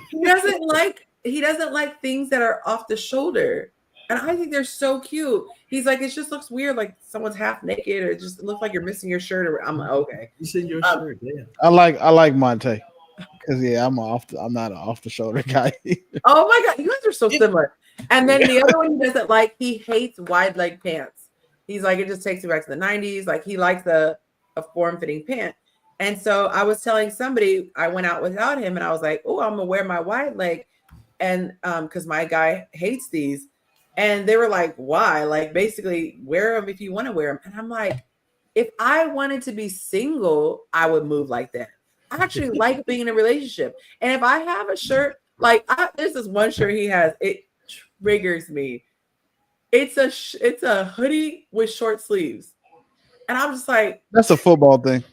He doesn't like things that are off the shoulder. And I think they're so cute. He's like, it just looks weird, like someone's half naked, or it just looks like you're missing your shirt. Or I'm like, okay. You said your shirt, yeah. I like Monte because I'm not an off the shoulder guy. Oh my god, you guys are so similar. And then the other one he doesn't like, he hates wide leg pants. He's like, it just takes me back to the 90s. Like he likes a form fitting pant. And so I was telling somebody, I went out without him, and I was like, oh, I'm gonna wear my wide leg, and because my guy hates these. And they were like, why? Like, basically, wear them if you want to wear them. And I'm like, if I wanted to be single, I would move like that. I actually like being in a relationship. And if I have a shirt, like, there's this one shirt he has, it triggers me. It's a hoodie with short sleeves. And I'm just like, that's a football thing.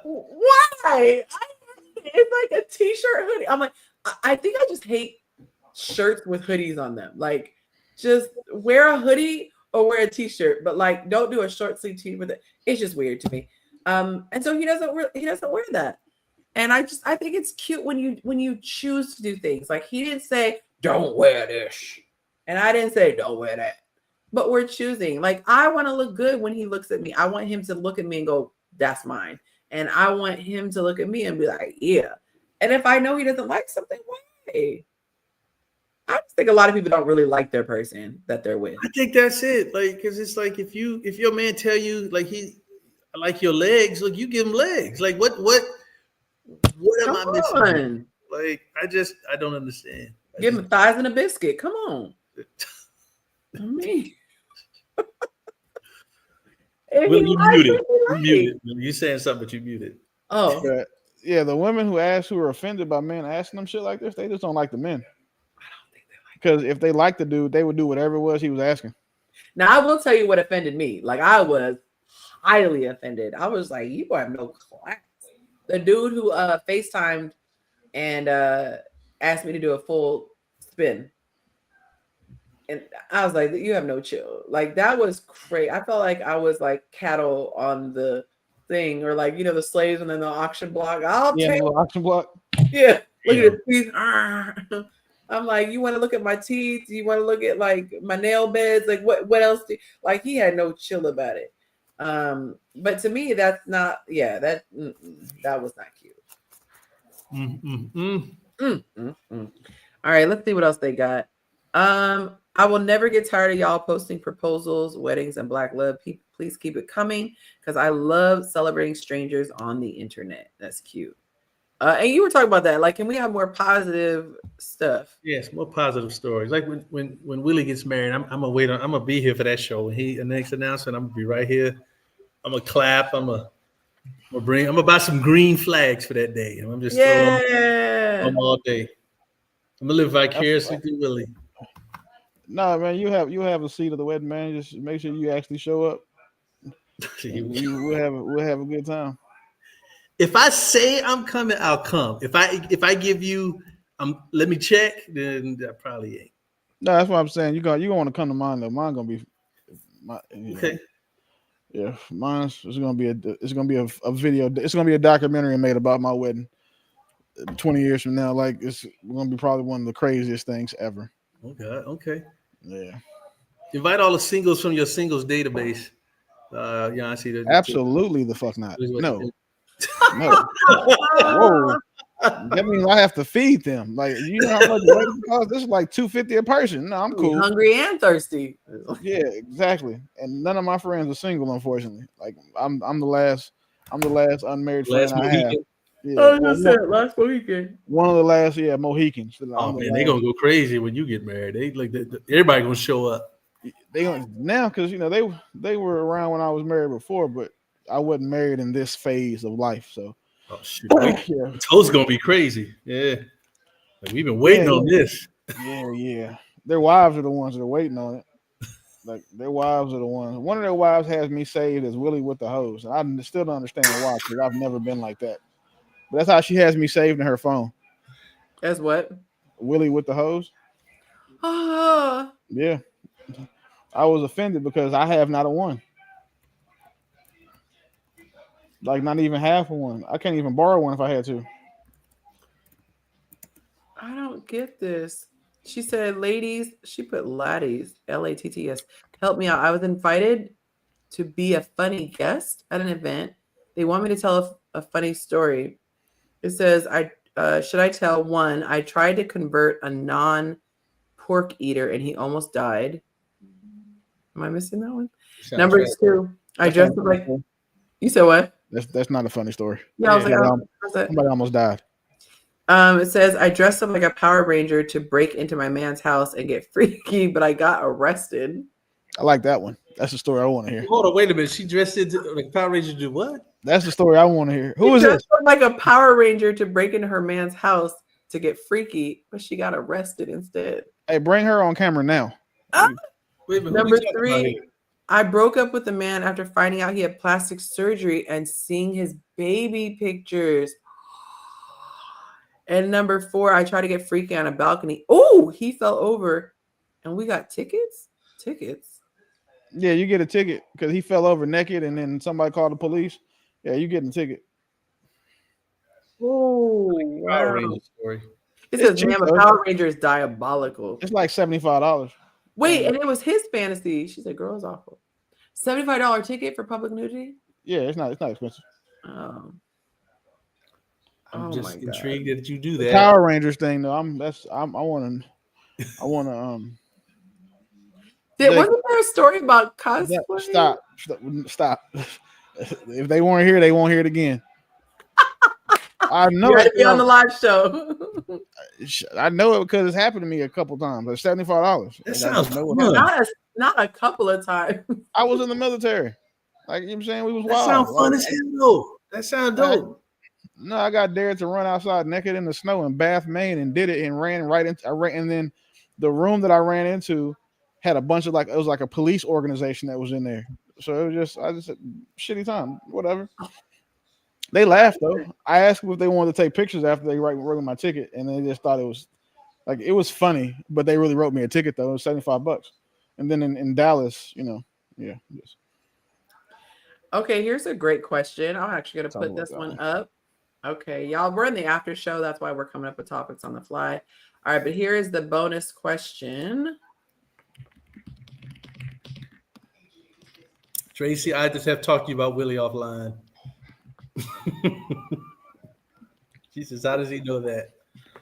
Why? It's like a t-shirt hoodie. I'm like, I think I just hate shirts with hoodies on them. Like, just wear a hoodie or wear a t-shirt, but like, don't do a short sleeve tee with it. It's just weird to me. And so he doesn't wear that. And I think it's cute when you choose to do things. Like, he didn't say don't wear this, and I didn't say don't wear that, but we're choosing. Like, I want to look good when he looks at me. I want him to look at me and go, that's mine. And I want him to look at me and be like, yeah. And if I know he doesn't like something, why? I just think a lot of people don't really like their person that they're with. I think that's it. Like, because it's like if your man tell you like I like your legs, look, you give him legs. Like what am I missing? Like I don't understand. Give him thighs and a biscuit. Come on. I mean, well, you muted. You muted. You saying something, but you muted. Oh, yeah. The women who are offended by men asking them shit like this, they just don't like the men. Because if they liked the dude, they would do whatever it was he was asking. Now, I will tell you what offended me. Like, I was highly offended. I was like, you have no class. The dude who FaceTimed and asked me to do a full spin. And I was like, you have no chill. Like, that was crazy. I felt like I was like cattle on the thing, or like, the slaves and then the auction block. Auction block. Yeah. Look at his teeth. I'm like, you want to look at my teeth? You want to look at like my nail beds? Like what else? Like, he had no chill about it. But to me, that's not. Yeah, that was not cute. All right, let's see what else they got. I will never get tired of y'all posting proposals, weddings, and black love. Please keep it coming because I love celebrating strangers on the internet. That's cute. And you were talking about that. Like, can we have more positive stuff? Yes, more positive stories. Like when Willie gets married, I'm gonna wait on. I'm gonna be here for that show. When he next announcement, I'm gonna be right here. I'm gonna clap. I'm gonna buy some green flags for that day, and I'm just throwing them all day. I'm gonna live vicariously through Willie. Nah, man, you have a seat at the wedding, man. Just make sure you actually show up. We'll have a good time. If I say I'm coming, I'll come. If I give you, let me check, then that probably ain't. No, that's what I'm saying. You want to come to mine though. Mine gonna be, okay. Yeah, mine's gonna be a video. It's gonna be a documentary made about my wedding. 20 years from now, like it's gonna be probably one of the craziest things ever. Oh God. Okay. Yeah. Invite all the singles from your singles database. Yonci. Absolutely the fuck not. No. No. Whoa. That means I have to feed them. Like, you know how much wedding costs? This is like $250 a person. No, I'm cool. Hungry and thirsty. Yeah, exactly. And none of my friends are single, unfortunately. Like I'm the last unmarried friend I have. Yeah, last Mohican. One of the last, Mohicans. Oh man, they gonna go crazy when you get married. They like everybody gonna show up. They gonna now because they were around when I was married before, but I wasn't married in this phase of life. So oh shit, toast gonna be crazy. Yeah, like we've been waiting on this. Yeah. Their wives are the ones that are waiting on it. Like their wives are the ones. One of their wives has me saved as Willie with the hose. I still don't understand why because I've never been like that. But that's how she has me saved in her phone. As what? Willie with the hose. Yeah. I was offended because I have not a one. Like not even half of one. I can't even borrow one if I had to. I don't get this. She said, ladies, she put laddies, Latts. Help me out. I was invited to be a funny guest at an event. They want me to tell a funny story. It says, should I tell one? I tried to convert a non-pork eater and he almost died. Am I missing that one? Number two, I dressed up like. You said what? That's not a funny story. Yeah, I was like, somebody almost died. It says I dressed up like a Power Ranger to break into my man's house and get freaky, but I got arrested. I like that one. That's the story I want to hear. Hold on, wait a minute. She dressed into like Power Ranger to do what? That's the story I want to hear. Who is this? Like a Power Ranger to break into her man's house to get freaky, but she got arrested instead. Hey, bring her on camera now. Wait a minute, Number three, I broke up with a man after finding out he had plastic surgery and seeing his baby pictures. And number four, I tried to get freaky on a balcony. Oh, he fell over and we got tickets? Tickets. Yeah, you get a ticket because he fell over naked and then somebody called the police. Yeah, you getting a ticket. Oh, wow. Power Ranger story. It says, man, a Power Ranger is diabolical. It's like $75. Wait, and it was his fantasy. She said, girl's awful. $75 ticket for public nudity? Yeah, it's not expensive. I'm just intrigued that you do that. The Power Rangers thing though, I want to wasn't there a story about cosplay? Stop. If they want to hear, they won't hear it again. I know it. Be on the live show. I know it because it's happened to me a couple times. It's $75. That sounds fun. Not a couple of times. I was in the military. Like, you know what I'm saying? We was that wild. That sounds fun as hell though. That sounds dope. I got dared to run outside naked in the snow in Bath, Maine, and did it and ran right into. And then the room that I ran into had a bunch of it was like a police organization that was in there. So it was I just shitty time. Whatever. They laughed though. I asked them if they wanted to take pictures after they wrote my ticket, and they just thought it was funny. But they really wrote me a ticket though. It was $75. And then in Dallas, yeah. Yes. Okay, here's a great question. I'm actually gonna put this one up. Okay, y'all, we're in the after show. That's why we're coming up with topics on the fly. All right, but here is the bonus question. Tracy, I just have talked to you about Willie offline. She says, how does he know that?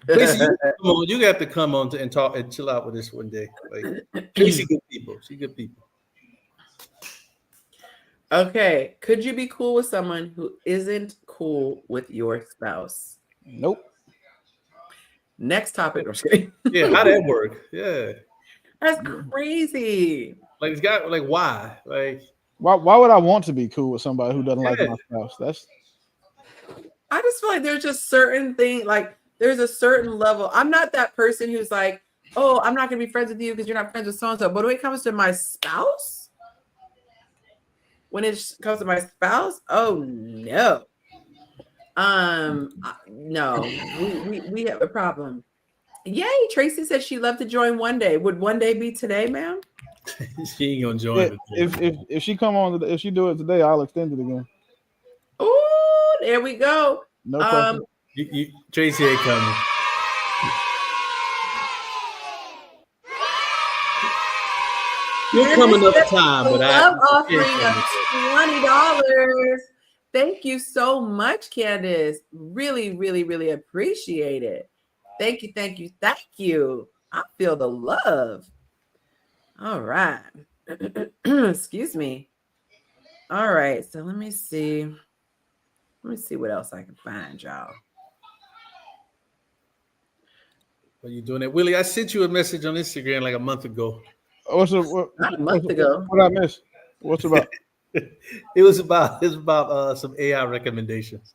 Casey, come on, you got to come on and talk and chill out with this one day. Like Casey, good people. She good people. Okay. Could you be cool with someone who isn't cool with your spouse? Nope. Next topic. Yeah, how that work? Yeah, That's crazy. like it's got like why? Like Why would I want to be cool with somebody who doesn't like Yeah. my spouse? That's I just feel like there's just certain things, like there's a certain level. I'm not that person who's like, oh, I'm not gonna be friends with you because you're not friends with so and so. But when it comes to my spouse, oh no, no, we have a problem. Yay, Tracy said she'd love to join one day. Would one day be today, ma'am? she ain't gonna join. if she come on, if she do it today, I'll extend it again. Oh, there we go. No pressure. Tracy ain't coming. You'll come another time, but love offering of $20. Thank you so much, Candace. Really, really, really appreciate it. Thank you, thank you, thank you. I feel the love. All right. Excuse me. All right. So let me see. Let me see what else I can find, y'all. Are you doing it, Willie? I sent you a message on Instagram like a month ago. Not a month ago. What I missed? What's it about? It was about some AI recommendations.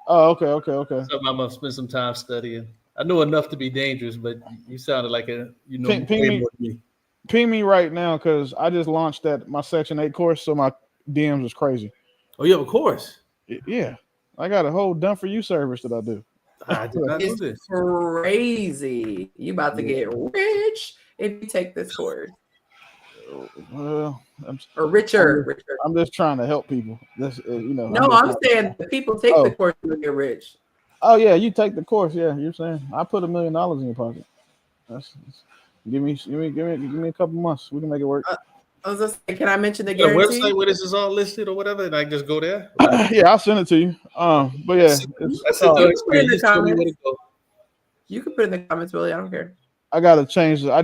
Oh, okay. Something I'm gonna spend some time studying. I know enough to be dangerous, but you sounded like way more than me. Ping me right now because I just launched my Section 8 course, so my DMs is crazy. Oh, you have a course? Yeah, I got a whole done for you service that I do. I did not know this. Crazy. You about to get rich if you take this course. Well, richer. I'm just trying to help people. That's No, I'm saying the people take the course to get rich. Oh yeah, you take the course. Yeah, you're saying I put $1 million in your pocket. Give me a couple months. We can make it work. I was just saying, can I mention the guarantee? Website where this is all listed or whatever, and I just go there? Yeah, I'll send it to you. But yeah, you can put it in the comments, Willie. I don't care. I gotta change it. I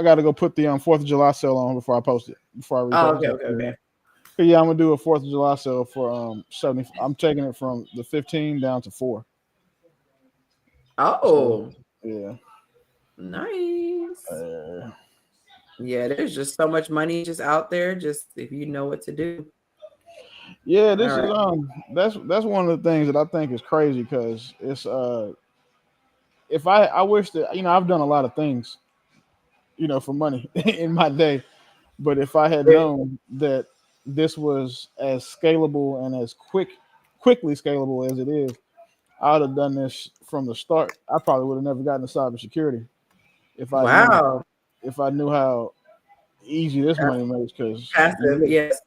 gotta go put the 4th of July sale on before I post it. Before I repost it. Okay. But yeah, I'm gonna do a 4th of July sale for 70. I'm taking it from the 15 down to 4. Oh, so, yeah, nice. Yeah, there's just so much money just out there. Just if you know what to do. Yeah, this is that's one of the things that I think is crazy because it's if I wish that I've done a lot of things for money in my day, but if I had known that this was as scalable and as quickly scalable as it is, I would have done this from the start. I probably would have never gotten into cybersecurity if I knew how easy this money makes. Because yes,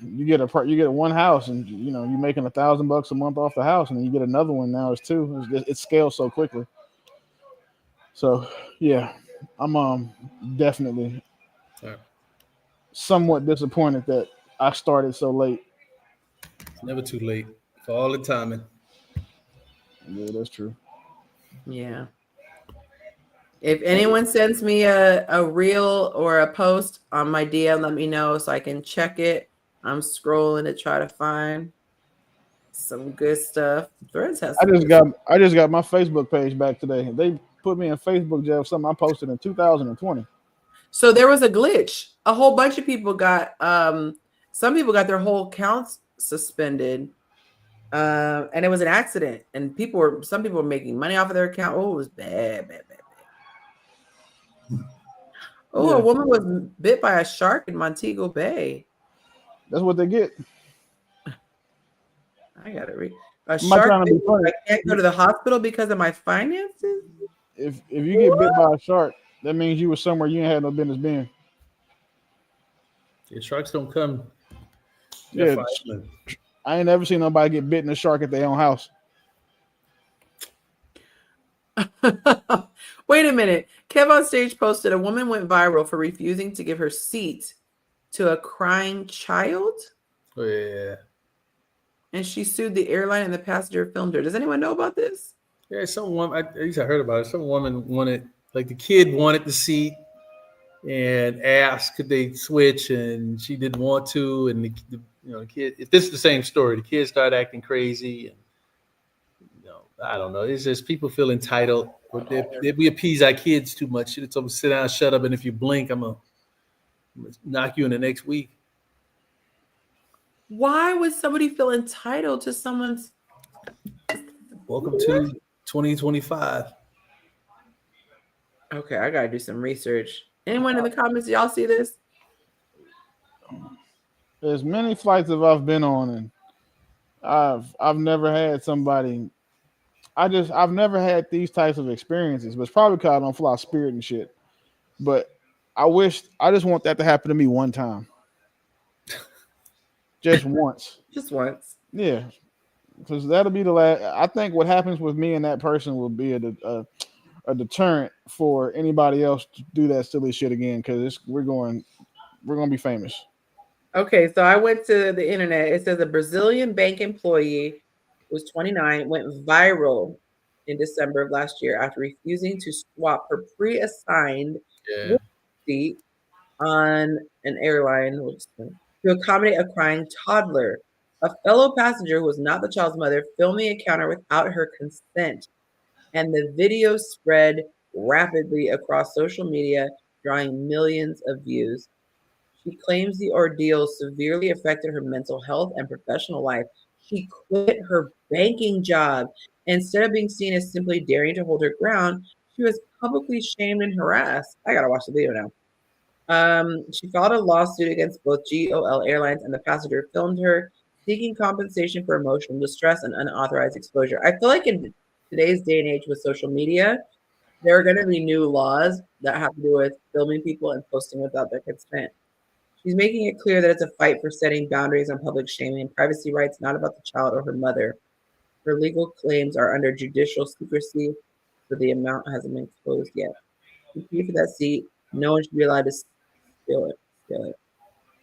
you get one house and you're making $1,000 a month off the house, and then you get another one. Now it's 2. It scales so quickly. So yeah, I'm definitely somewhat disappointed that I started so late. It's never too late for all the timing. Yeah, that's true. Yeah. If anyone sends me a reel or a post on my DM, let me know so I can check it. I'm scrolling to try to find some good stuff. Threads has. I just got my Facebook page back today. They put me in Facebook jail for something I posted in 2020. So there was a glitch. A whole bunch of people got some people got their whole accounts suspended. And it was an accident, and some people were making money off of their account. Oh, it was bad. Oh, yeah. A woman was bit by a shark in Montego Bay. That's what they get. I gotta read. A shark. I can't go to the hospital because of my finances. If you get bit by a shark, that means you were somewhere you ain't had no business being. Yeah, sharks don't come. Yeah, I ain't never seen nobody get bitten a shark at their own house. Wait a minute. Kev on Stage posted a woman went viral for refusing to give her seat to a crying child. Oh, yeah. And she sued the airline and the passenger filmed her. Does anyone know about this? Yeah, some woman. At least I heard about it. Some woman wanted, like the kid wanted the seat, and asked could they switch, and she didn't want to, and the kid. If this is the same story, the kid started acting crazy, and I don't know. It's just people feel entitled. We appease our kids too much. It's almost sit down, shut up, and if you blink, I'm gonna knock you in the next week. Why would somebody feel entitled to someone's? Welcome to 2025. Okay, I gotta do some research. Anyone in the comments, y'all see this? There's many flights that I've been on, and I've never had somebody. I've never had these types of experiences, but it's probably because I don't fly Spirit and shit. But I just want that to happen to me one time. Just once. Just once. Yeah. Because that'll be the last. I think what happens with me and that person will be a deterrent for anybody else to do that silly shit again. Because we're gonna be famous. Okay, so I went to the internet. It says a Brazilian bank employee who was 29 went viral in December of last year after refusing to swap her pre-assigned seat on an airline to accommodate a crying toddler. A fellow passenger who was not the child's mother filmed the encounter without her consent, and the video spread rapidly across social media, drawing millions of views. She claims the ordeal severely affected her mental health and professional life. She quit her banking job. Instead of being seen as simply daring to hold her ground, she was publicly shamed and harassed. I gotta watch the video now. She filed a lawsuit against both GOL Airlines and the passenger who filmed her, seeking compensation for emotional distress and unauthorized exposure. I feel like in today's day and age with social media, there are going to be new laws that have to do with filming people and posting without their consent. She's making it clear that it's a fight for setting boundaries on public shaming and privacy rights, not about the child or her mother. Her legal claims are under judicial secrecy, so the amount hasn't been closed yet. To pay for that seat, no one should be allowed to steal it.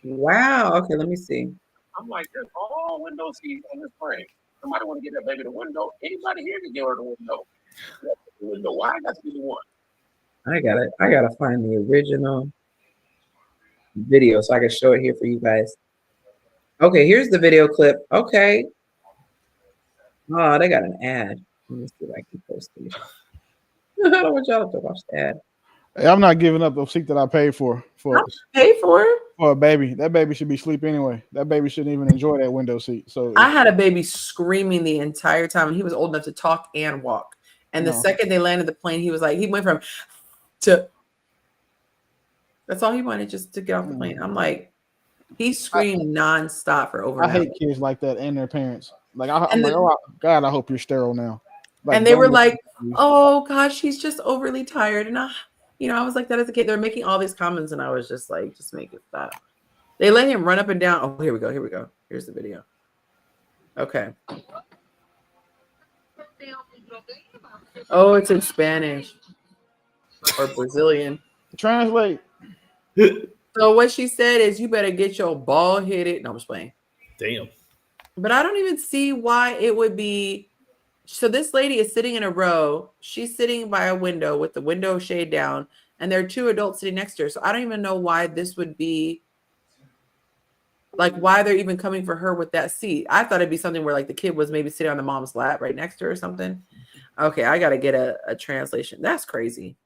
Wow. Okay, let me see. I'm like, there's all window seats on this frame. Somebody want to get that baby the window. Anybody here can give her the window. The window. Why I got to be the one? I gotta find the original video so I can show it here for you guys. Okay, here's the video clip. Okay. Oh, they got an ad. Let me see if I can post it. I don't want y'all to watch the ad. Hey, I'm not giving up the seat that I paid for. Pay for it? For a baby. That baby should be asleep anyway. That baby shouldn't even enjoy that window seat. So I had a baby screaming the entire time, and he was old enough to talk and walk. And the second they landed the plane, he was like, he went from to. That's all he wanted, just to get off the plane. I'm like, he screamed nonstop for over. I hate kids like that and their parents. Like, I'm like, oh God, I hope you're sterile now. Like, and they were like, oh gosh, he's just overly tired. And I was like that as a kid. They're making all these comments, and I was just like, just make it stop. They let him run up and down. Oh, here we go. Here's the video. Okay. Oh, it's in Spanish or Brazilian. Translate. So what she said is, you better get your ball hit. No, I'm just playing. Damn. But I don't even see why it would be. So this lady is sitting in a row. She's sitting by a window with the window shade down, and there are two adults sitting next to her. So I don't even know why this would be, like, why they're even coming for her with that seat. I thought it'd be something where, like, the kid was maybe sitting on the mom's lap right next to her or something. Okay, I got to get a translation. That's crazy.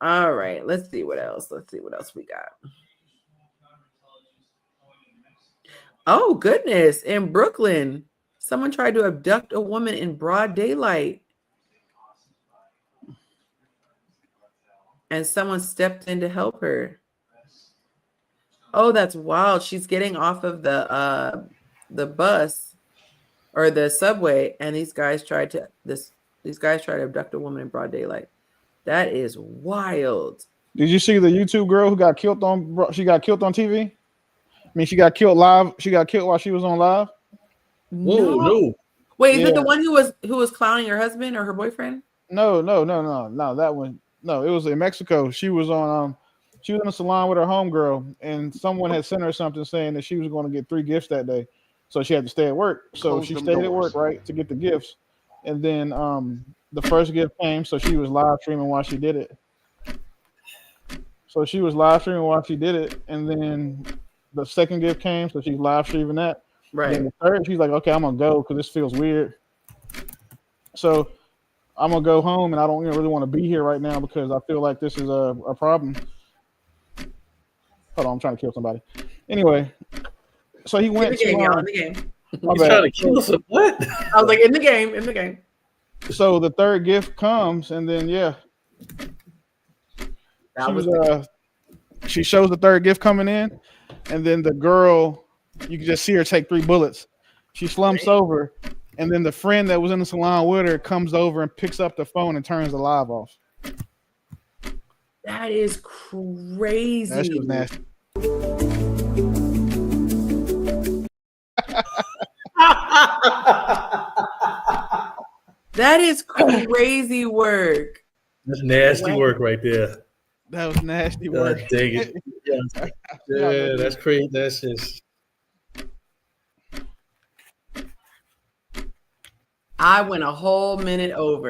All right, let's see what else we got. Oh, goodness. In Brooklyn, someone tried to abduct a woman in broad daylight. And someone stepped in to help her. Oh, that's wild. She's getting off of the bus or the subway, and these guys tried to abduct a woman in broad daylight. That is wild. Did you see the YouTube girl who got killed on? She got killed on TV. I mean, she got killed live. She got killed while she was on live. No. Wait, is it the one who was clowning her husband or her boyfriend? No. That one. No, it was in Mexico. She was on. She was in a salon with her homegirl, and someone had sent her something saying that she was going to get 3 gifts that day, so she had to stay at work. So she stayed at work, right, to get the gifts. And then the first gift came, so she was live streaming while she did it. And then the second gift came, so she's live streaming that. Right. Then the third, she's like, okay, I'm gonna go because this feels weird. So I'm gonna go home, and I don't really want to be here right now because I feel like this is a problem. Hold on, I'm trying to kill somebody. Anyway, so he went in the game, to y'all, in the game. He's trying to kill us. What? I was like, in the game. So the third gift comes, and then she shows the third gift coming in, and then the girl, you can just see her take 3 bullets. She slumps over, and then the friend that was in the salon with her comes over and picks up the phone and turns the live off. That is crazy. That shit was nasty. That is crazy work. That's nasty work right there. That was nasty work. Dang it. Yeah, that's crazy. That's just. I went a whole minute over.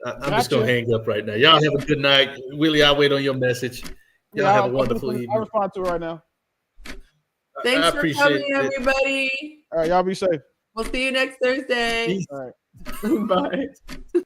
I'm just going to hang up right now. Y'all have a good night. Willie, I'll wait on your message. Y'all have a wonderful evening. I'll respond to it right now. Thanks for coming, everybody. All right, y'all be safe. We'll see you next Thursday. All right. Bye.